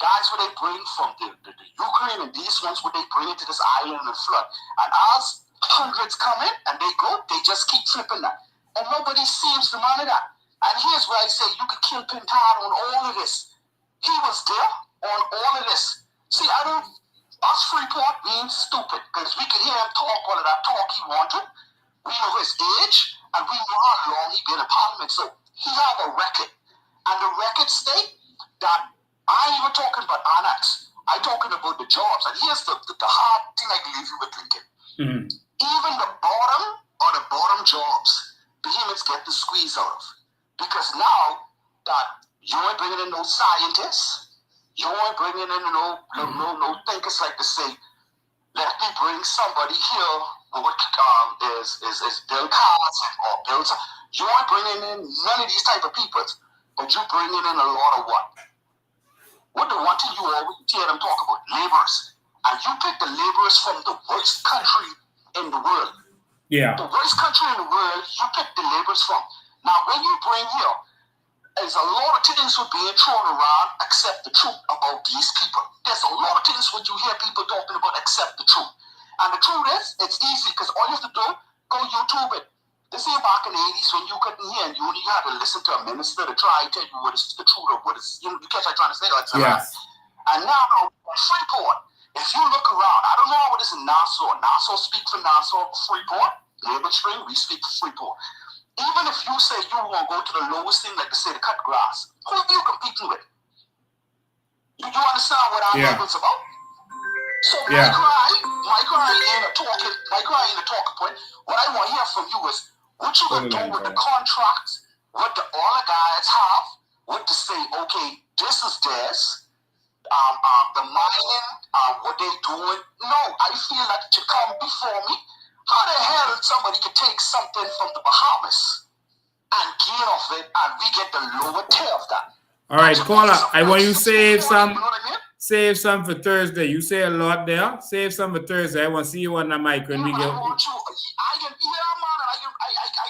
guys where they bring from the Ukraine and these ones where they bring it to this island and flood. And as hundreds come in and they go, they just keep flipping that. And nobody seems to monitor that. And here's where I say you could kill Pintado on all of this. He was there on all of this. See, us Freeport being stupid, because we could hear him talk all of that talk he wanted. We know his age, and we know how long he been in Parliament. So he have a record. And the record state that I ain't even talking about annex. I'm talking about the jobs. And here's the hard thing I can leave you with, Lincoln. Mm-hmm. Even the bottom jobs, behemoths get the squeeze out of. Because now that you ain't bringing in no scientists, you ain't bringing in no thinkers like to say, let me bring somebody here who is Bill Carson or Bill. You ain't bringing in none of these type of people, but you bringing in a lot of what? What the one thing you always hear them talk about? Laborers. And you pick the laborers from the worst country in the world. Yeah. The worst country in the world, you pick the laborers from. Now, when you bring here, there's a lot of things were being thrown around except the truth about these people. There's a lot of things what you hear people talking about except the truth. And the truth is, it's easy because all you have to do, go YouTube it. This ain't back in the 80s when you couldn't hear and you only had to listen to a minister to try and tell you what is the truth or what is, you catch what I'm trying to say? Yes. And now, Freeport, if you look around, I don't know what is in Nassau. Nassau speak for Nassau, Freeport. Labor Tree, we speak for Freeport. Even if you say you want to go to the lowest thing, like they say, to cut grass, who are you competing with? You understand what our level's about? So my cry ain't a talking point. What I want to hear from you is what you gonna do with the contracts, what all the guys have, what to say, okay, this is theirs. The mining, what they doing. No, I feel like to come before me. How the hell somebody could take something from the Bahamas and gain off it, and we get the lower tier of that? All right, caller, I want you to save some for Thursday. You say a lot there. Save some for Thursday. I want to see you on the mic when we go. I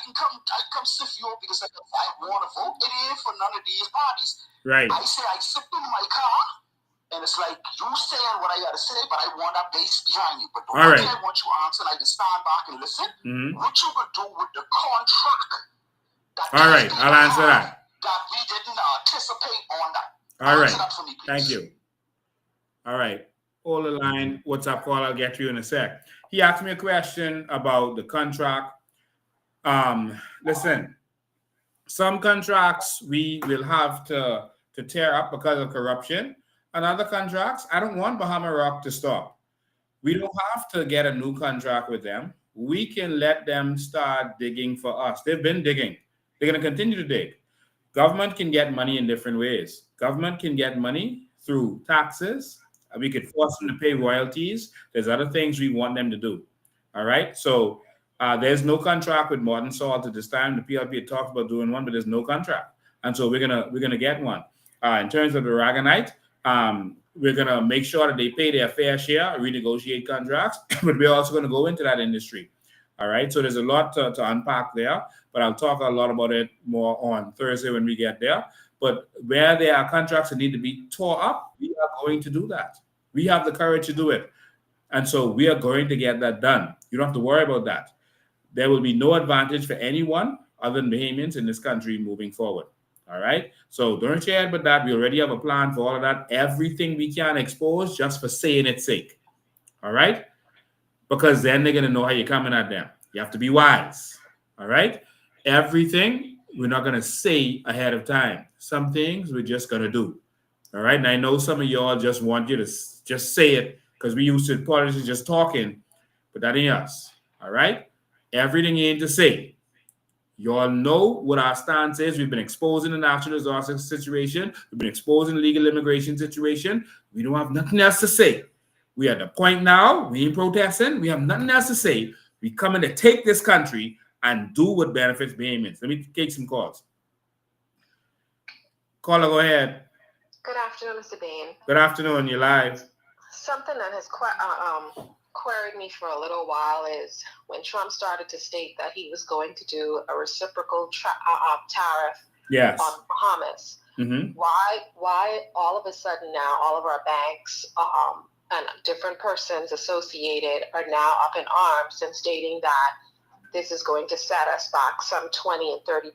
can come sift you up because I want to vote. It ain't for none of these parties. Right. I say I sit in my car. And it's like you saying what I gotta say, but I want that base behind you. But I want you to answer, and I can stand back and listen. What you gonna do with the contract? All right, I'll answer that. That we didn't anticipate on that. All right, that for me, thank you. All right, hold the line. What's up, call? I'll get you in a sec. He asked me a question about the contract. Listen, some contracts we will have to tear up because of corruption. And other contracts, I don't want Bahama Rock to stop. We don't have to get a new contract with them. We can let them start digging for us. They've been digging. They're going to continue to dig. Government can get money in different ways. Government can get money through taxes. We could force them to pay royalties. There's other things we want them to do. All right? So there's no contract with Modern Salt at this time. The PLP had talked about doing one, but there's no contract. And so we're gonna get one. In terms of the Aragonite, we're going to make sure that they pay their fair share, renegotiate contracts, but we're also going to go into that industry. All right. So there's a lot to unpack there, but I'll talk a lot about it more on Thursday when we get there. But where there are contracts that need to be tore up, we are going to do that. We have the courage to do it. And so we are going to get that done. You don't have to worry about that. There will be no advantage for anyone other than Bahamians in this country moving forward. All right. So don't share it with that. We already have a plan for all of that. Everything we can expose just for saying its sake. All right. Because then they're going to know how you're coming at them. You have to be wise. All right. Everything we're not going to say ahead of time. Some things we're just going to do. All right. And I know some of y'all just want you to just say it because we used to politicians just talking, but that ain't us. All right. Everything ain't to say. You all know what our stance is. We've been exposing the natural disaster situation. We've been exposing the legal immigration situation. We don't have nothing else to say. We are at the point now. We ain't protesting. We have nothing else to say. We coming to take this country and do what benefits Bahamians. Let me take some calls. Caller, go ahead. Good afternoon, Mr. Bain. Good afternoon. You're live. Something that has queried me for a little while is when Trump started to state that he was going to do a reciprocal tariff on Bahamas. Why all of a sudden now all of our banks and different persons associated are now up in arms and stating that this is going to set us back some 20 and 30%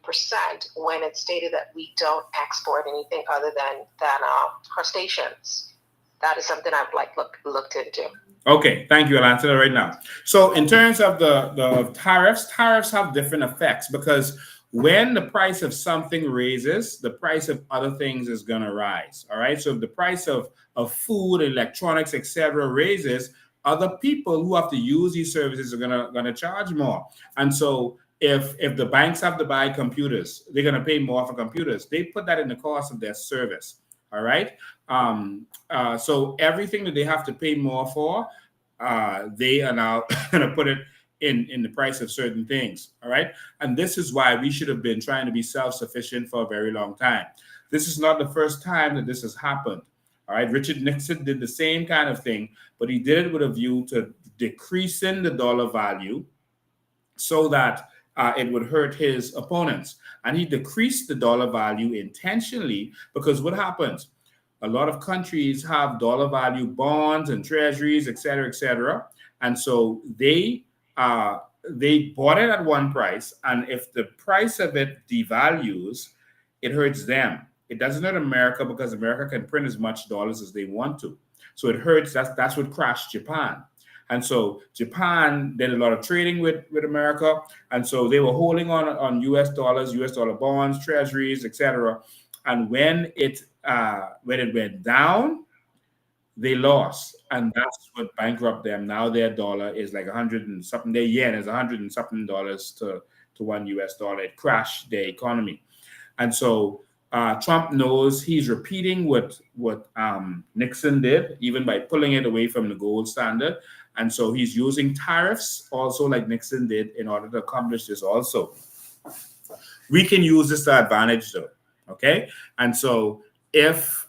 when it's stated that we don't export anything other than crustaceans? That is something I've looked into. Okay, thank you. I'll answer that right now. So in terms of the tariffs have different effects because when the price of something raises, the price of other things is going to rise. All right. So if the price of food, electronics, etc. raises, other people who have to use these services are gonna charge more. And so if the banks have to buy computers, they're gonna pay more for computers. They put that in the cost of their service. All right. So everything that they have to pay more for, they are now gonna put it in the price of certain things. All right. And this is why we should have been trying to be self-sufficient for a very long time. This is not the first time that this has happened. All right. Richard Nixon did the same kind of thing, but he did it with a view to decreasing the dollar value so that it would hurt his opponents. And he decreased the dollar value intentionally because what happens? A lot of countries have dollar value bonds and treasuries, et cetera, et cetera. And so they bought it at one price. And if the price of it devalues, it hurts them. It doesn't hurt America because America can print as much dollars as they want to. So it hurts. That's what crashed Japan. And so Japan did a lot of trading with America. And so they were holding on US dollars, US dollar bonds, treasuries, etc. And when it went down, they lost. And that's what bankrupted them. Now their dollar is like 100 and something. Their yen is 100 and something dollars to one US dollar. It crashed their economy. And so Trump knows he's repeating what Nixon did, even by pulling it away from the gold standard. And so he's using tariffs also like Nixon did in order to accomplish this also. We can use this to advantage though, okay? And so if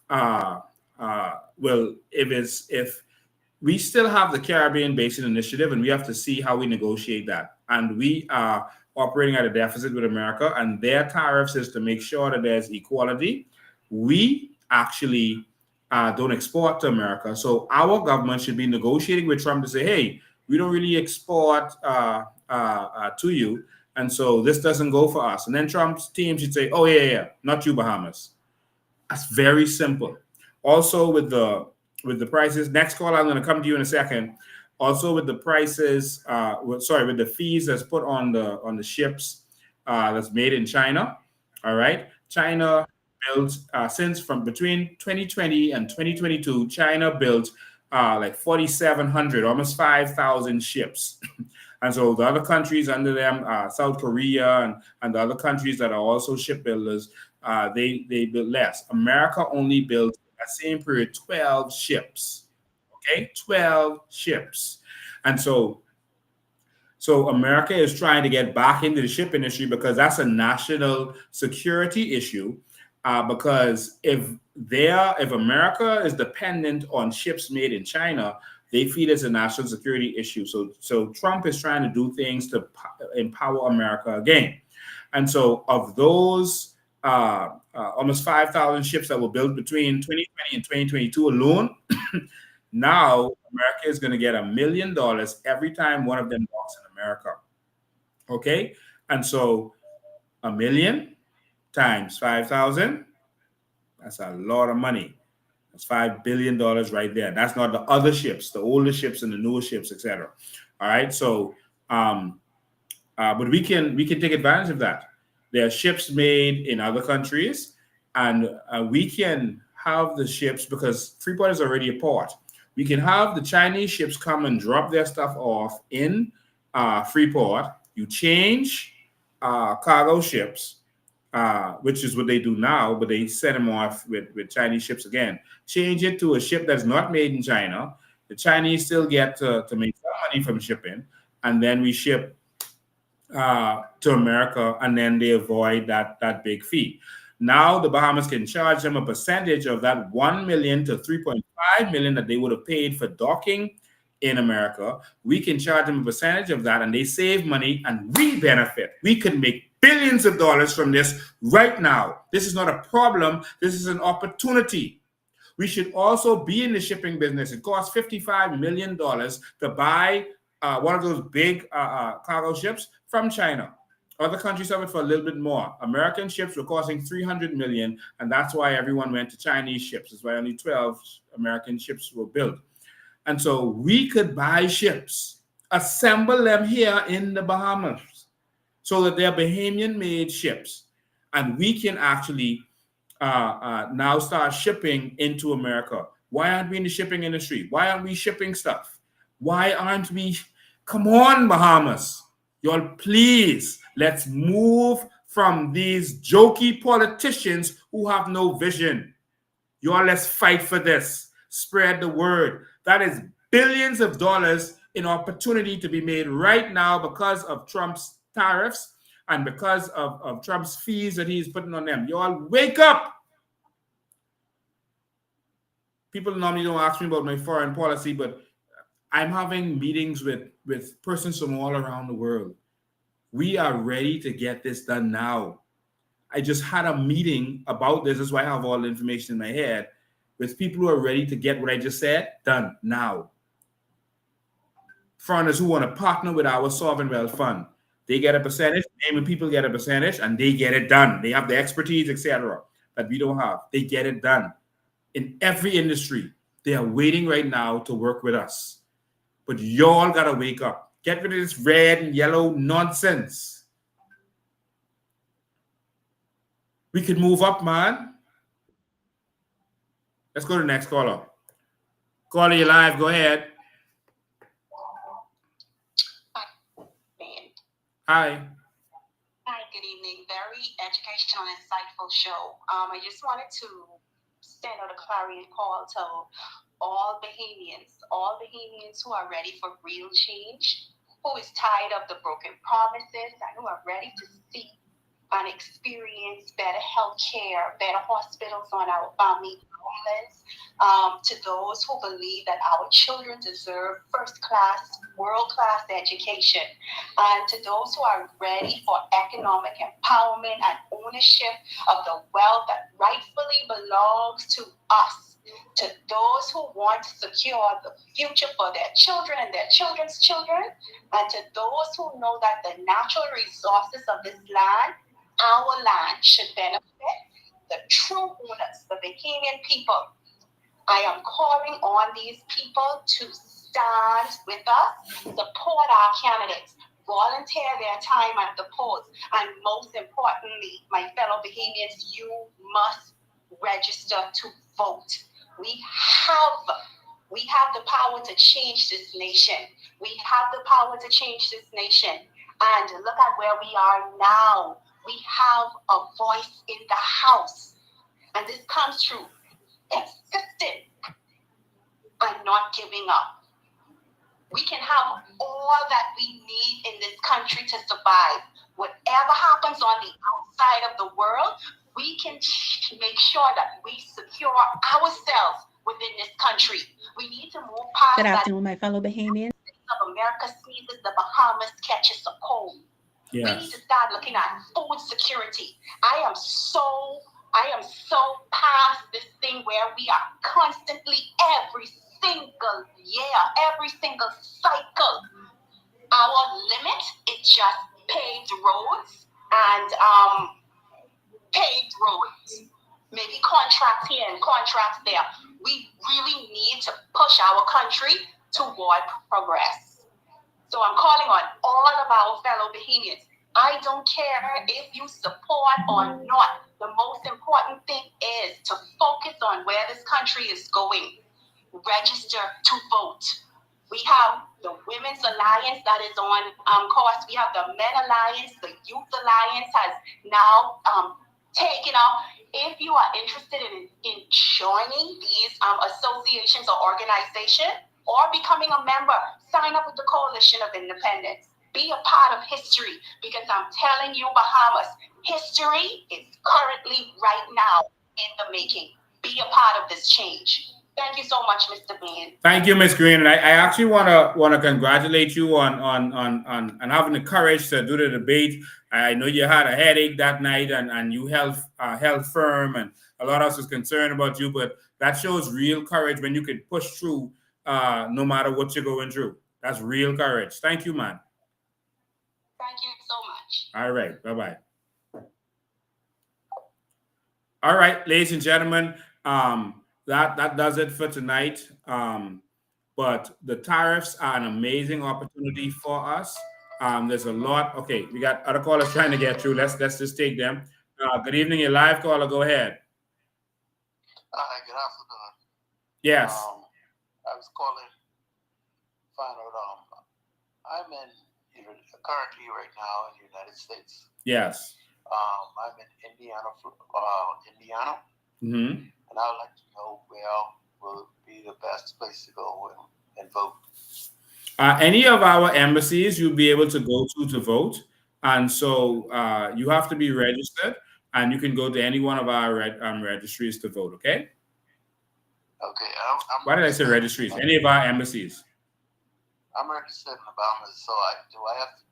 we still have the Caribbean Basin Initiative and we have to see how we negotiate that. And we are operating at a deficit with America, and their tariffs is to make sure that there's equality. We actually don't export to America. So our government should be negotiating with Trump to say, hey, we don't really export to you. And so this doesn't go for us. And then Trump's team should say, oh, yeah, not you, Bahamas. That's very simple. Also with the prices, next call, I'm going to come to you in a second. Also with the prices, with the fees that's put on the ships that's made in China. All right. China built from between 2020 and 2022, China built like 4,700, almost 5,000 ships. And so the other countries under them, South Korea and the other countries that are also shipbuilders, they built less. America only built that same period 12 ships. Okay, 12 ships. And so America is trying to get back into the ship industry because that's a national security issue. Because if America is dependent on ships made in China, they feel it's a national security issue. So Trump is trying to do things to empower America again. And so of those almost 5,000 ships that were built between 2020 and 2022 alone, now America is going to get $1 million every time one of them docks in America. Okay? And so 1 million times 5,000, that's a lot of money. That's $5 billion right there. That's not the other ships, the older ships and the newer ships, etc. All right. So, but we can take advantage of that. There are ships made in other countries, and we can have the ships because Freeport is already a port. We can have the Chinese ships come and drop their stuff off in Freeport. You change cargo ships. Which is what they do now, but they send them off with Chinese ships again. Change it to a ship that's not made in China. The Chinese still get to make some money from shipping, and then we ship to America, and then they avoid that big fee. Now the Bahamas can charge them a percentage of that 1 million to 3.5 million that they would have paid for docking in America. We can charge them a percentage of that, and they save money, and we benefit. We could make billions of dollars from this right now. This is not a problem. This is an opportunity. We should also be in the shipping business. It costs $55 million to buy one of those big cargo ships from China. Other countries have it for a little bit more. American ships were costing $300 million, and that's why everyone went to Chinese ships. That's why only 12 American ships were built. And so we could buy ships, assemble them here in the Bahamas, so that they're Bahamian-made ships, and we can actually now start shipping into America. Why aren't we in the shipping industry? Why aren't we shipping stuff? Why aren't we? Come on, Bahamas. Y'all, please, let's move from these jokey politicians who have no vision. Y'all, let's fight for this. Spread the word. That is billions of dollars in opportunity to be made right now because of Trump's tariffs and because of Trump's fees that he's putting on them. Y'all wake up. People normally don't ask me about my foreign policy, but I'm having meetings with persons from all around the world. We are ready to get this done now. I just had a meeting about this. That's why I have all the information in my head with people who are ready to get what I just said done now. Foreigners who want to partner with our sovereign wealth fund. They get a percentage, Naaman people get a percentage, and they get it done. They have the expertise, etc. that we don't have. They get it done. In every industry, they are waiting right now to work with us. But y'all got to wake up. Get rid of this red and yellow nonsense. We can move up, man. Let's go to the next caller. Caller, you live. Go ahead. Hi. Hi, good evening. Very educational and insightful show. I just wanted to send out a clarion call to all Bahamians who are ready for real change, who is tired of the broken promises, and who are ready to see and experience better health care, better hospitals on our family islands, to those who believe that our children deserve first-class, world-class education, and to those who are ready for economic empowerment and ownership of the wealth that rightfully belongs to us, to those who want to secure the future for their children and their children's children, and to those who know that the natural resources of this land, our land, should benefit the true owners, the Bahamian people. I am calling on these people to stand with us, support our candidates, volunteer their time at the polls, and most importantly, my fellow Bahamians, you must register to vote. We have the power to change this nation. We have the power to change this nation. And look at where we are now. We have a voice in the House. And this comes through insisting and not giving up. We can have all that we need in this country to survive. Whatever happens on the outside of the world, we can make sure that we secure ourselves within this country. We need to move past Good afternoon, my fellow Bahamians. of America sneezes, the Bahamas catches a cold. Yes. We need to start looking at food security. I am so past this thing where we are constantly every single year, every single cycle. Our limit is just paved roads and paved roads. Maybe contracts here and contracts there. We really need to push our country toward progress. So I'm calling on all of our fellow Bahamians. I don't care if you support or not. The most important thing is to focus on where this country is going. Register to vote. We have the Women's Alliance that is on course. We have the Men Alliance. The Youth Alliance has now taken up. If you are interested in joining these associations or organizations or becoming a member, sign up with the Coalition of Independence. Be a part of history, because I'm telling you, Bahamas, history is currently right now in the making. Be a part of this change. Thank you so much, Mr. Bean. Thank you, Ms. Green. And I actually want to congratulate you on having the courage to do the debate. I know you had a headache that night, and you held firm, and a lot of us was concerned about you, but that shows real courage when you can push through no matter what you're going through. That's real courage. Thank you, man. Thank you so much. All right. Bye-bye. All right, ladies and gentlemen, that does it for tonight. But the tariffs are an amazing opportunity for us. There's a lot. Okay, we got other callers trying to get through. Let's just take them. Good evening, your live caller. Go ahead. Hi, good afternoon. Yes. I was calling to find out. I'm currently right now in the United States. Yes. I'm in Indiana, Mm-hmm. and I would like to know where will be the best place to go and vote. Any of our embassies you'll be able to go to vote, and so you have to be registered, and you can go to any one of our registries to vote. Okay. Okay. Why did I say registries? Any of our embassies. I'm registered in the Bahamas, so do I have to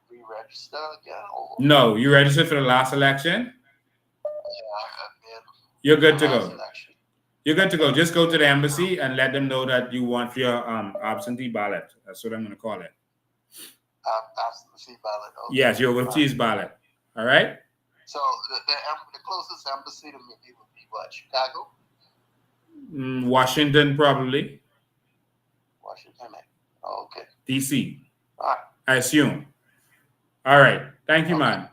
re-register again? Or? No, you registered for the last election. You're good to go. You're good to go. Just go to the embassy and let them know that you want your absentee ballot. That's what I'm going to call it. Absentee ballot. Okay. Yes, your overseas ballot. All right. So the closest embassy to me would be what? Chicago? Washington, probably. Washington. Oh, okay. DC. All right. I assume. All right. Thank you, man.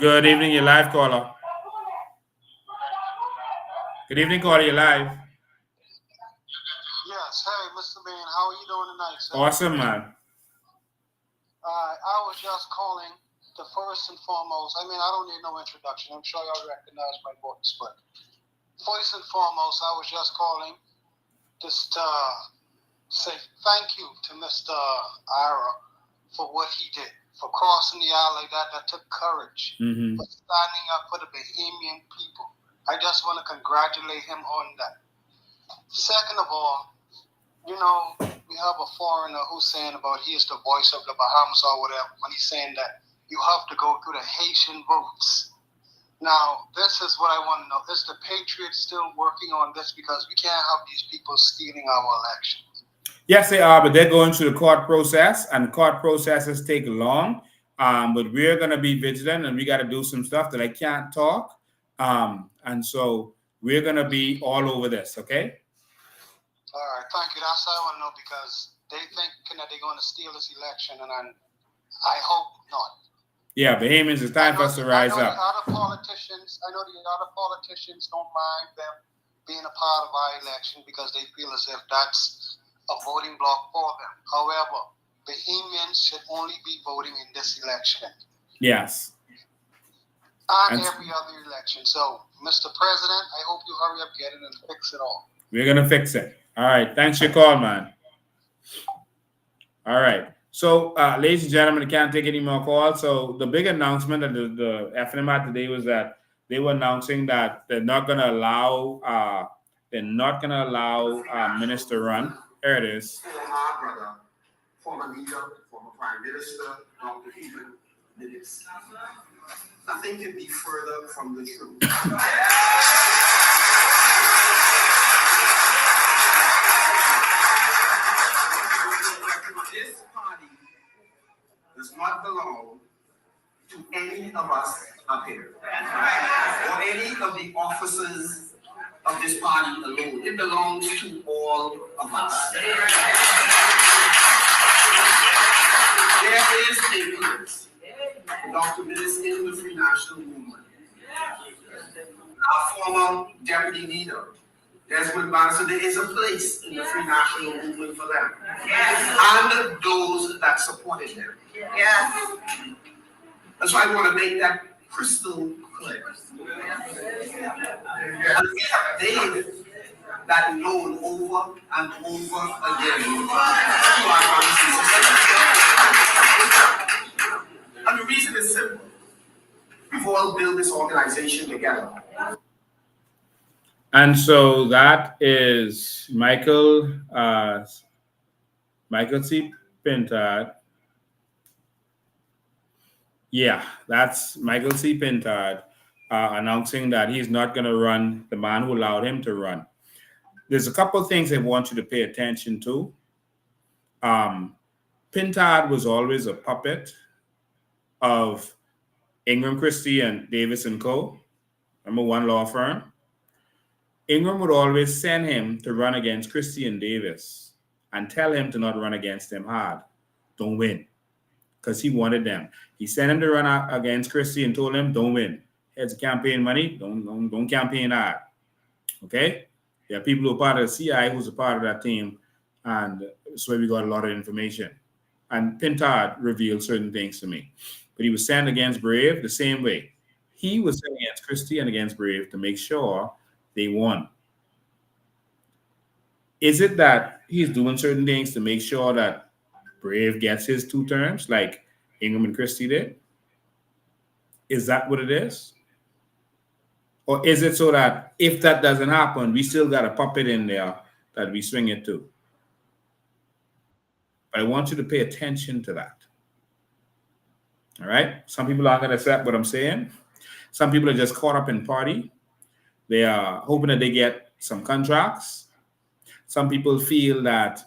Good evening, you're live, caller. Good evening, caller, you're live. Yes. Hey, Mr. Man, how are you doing tonight, sir? Awesome, man. I was just calling the first and foremost. I mean, I don't need no introduction. I'm sure y'all recognize my voice, but first and foremost, I was just calling just to say thank you to Mr. Ira for what he did, for crossing the aisle like that. That took courage, for standing up for the Bahamian people. I just want to congratulate him on that. Second of all, you know, we have a foreigner who's saying about he is the voice of the Bahamas or whatever, when he's saying that you have to go through the Haitian votes. Now, this is what I want to know. Is the Patriots still working on this? Because we can't have these people stealing our election. Yes, they are, but they're going through the court process, and court processes take long. But we're going to be vigilant, and we got to do some stuff that I can't talk. And so we're going to be all over this, okay? All right, thank you. That's what I want to know, because they think that they're going to steal this election, and I hope not. Yeah, Bahamians, it's time for us to rise up. I know the other politicians don't mind them being a part of our election because they feel as if that's a voting block for them. However, Bahamians should only be voting in this election. Yes. And every other election. So, Mr. President, I hope you hurry up, get it, and fix it all. We're going to fix it. All right. Thanks for your call, man. All right. So, ladies and gentlemen, I can't take any more calls. So, the big announcement that the FNM had today was that they were announcing that they're not going to allow minister run. There it is. My brother, former leader, former prime minister, Dr. Iram. Nothing could be further from the truth. This party does not belong to any of us up here, or any of the officers of this party alone. It belongs to all of us. There is a place for Dr. Millis in the Free National Movement. Our former deputy leader, Desmond Bannister, there is a place in the Free National Movement for them. And those that supported them. Yes. That's why I want to make that crystal clear. And we have made that known over and over again to our brothers and sisters. And the reason is simple. We've all built this organization together. And so that is Michael C. Pintard. Yeah, that's Michael C. Pintard announcing that he's not going to run, the man who allowed him to run. There's a couple of things I want you to pay attention to. Pintard was always a puppet of Ingram Christie and Davis & Co., number one law firm. Ingram would always send him to run against Christie and Davis and tell him to not run against them hard. Don't win. Because he wanted them. He sent him to run out against Christie and told him, don't win. Here's campaign money. Don't campaign hard. Okay? There are people who are part of the CI who's a part of that team. And so we got a lot of information. And Pintard revealed certain things to me. But he was sent against Brave the same way. He was sent against Christie and against Brave to make sure they won. Is it that he's doing certain things to make sure that Brave gets his 2 terms like Ingram and Christie did? Is that what it is? Or is it so that if that doesn't happen, we still got a puppet in there that we swing it to? But I want you to pay attention to that. All right? Some people aren't going to accept what I'm saying. Some people are just caught up in party. They are hoping that they get some contracts. Some people feel that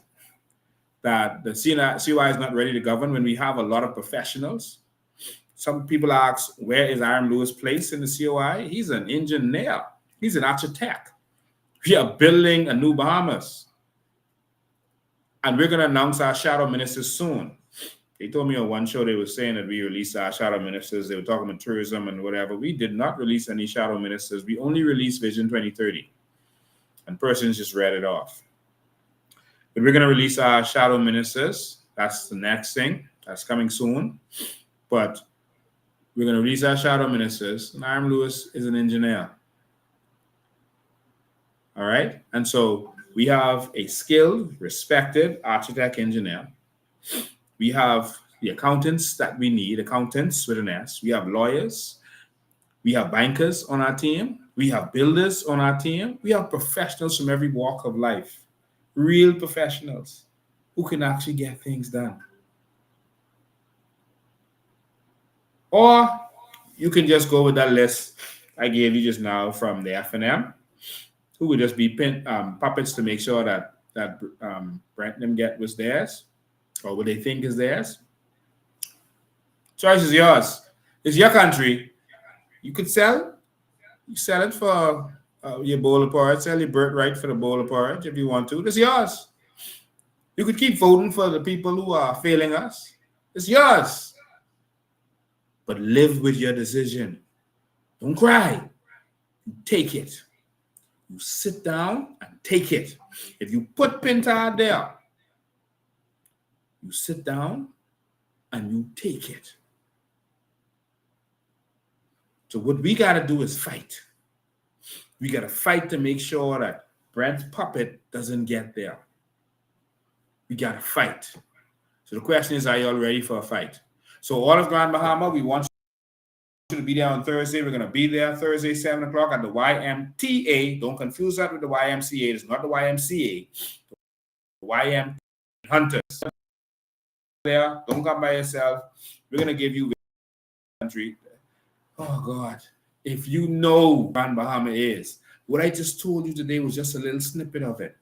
the COI is not ready to govern when we have a lot of professionals Some people ask, where is Iram Lewis placed in the COI? He's an engineer. He's an architect. We are building a new Bahamas. And we're going to announce our shadow ministers soon. They told me on one show they were saying that we released our shadow ministers. They were talking about tourism and whatever. We did not release any shadow ministers. We only released Vision 2030. And persons just read it off. But we're going to release our shadow ministers. That's the next thing. That's coming soon. But we're going to release our shadow ministers. And Iram Lewis is an engineer. All right? And so we have a skilled, respected architect engineer. We have the accountants that we need, accountants with an S. We have lawyers. We have bankers on our team. We have builders on our team. We have professionals from every walk of life. Real professionals who can actually get things done. Or you can just go with that list I gave you just now from the F&M, who would just be puppets to make sure that Brent them get was theirs, or what they think is theirs. Choice is yours. It's your country. You could sell. You sell it for your bowl of porridge. Sell your birthright for the bowl of porridge if you want to. It's yours. You could keep voting for the people who are failing us. It's yours. But live with your decision. Don't cry. You take it. You sit down and take it. If you put Pinta there, you sit down and you take it. So what we got to do is fight. We got to fight to make sure that Brent's puppet doesn't get there. We got to fight. So the question is, are you all ready for a fight? So all of Grand Bahama, we want you to be there on Thursday. We're going to be there Thursday, 7 o'clock at the YMTA. Don't confuse that with the YMCA. It's not the YMCA. The YM Hunters. There, don't come by yourself. We're going to give you country. Oh, God. If you know Grand Bahama is, what I just told you today was just a little snippet of it.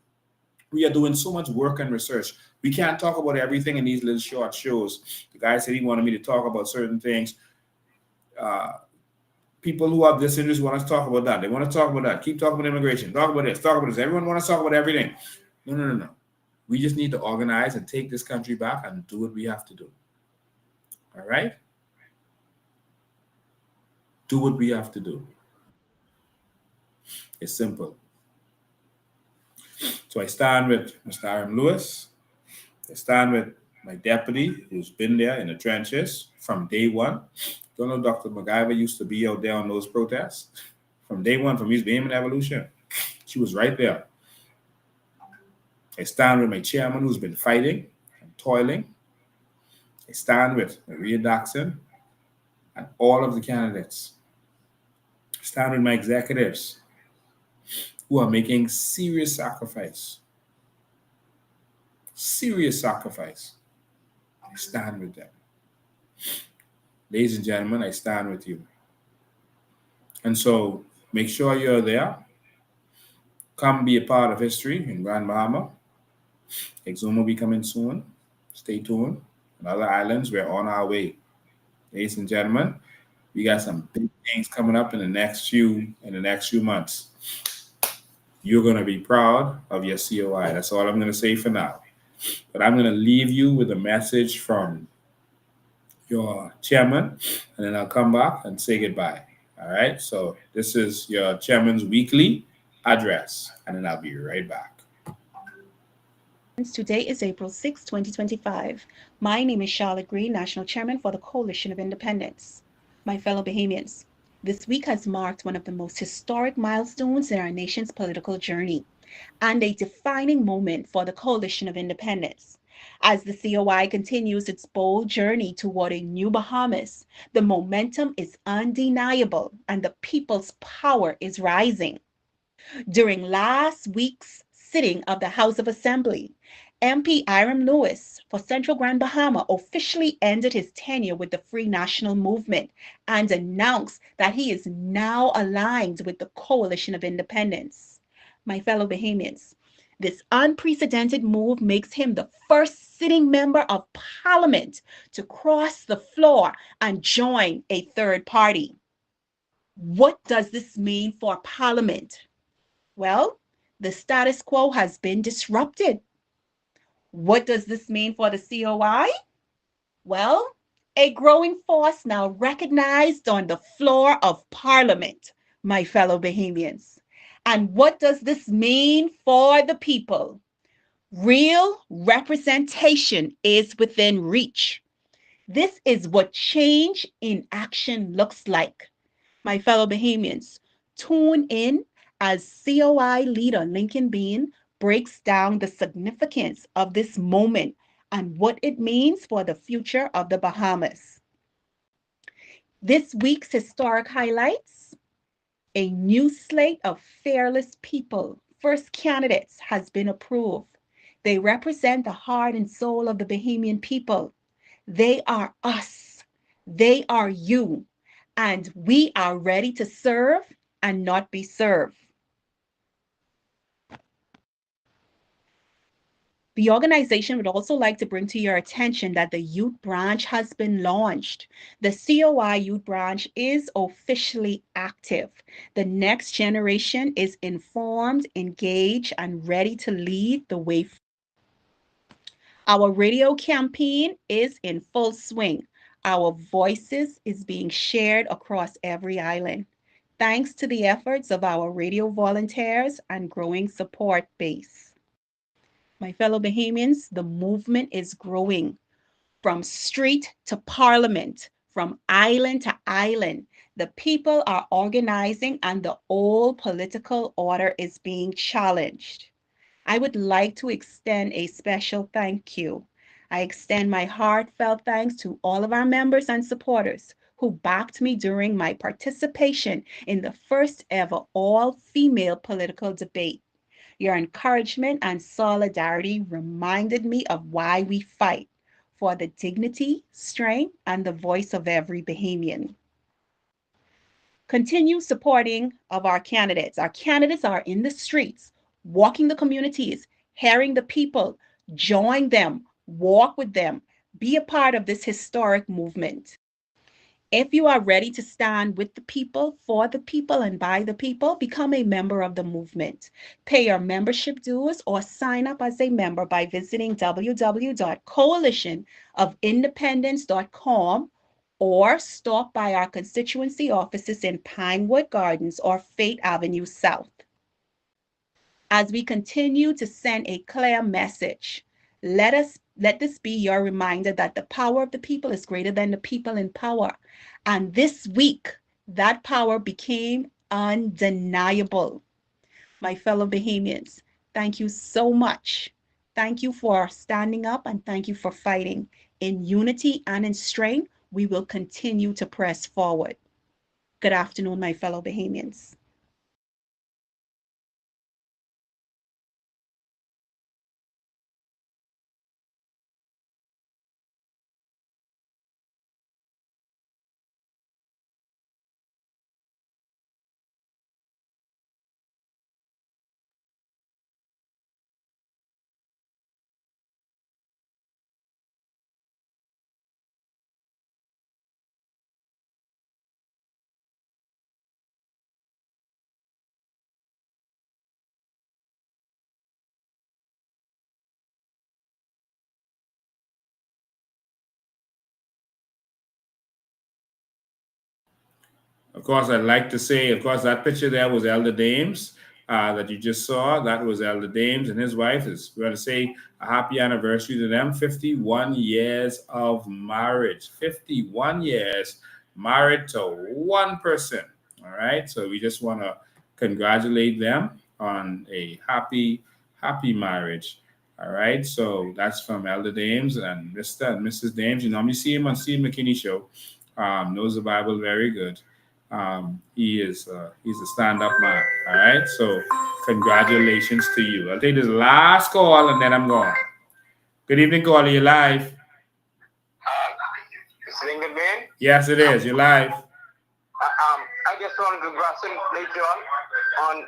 We are doing so much work and research. We can't talk about everything in these little short shows. The guy said he wanted me to talk about certain things. People who have this interest want to talk about that. They want to talk about that. Keep talking about immigration. Talk about this. Talk about this. Everyone wants to talk about everything. No. We just need to organize and take this country back and do what we have to do. All right? Do what we have to do. It's simple. So I stand with Mr. Iram Lewis. I stand with my deputy, who's been there in the trenches from day one. Don't know Dr. MacGyver used to be out there on those protests. From day one, from his Beam and Evolution. She was right there. I stand with my chairman, who's been fighting and toiling. I stand with Maria Daxon and all of the candidates. I stand with my executives, who are making serious sacrifice. Serious sacrifice. I stand with them. Ladies and gentlemen, I stand with you. And so make sure you're there. Come be a part of history in Grand Bahama. Exum will be coming soon. Stay tuned. And other islands, we're on our way. Ladies and gentlemen, we got some big things coming up in the next few months. You're going to be proud of your COI. That's all I'm going to say for now. But I'm going to leave you with a message from your chairman, and then I'll come back and say goodbye. All right? So this is your chairman's weekly address, and then I'll be right back. Today is April 6, 2025. My name is Charlotte Green, National Chairman for the Coalition of Independence. My fellow Bahamians, this week has marked one of the most historic milestones in our nation's political journey and a defining moment for the Coalition of Independence. As the COI continues its bold journey toward a new Bahamas, the momentum is undeniable and the people's power is rising. During last week's sitting of the House of Assembly, MP Iram Lewis for Central Grand Bahama officially ended his tenure with the Free National Movement and announced that he is now aligned with the Coalition of Independence. My fellow Bahamians, this unprecedented move makes him the first sitting member of parliament to cross the floor and join a third party. What does this mean for parliament? Well, the status quo has been disrupted. What does this mean for the COI? Well, a growing force now recognized on the floor of Parliament, my fellow Bahamians. And what does this mean for the people? Real representation is within reach. This is what change in action looks like. My fellow Bahamians, tune in as COI leader Lincoln Bean breaks down the significance of this moment and what it means for the future of the Bahamas. This week's historic highlights: a new slate of fearless people, first candidates, has been approved. They represent the heart and soul of the Bahamian people. They are us. They are you. And we are ready to serve and not be served. The organization would also like to bring to your attention that the youth branch has been launched. The COI youth branch is officially active. The next generation is informed, engaged, and ready to lead the way. Our radio campaign is in full swing. Our voices is being shared across every island, thanks to the efforts of our radio volunteers and growing support base. My fellow Bahamians, the movement is growing from street to parliament, from island to island. The people are organizing and the old political order is being challenged. I would like to extend a special thank you. I extend my heartfelt thanks to all of our members and supporters who backed me during my participation in the first ever all-female political debate. Your encouragement and solidarity reminded me of why we fight for the dignity, strength, and the voice of every Bahamian. Continue supporting of our candidates. Our candidates are in the streets, walking the communities, hearing the people. Join them, walk with them, be a part of this historic movement. If you are ready to stand with the people, for the people, and by the people, become a member of the movement. Pay your membership dues or sign up as a member by visiting www.coalitionofindependence.com or stop by our constituency offices in Pinewood Gardens or Fate Avenue South. As we continue to send a clear message, let this be your reminder that the power of the people is greater than the people in power. And this week, that power became undeniable. My fellow Bahamians, thank you so much. Thank you for standing up and thank you for fighting. In unity and in strength, we will continue to press forward. Good afternoon, my fellow Bahamians. Of course, I'd like to say, of course, that picture there was Elder Dames that you just saw. That was Elder Dames and his wife. We're going to say a happy anniversary to them. 51 years of marriage. 51 years married to one person. All right. So we just want to congratulate them on a happy marriage. All right. So that's from Elder Dames and Mr. and Mrs. Dames. You normally see him on Steve McKinney show. Knows the Bible very good. He's a stand-up man. All right. So congratulations to you. I'll take this last call and then I'm gone. Good evening, caller. You're live. Is Lincoln Bean? Yes, it is. You're live. I just want to congratulate you on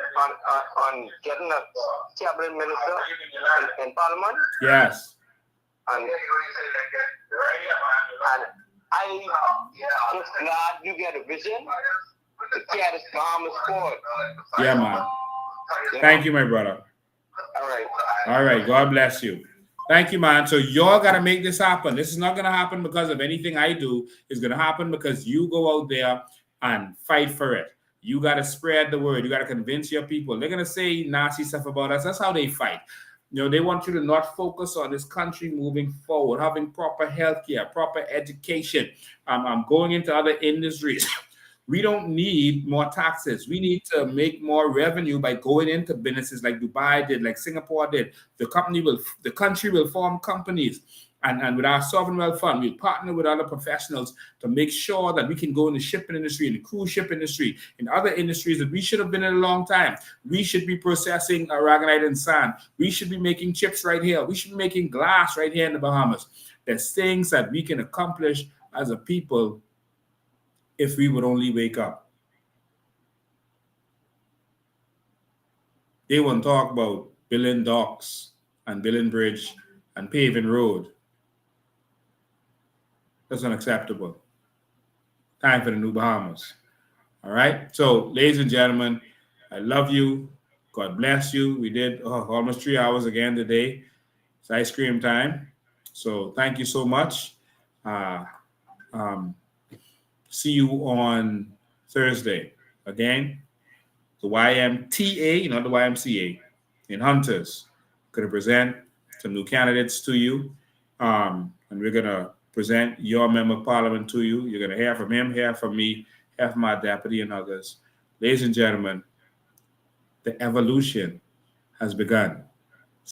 getting a cabinet minister in Parliament. Yes. And I just glad you get a vision to carry this Bahamas forward. Yeah, man. Thank you, my brother. All right. All right. God bless you. Thank you, man. So y'all got to make this happen. This is not going to happen because of anything I do. It's going to happen because you go out there and fight for it. You got to spread the word. You got to convince your people. They're going to say nasty stuff about us. That's how they fight. You know, they want you to not focus on this country moving forward, having proper healthcare, proper education. I'm going into other industries. We don't need more taxes. We need to make more revenue by going into businesses like Dubai did, like Singapore did. The country will form companies. And with our sovereign wealth fund, we'll partner with other professionals to make sure that we can go in the shipping industry, in the cruise ship industry, in other industries that we should have been in a long time. We should be processing aragonite and sand. We should be making chips right here. We should be making glass right here in the Bahamas. There's things that we can accomplish as a people if we would only wake up. They won't talk about building docks and building bridge and paving road. That's unacceptable. Time for the new Bahamas. All right? So, ladies and gentlemen, I love you. God bless you. We did almost 3 hours again today. It's ice cream time. So, thank you so much. See you on Thursday. Again, the YMTA, not the YMCA, in Hunters. Going to present some new candidates to you. And we're going to present your member of parliament to you. You're going to hear from him, hear from me, hear from my deputy and others. Ladies and gentlemen, the evolution has begun.